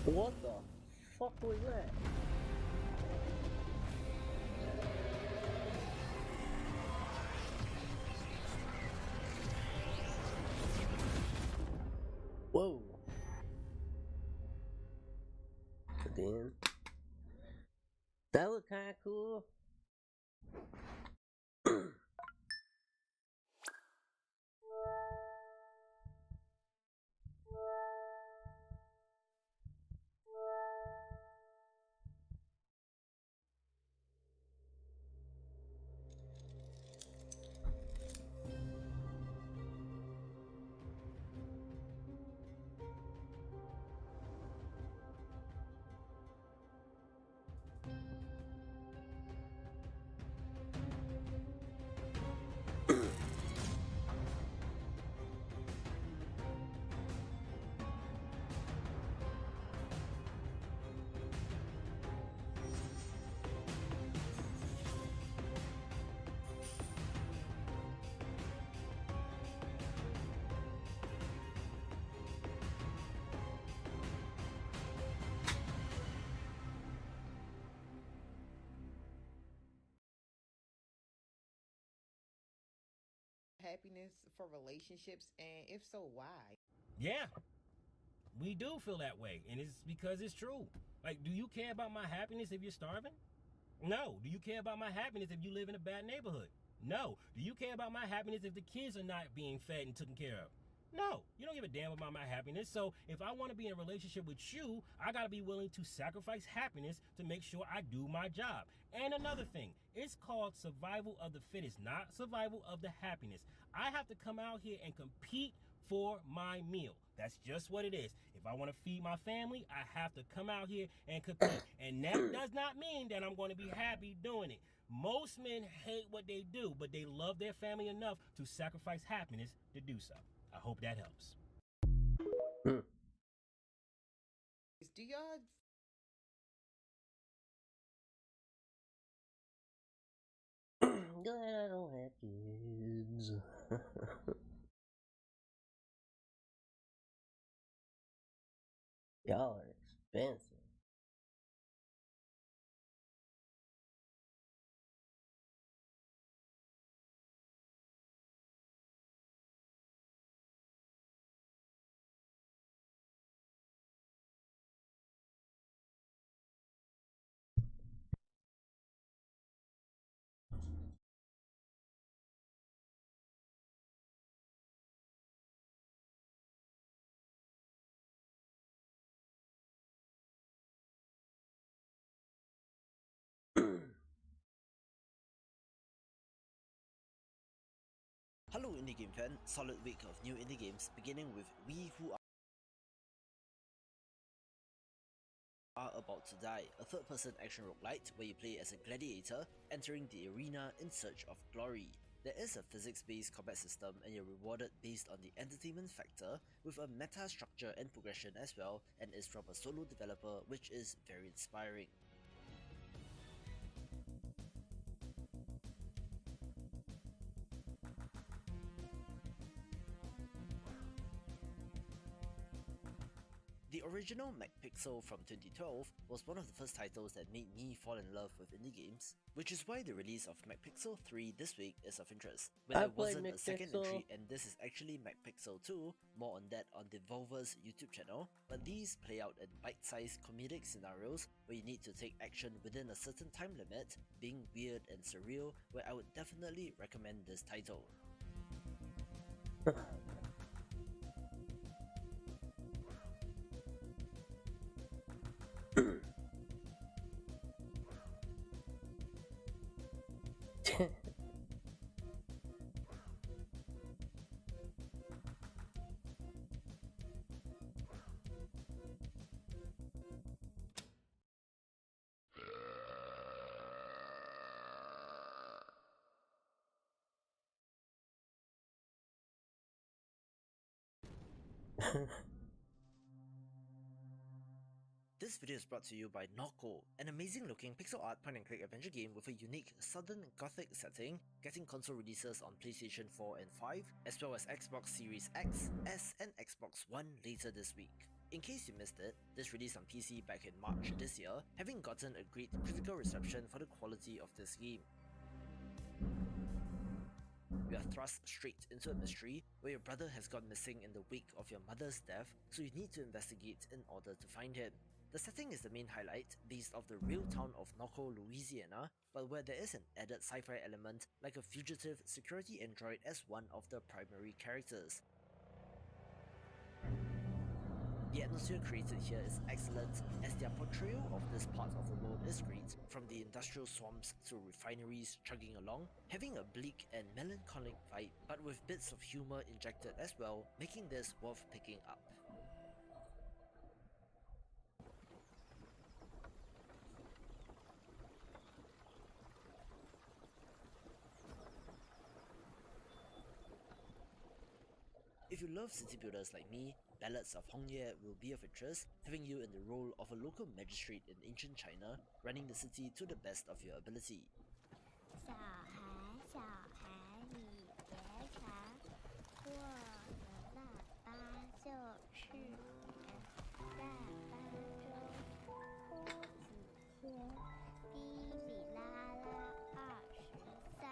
What the fuck was that? Whoa. But then, that looked kind of cool. Happiness for relationships, and if so, why? Yeah, we do feel that way, and it's because it's true. Like, do you care about my happiness if you're starving? No. Do you care about my happiness if you live in a bad neighborhood? No. Do you care about my happiness if the kids are not being fed and taken care of? No. You don't give a damn about my happiness. So if I want to be in a relationship with you, I got to be willing to sacrifice happiness to make sure I do my job. And another thing, it's called survival of the fittest, not survival of the happiness. I have to come out here and compete for my meal. That's just what it is. If I want to feed my family, I have to come out here and compete. And that does not mean that I'm going to be happy doing it. Most men hate what they do, but they love their family enough to sacrifice happiness to do so. I hope that helps. Do y'all Glad I don't have kids. Y'all are expensive. Hello indie game fan, solid week of new indie games beginning with We Who Are About to Die, a third-person action roguelite where you play as a gladiator entering the arena in search of glory. There is a physics-based combat system and you're rewarded based on the entertainment factor with a meta structure and progression as well, and is from a solo developer which is very inspiring. The original MacPixel from 2012 was one of the first titles that made me fall in love with indie games, which is why the release of MacPixel 3 this week is of interest. But there wasn't a second entry, and this is actually MacPixel 2, more on that on Devolver's YouTube channel, but these play out in bite-sized comedic scenarios where you need to take action within a certain time limit, being weird and surreal, where I would definitely recommend this title. This video is brought to you by Noko, an amazing looking pixel art point and click adventure game with a unique southern gothic setting, getting console releases on PlayStation 4 and 5, as well as Xbox Series X, S and Xbox One later this week. In case you missed it, this released on PC back in March this year, having gotten a great critical reception for the quality of this game. You are thrust straight into a mystery where your brother has gone missing in the wake of your mother's death, so you need to investigate in order to find him. The setting is the main highlight, based off the real town of Noko, Louisiana, but where there is an added sci-fi element like a fugitive security android as one of the primary characters. The atmosphere created here is excellent, as their portrayal of this part of the world is great, from the industrial swamps to refineries chugging along, having a bleak and melancholic vibe, but with bits of humor injected as well, making this worth picking up. If you love city builders like me, Ballads of Hongye will be of interest, having you in the role of a local magistrate in ancient China, running the city to the best of your ability. 小孩，小孩，你别查，我的爸爸就是大巴州夫子天，哩哩啦啦23。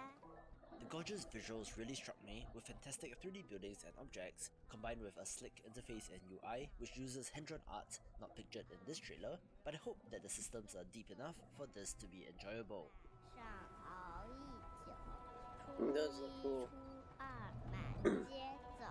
The gorgeous visuals really struck me, with fantastic 3D buildings and objects, combined with a slick interface and UI which uses hand-drawn art not pictured in this trailer, but I hope that the systems are deep enough for this to be enjoyable. 上熬一酒，初一、初二满街走。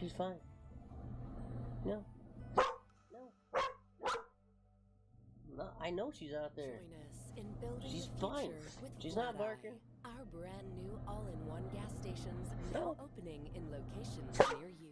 She's fine. No. No, I know she's out there. Join us in building She's the fine. future with She's not Flat barking. Eye, our brand new all-in-one gas stations now opening in locations near you.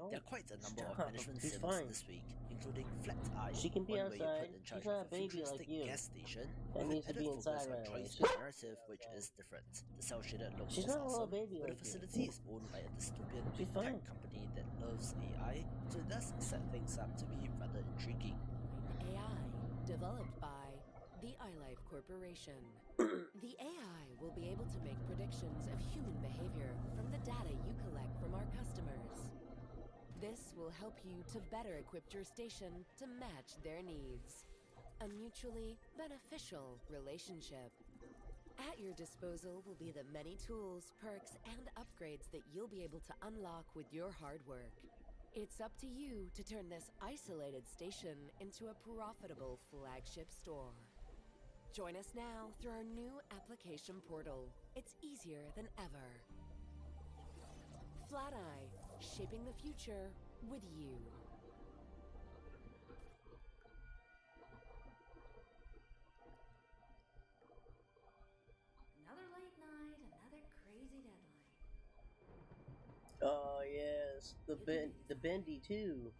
There are quite a number of Stop. management She's sims fine. this week, including Flat Eye, She can be one where you're outside. put in She's charge not of a baby like futuristic you. gas station That with an needs to added be focus inside on right away. choice-based narrative, which is different. The cel-shaded look She's is not a little awesome, baby but like the you. facility is owned by a dystopian She's big tech fine. company that loves AI, so it does set things up to be rather intriguing. AI, developed by the iLife Corporation. The AI will be able to make predictions of human behavior from the data you collect from our customers. This will help you to better equip your station to match their needs. A mutually beneficial relationship. At your disposal will be the many tools, perks, and upgrades that you'll be able to unlock with your hard work. It's up to you to turn this isolated station into a profitable flagship store. Join us now through our new application portal. It's easier than ever. Flat Eye, shaping the future with you. Another late night, another crazy deadline. Oh yes, the Bendy too.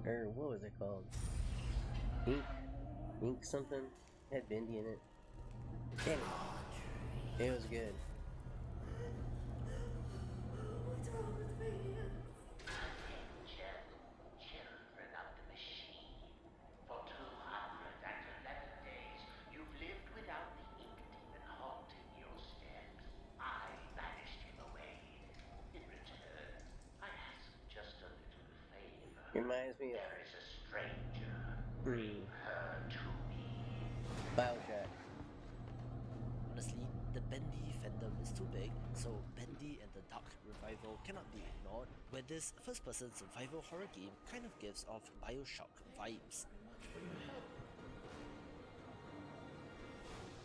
Or what was it called? Ink something. Had Bendy in it. Damn it. It was good. What's wrong with me? Children of the machine. For 211 days, you've lived without the ink demon haunting your steps. I banished him away. In return, I ask just a little favor. Reminds me of There is a stranger. Bring her to me. BioShock. Honestly, the Bendy fandom is too big, so Bendy and the Dark Revival cannot be ignored, where this first-person survival horror game kind of gives off BioShock vibes.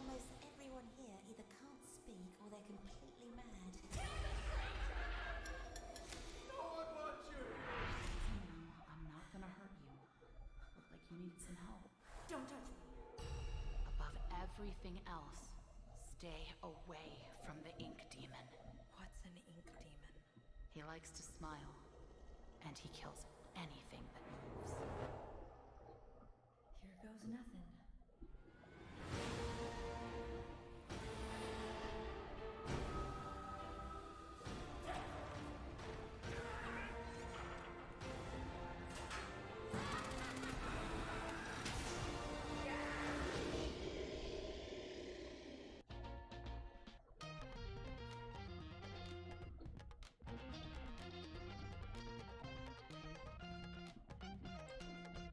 Almost everyone here either can't speak or they're completely mad. No one wants you! I'm not gonna hurt you. Looked like you needed some help. Don't touch me. Above everything else, stay away from the ink demon. What's an ink demon? He likes to smile, and he kills anything that moves. Here goes nothing.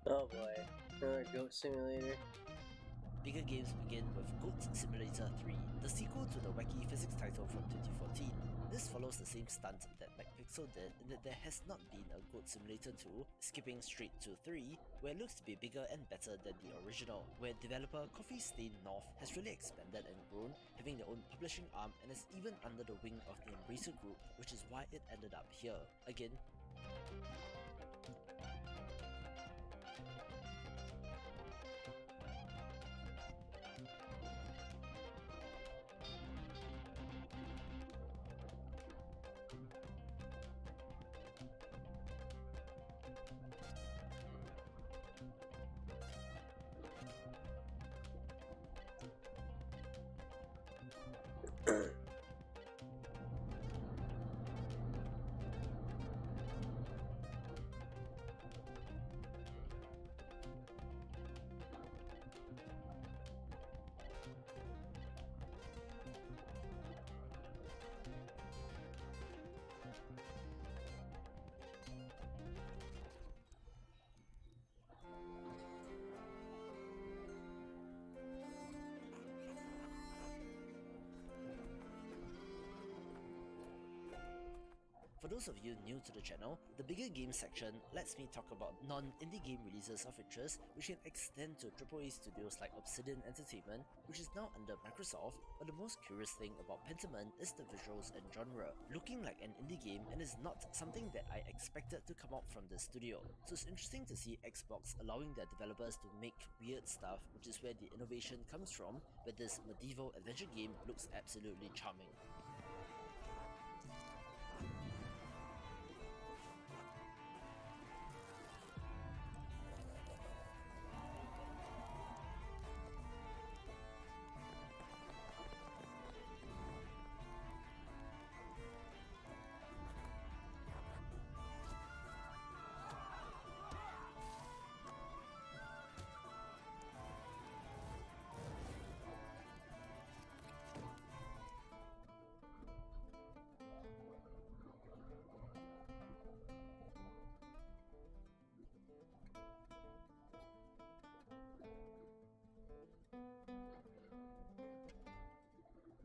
Oh boy, another goat simulator. Bigger games begin with Goat Simulator 3, the sequel to the wacky physics title from 2014. This follows the same stunt that McPixel did in that there has not been a Goat Simulator 2, skipping straight to 3, where it looks to be bigger and better than the original, where developer Coffee Stain North has really expanded and grown, having their own publishing arm and is even under the wing of the Embracer Group, which is why it ended up here. Again, those of you new to the channel, the bigger game section lets me talk about non-indie game releases of interest, which can extend to AAA studios like Obsidian Entertainment, which is now under Microsoft, but the most curious thing about Pentiment is the visuals and genre, looking like an indie game and is not something that I expected to come out from the studio. So it's interesting to see Xbox allowing their developers to make weird stuff, which is where the innovation comes from, but this medieval adventure game looks absolutely charming.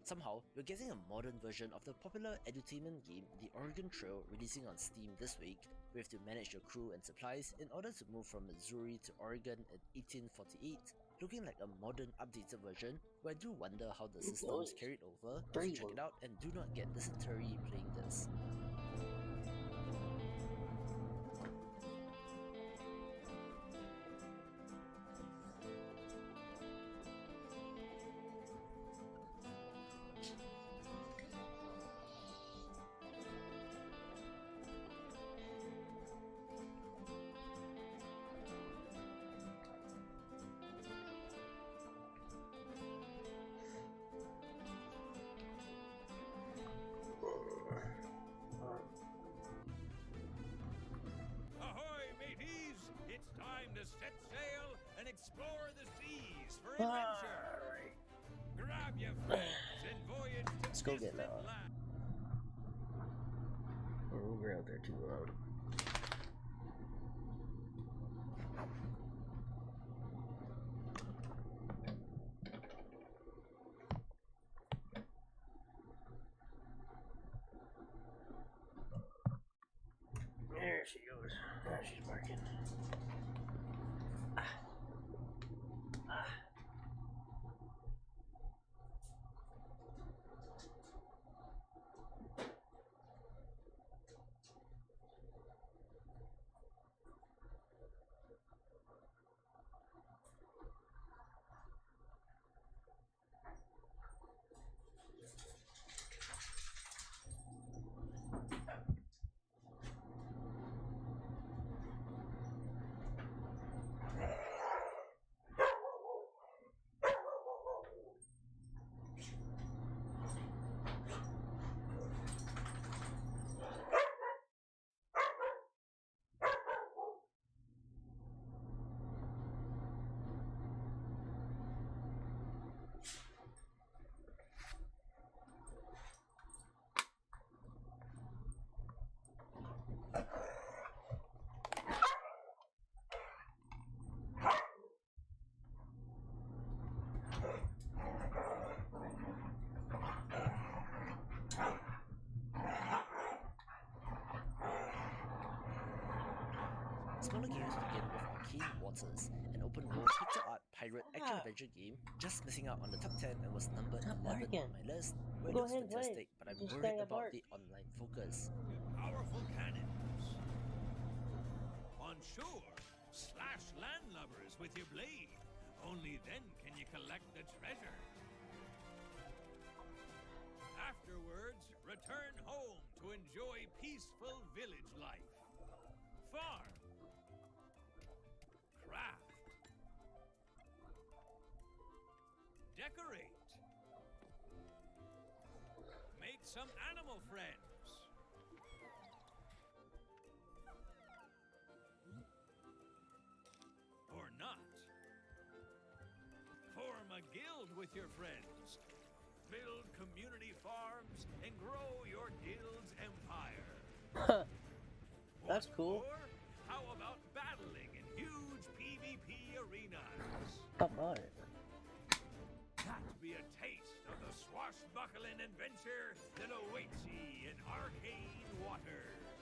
Somehow, we're getting a modern version of the popular edutainment game The Oregon Trail releasing on Steam this week. We have to manage your crew and supplies in order to move from Missouri to Oregon in 1848, looking like a modern updated version, where I do wonder how the systems carried over. So check it out and do not get dysentery playing this. Set sail and explore the seas for adventure. Grab your friends and voyage to Let's go get distant Noah. lands. Oh, we're out there too loud. There she goes. There she's barking. Smaller games begin with Arcane Waters, an open-world pixel-art pirate action-adventure game just missing out on the top 10 and was number 11 on my list, where it looks fantastic, but I'm worried about the online focus. Powerful cannons. On shore, slash landlubbers with your blade. Only then can you collect the treasure. Afterwards, return home to enjoy peaceful village life. Farm. Craft. Decorate. Make some animal friends. Or not. Form a guild with your friends. Build community farms and grow your guild's empire. That's cool. Or how about battling in huge PvP arenas? How about it? That'd be a taste of the swashbuckling adventure that awaits ye in Arcane Waters.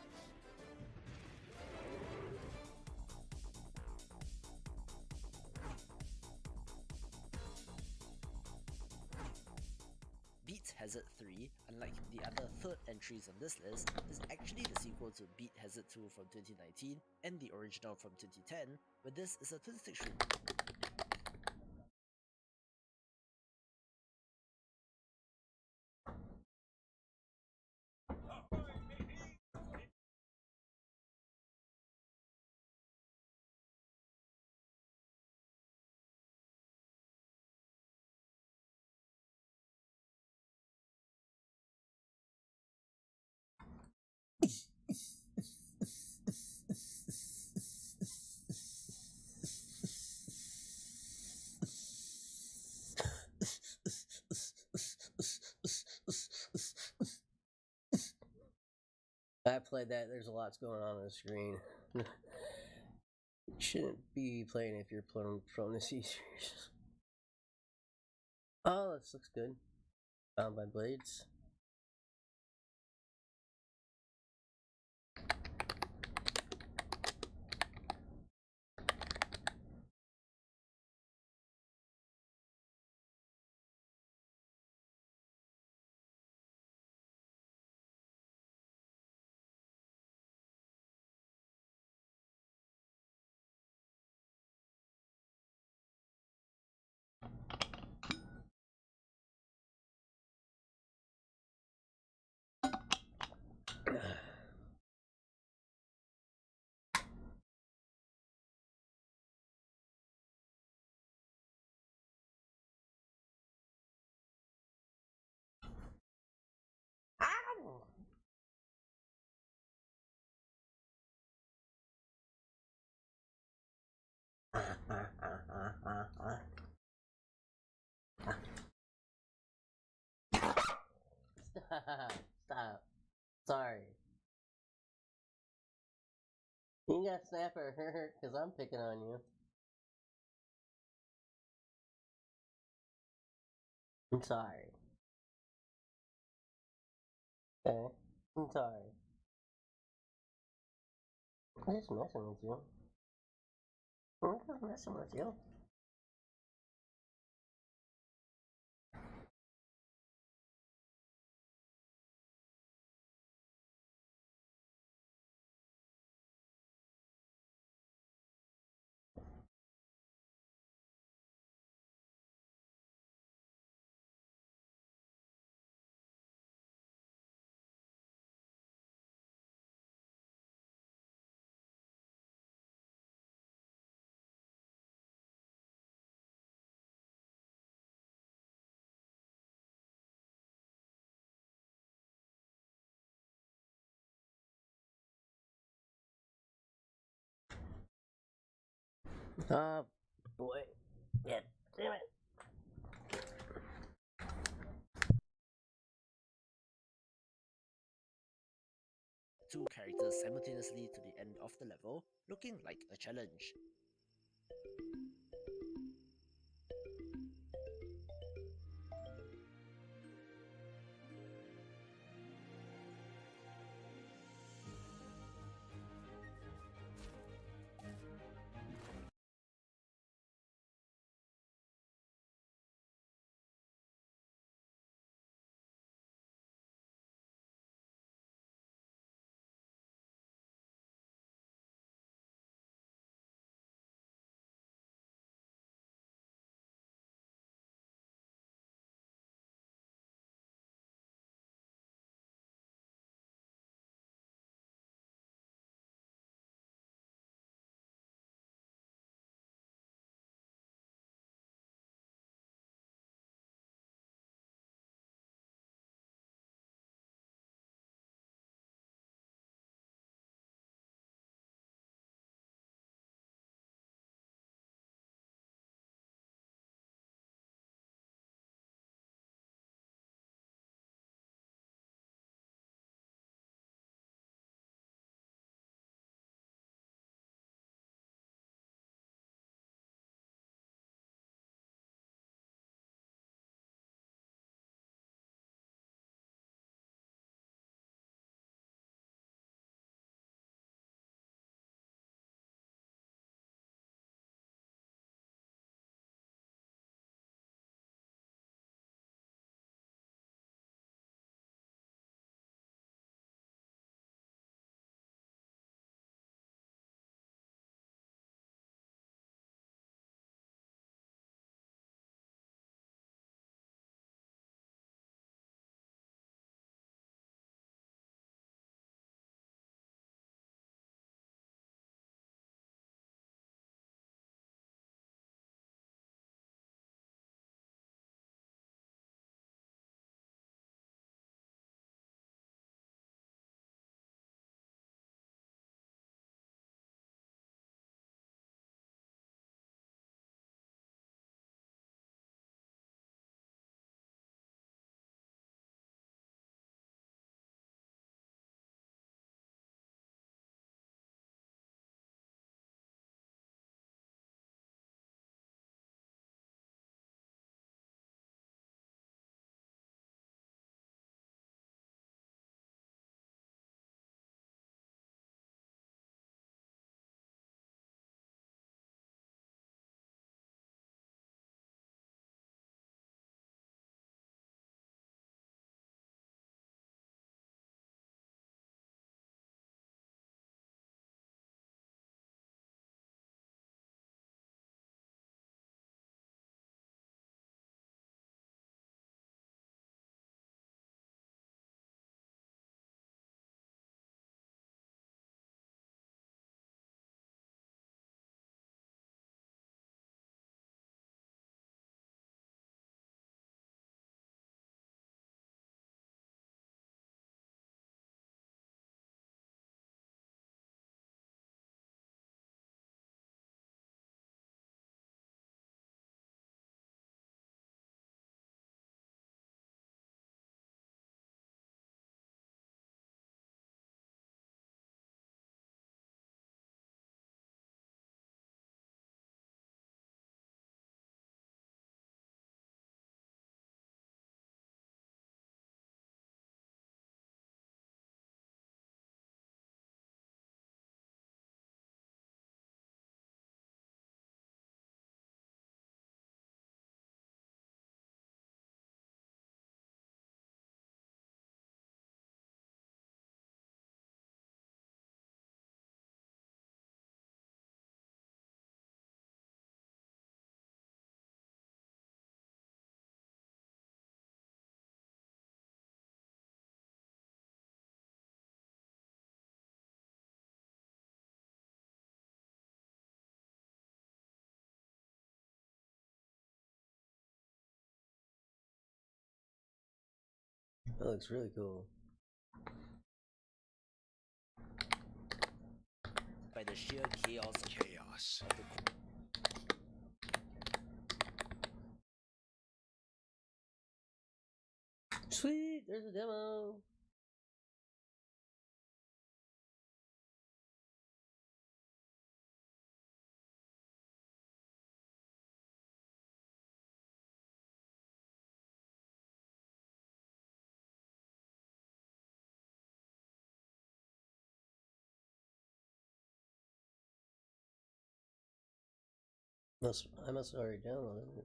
Hazard 3, unlike the other third entries on this list, is actually the sequel to Beat Hazard 2 from 2019 and the original from 2010, where this is a twin-stick shooter. I played that, there's a lot going on the screen. Shouldn't be playing if you're playing from the C-Series. Oh, this looks good. Bound by Blades. Stop. Sorry. You got snapper hurt because I'm picking on you. I'm sorry. Okay. I'm sorry. I'm just messing with you. I'm just messing with you. Oh boy. Yeah, damn it. Two characters simultaneously to the end of the level, looking like a challenge. That looks really cool. By the sheer chaos. Of the Sweet, there's a demo. I must have already downloaded it.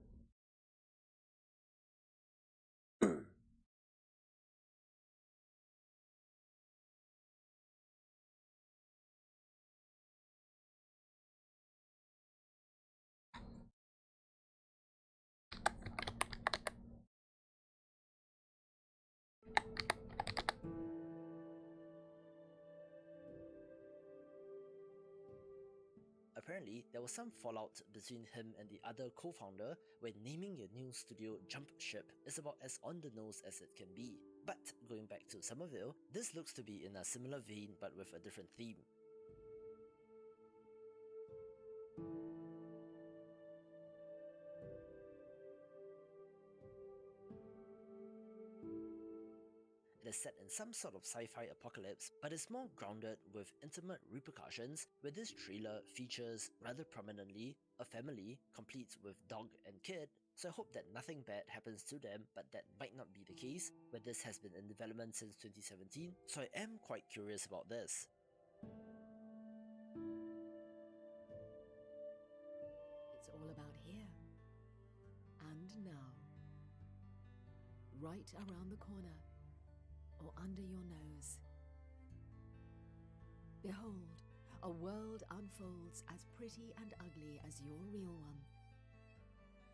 Apparently, there was some fallout between him and the other co-founder when naming your new studio Jump Ship is about as on the nose as it can be. But going back to Somerville, this looks to be in a similar vein but with a different theme. It is set in some sort of sci-fi apocalypse, but is more grounded with intimate repercussions, where this trailer features rather prominently a family complete with dog and kid, so I hope that nothing bad happens to them, but that might not be the case, where this has been in development since 2017, so I am quite curious about this. It's all about here and now, right around the corner or under your nose. Behold, a world unfolds as pretty and ugly as your real one,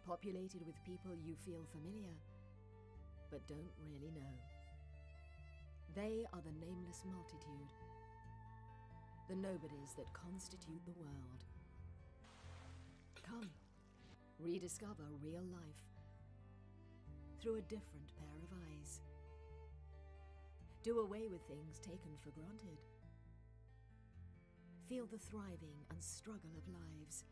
populated with people you feel familiar but don't really know. They are the nameless multitude, the nobodies that constitute the world. Come, rediscover real life through a different pair of eyes. Do away with things taken for granted. Feel the thriving and struggle of lives,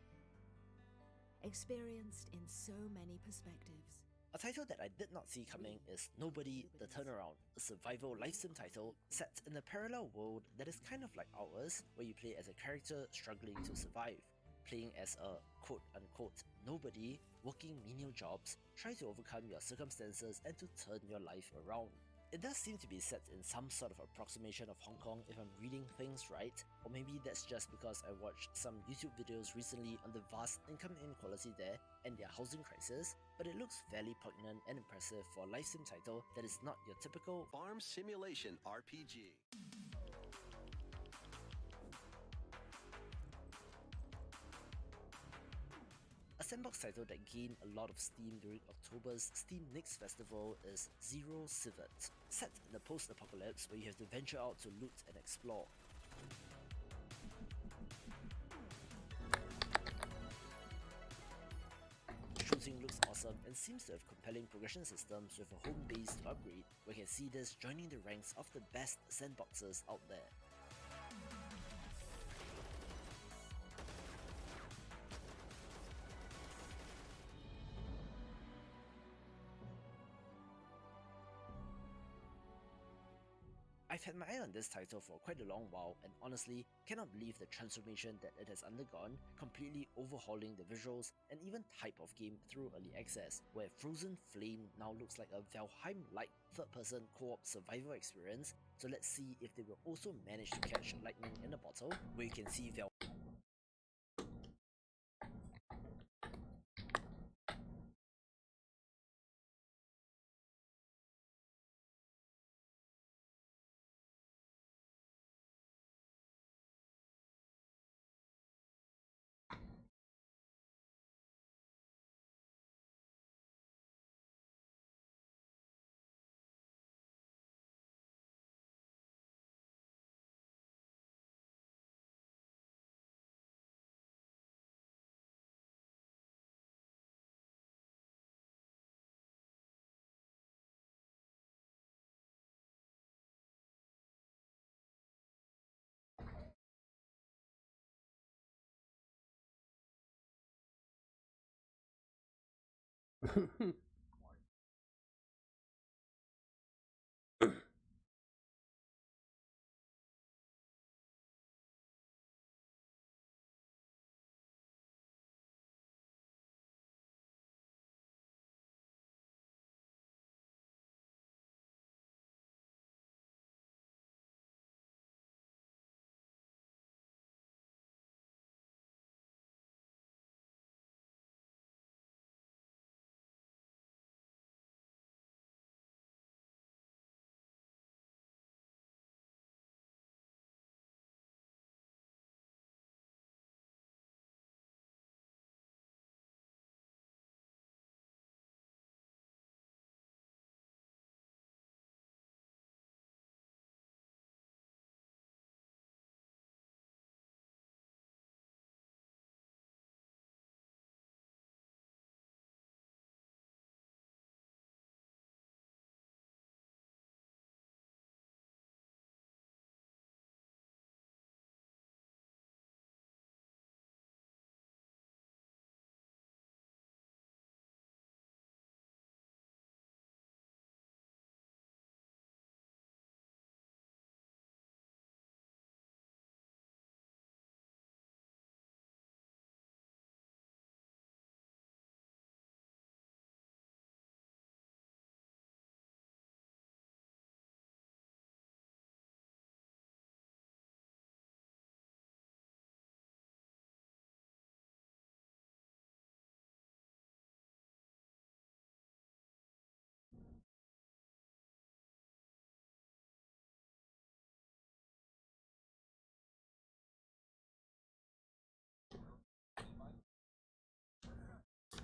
experienced in so many perspectives. A title that I did not see coming is Nobody the Turnaround, a survival life sim title set in a parallel world that is kind of like ours, where you play as a character struggling to survive, playing as a quote-unquote nobody, working menial jobs, trying to overcome your circumstances and to turn your life around. It does seem to be set in some sort of approximation of Hong Kong if I'm reading things right, or maybe that's just because I watched some YouTube videos recently on the vast income inequality there and their housing crisis, but it looks fairly poignant and impressive for a life sim title that is not your typical farm simulation RPG. A sandbox title that gained a lot of steam during October's Steam Next Festival is Zero Civet, set in a post-apocalypse where you have to venture out to loot and explore. Shooting looks awesome and seems to have compelling progression systems with a home base to upgrade, where you can see this joining the ranks of the best sandboxes out there. I've had my eye on this title for quite a long while and honestly cannot believe the transformation that it has undergone, completely overhauling the visuals and even type of game through early access, where Frozen Flame now looks like a Valheim-like third-person co-op survival experience, so let's see if they will also manage to catch lightning in a bottle, where you can see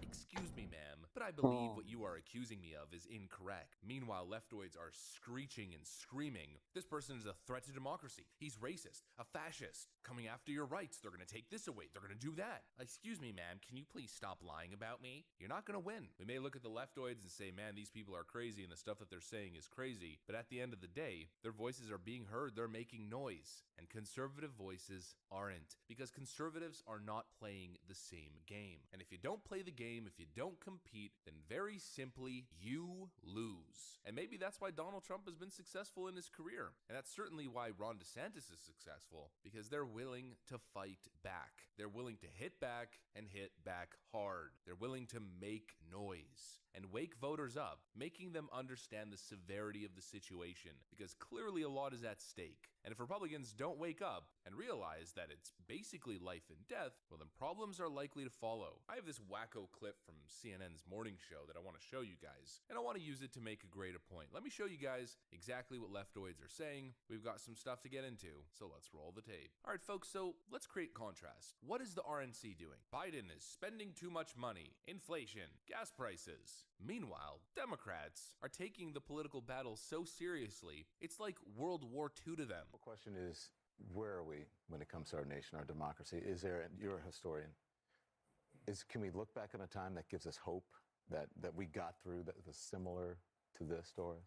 Excuse me, ma'am, but I believe what you are accusing me of is incorrect. Meanwhile, leftoids are screeching and screaming. This person is a threat to democracy. He's racist, a fascist, coming after your rights. They're gonna take this away. They're gonna do that. Excuse me, ma'am, can you please stop lying about me? You're not gonna win. We may look at the leftoids and say, man, these people are crazy and the stuff that they're saying is crazy. But at the end of the day, their voices are being heard. They're making noise. And conservative voices aren't, because conservatives are not playing the same game. And if you don't play the game, if you don't compete, then very simply, you lose. And maybe that's why Donald Trump has been successful in his career. And that's certainly why Ron DeSantis is successful, because they're willing to fight back. They're willing to hit back and hit back hard. They're willing to make noise and wake voters up, making them understand the severity of the situation, because clearly a lot is at stake. And if Republicans don't wake up and realize that it's basically life and death, well, then problems are likely to follow. I have this wacko clip from CNN's morning show that I want to show you guys, and I want to use it to make a greater point. Let me show you guys exactly what leftoids are saying. We've got some stuff to get into, so let's roll the tape. All right, folks, so let's create contrast. What is the RNC doing? Biden is spending too much money, inflation, gas prices. Meanwhile, Democrats are taking the political battle so seriously, it's like World War II to them. The question is, where are we when it comes to our nation, our democracy? Is there, you're a historian, can we look back on a time that gives us hope that we got through that was similar to this, Doris?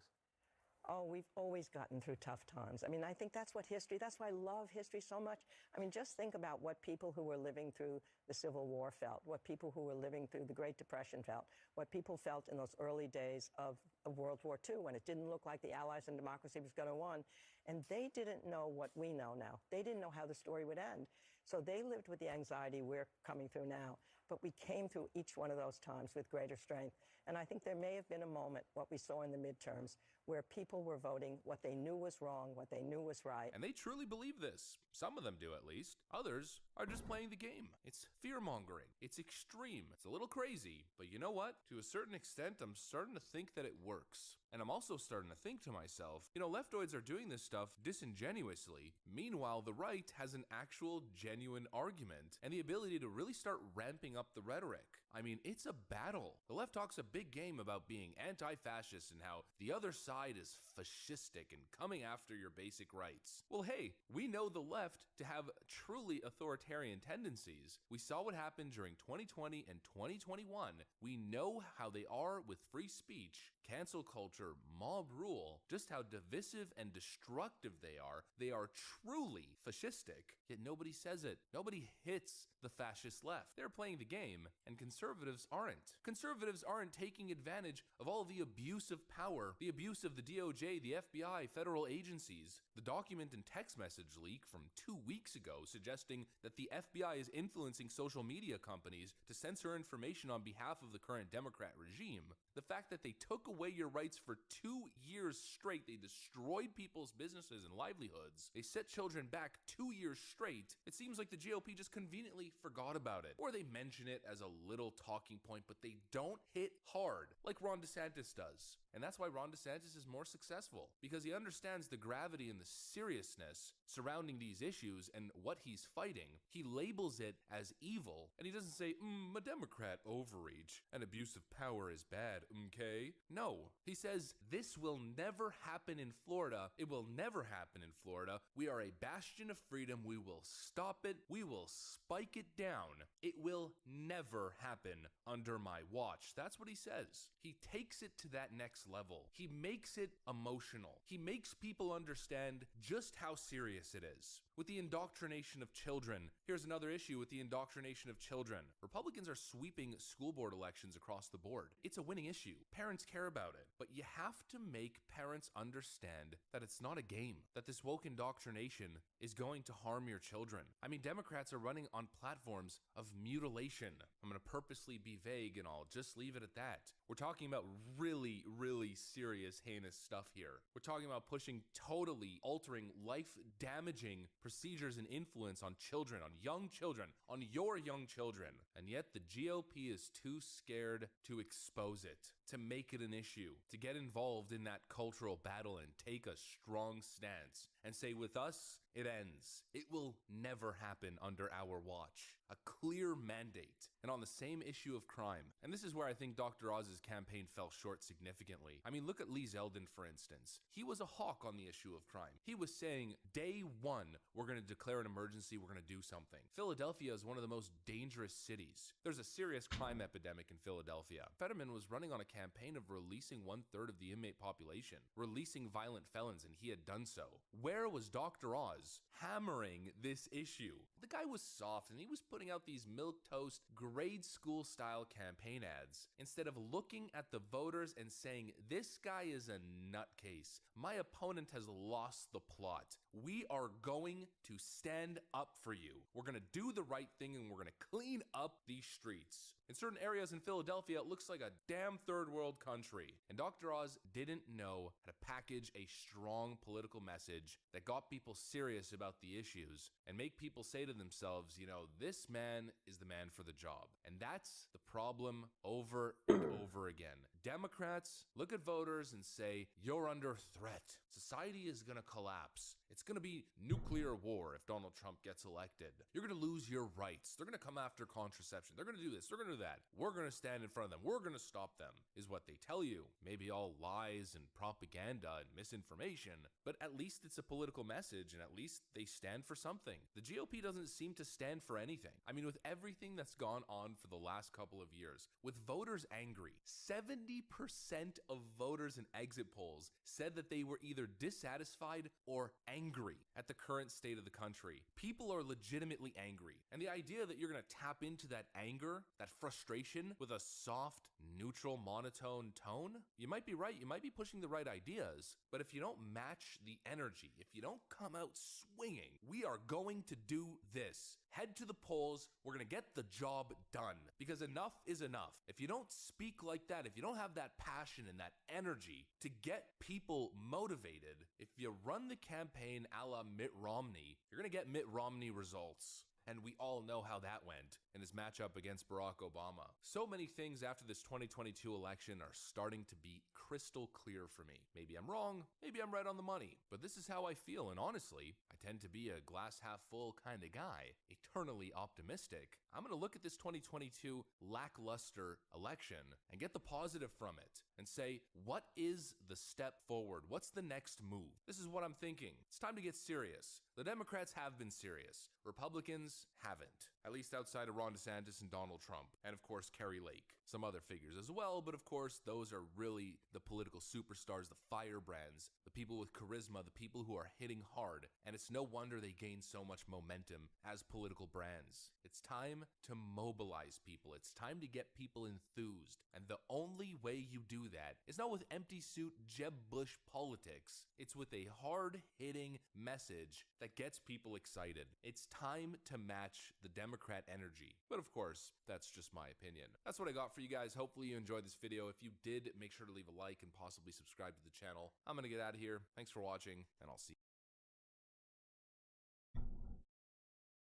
Oh, we've always gotten through tough times. I mean, I think that's what that's why I love history so much. I mean, just think about what people who were living through the Civil War felt, what people who were living through the Great Depression felt, what people felt in those early days of World War II when it didn't look like the Allies and democracy was going to win. And they didn't know what we know now. They didn't know how the story would end. So they lived with the anxiety we're coming through now. But we came through each one of those times with greater strength. And I think there may have been a moment, what we saw in the midterms, where people were voting what they knew was wrong, what they knew was right. And they truly believe this. Some of them do, at least. Others are just playing the game. It's fear-mongering. It's extreme. It's a little crazy. But you know what? To a certain extent, I'm starting to think that it works. And I'm also starting to think to myself, you know, leftoids are doing this stuff disingenuously. Meanwhile, the right has an actual genuine argument and the ability to really start ramping up the rhetoric. I mean, it's a battle. The left talks a big game about being anti-fascist and how the other side is fascistic and coming after your basic rights. Well, hey, we know the left to have truly authoritarian tendencies. We saw what happened during 2020 and 2021. We know how they are with free speech, cancel culture, mob rule, just how divisive and destructive they are. They are truly fascistic, yet nobody says it. Nobody hits the fascist left. They're playing the game, and conservatives aren't. Conservatives aren't taking advantage of all the abuse of power, the abuse of the DOJ, the FBI, federal agencies. The document and text message leak from 2 weeks ago suggesting that the FBI is influencing social media companies to censor information on behalf of the current Democrat regime. The fact that they took away your rights for 2 years straight, they destroyed people's businesses and livelihoods, they set children back 2 years straight, it seems like the GOP just conveniently forgot about it. Or they mention it as a little talking point, but they don't hit hard like Ron DeSantis does. And that's why Ron DeSantis is more successful, because he understands the gravity and the seriousness surrounding these issues and what he's fighting. He labels it as evil, and he doesn't say, a Democrat overreach and abuse of power is bad, okay? No, he says, this will never happen in Florida. It will never happen in Florida. We are a bastion of freedom. We will stop it. We will spike it down. It will never happen under my watch. That's what he says. He takes it to that next level. He makes it emotional. He makes people understand just how serious it is. With the indoctrination of children, here's another issue with the indoctrination of children. Republicans are sweeping school board elections across the board. It's a winning issue. Parents care about it. But you have to make parents understand that it's not a game, that this woke indoctrination is going to harm your children. I mean, Democrats are running on platforms of mutilation. I'm going to purposely be vague and I'll just leave it at that. We're talking about really, really serious, heinous stuff here. We're talking about pushing totally altering, life-damaging procedures and influence on children, on young children, on your young children. And yet the GOP is too scared to expose it, to make it an issue, to get involved in that cultural battle and take a strong stance and say, with us, it ends. It will never happen under our watch. A clear mandate. And on the same issue of crime. And this is where I think Dr. Oz's campaign fell short significantly. I mean, look at Lee Zeldin, for instance. He was a hawk on the issue of crime. He was saying, day one, we're going to declare an emergency, we're going to do something. Philadelphia is one of the most dangerous cities. There's a serious crime epidemic in Philadelphia. Fetterman was running on a campaign of releasing 1/3 of the inmate population, releasing violent felons, and he had done so. Where was Dr. Oz hammering this issue? The guy was soft, and he was putting out these milquetoast, grade school style campaign ads instead of looking at the voters and saying, this guy is a nutcase. My opponent has lost the plot. We are going to stand up for you. We're going to do the right thing and we're going to clean up these streets. In certain areas in Philadelphia, it looks like a damn third world country. And Dr. Oz didn't know how to package a strong political message that got people serious about the issues and make people say to themselves, you know, this man is the man for the job. And that's the problem over and over again. Democrats look at voters and say, you're under threat. Society is going to collapse. It's going to be nuclear war if Donald Trump gets elected. You're going to lose your rights. They're going to come after contraception. They're going to do this. They're going to do that. We're going to stand in front of them. We're going to stop them, is what they tell you. Maybe all lies and propaganda and misinformation, but at least it's a political message and at least they stand for something. The GOP doesn't seem to stand for anything. I mean, with everything that's gone on for the last couple of years, with voters angry, 70% of voters in exit polls said that they were either dissatisfied or angry at the current state of the country. People are legitimately angry. And the idea that you're going to tap into that anger, that frustration with a soft, neutral, monotone tone, you might be right. You might be pushing the right ideas. But if you don't match the energy, if you don't come out swinging, we are going to do this. Head to the polls. We're going to get the job done because enough is enough. If you don't speak like that, if you don't have that passion and that energy to get people motivated, if you run the campaign a la Mitt Romney, you're going to get Mitt Romney results. And we all know how that went in his matchup against Barack Obama. So many things after this 2022 election are starting to be crystal clear for me. Maybe I'm wrong, maybe I'm right on the money, but this is how I feel. And honestly, I tend to be a glass half full kind of guy, eternally optimistic. I'm going to look at this 2022 lackluster election and get the positive from it and say, what is the step forward? What's the next move? This is what I'm thinking. It's time to get serious. The Democrats have been serious. Republicans, Republicans haven't, at least outside of Ron DeSantis and Donald Trump, and of course Kerry Lake. Some other figures as well, but of course those are really the political superstars, the firebrands, the people with charisma, the people who are hitting hard, and it's no wonder they gain so much momentum as political brands. It's time to mobilize people. It's time to get people enthused, and the only way you do that is not with empty suit Jeb Bush politics. It's with a hard-hitting message that gets people excited. It's time to match the Democrat energy. But of course, that's just my opinion. That's what I got for you guys. Hopefully you enjoyed this video. If you did, make sure to leave a like and possibly subscribe to the channel. I'm gonna get out of here. Thanks for watching, and I'll see you.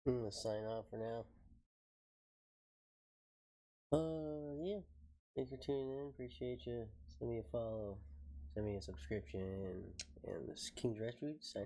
I'm gonna sign off for now. Yeah. Thanks for tuning in. Appreciate you. Send me a follow. Send me a subscription. And this is King Dredgewood signing.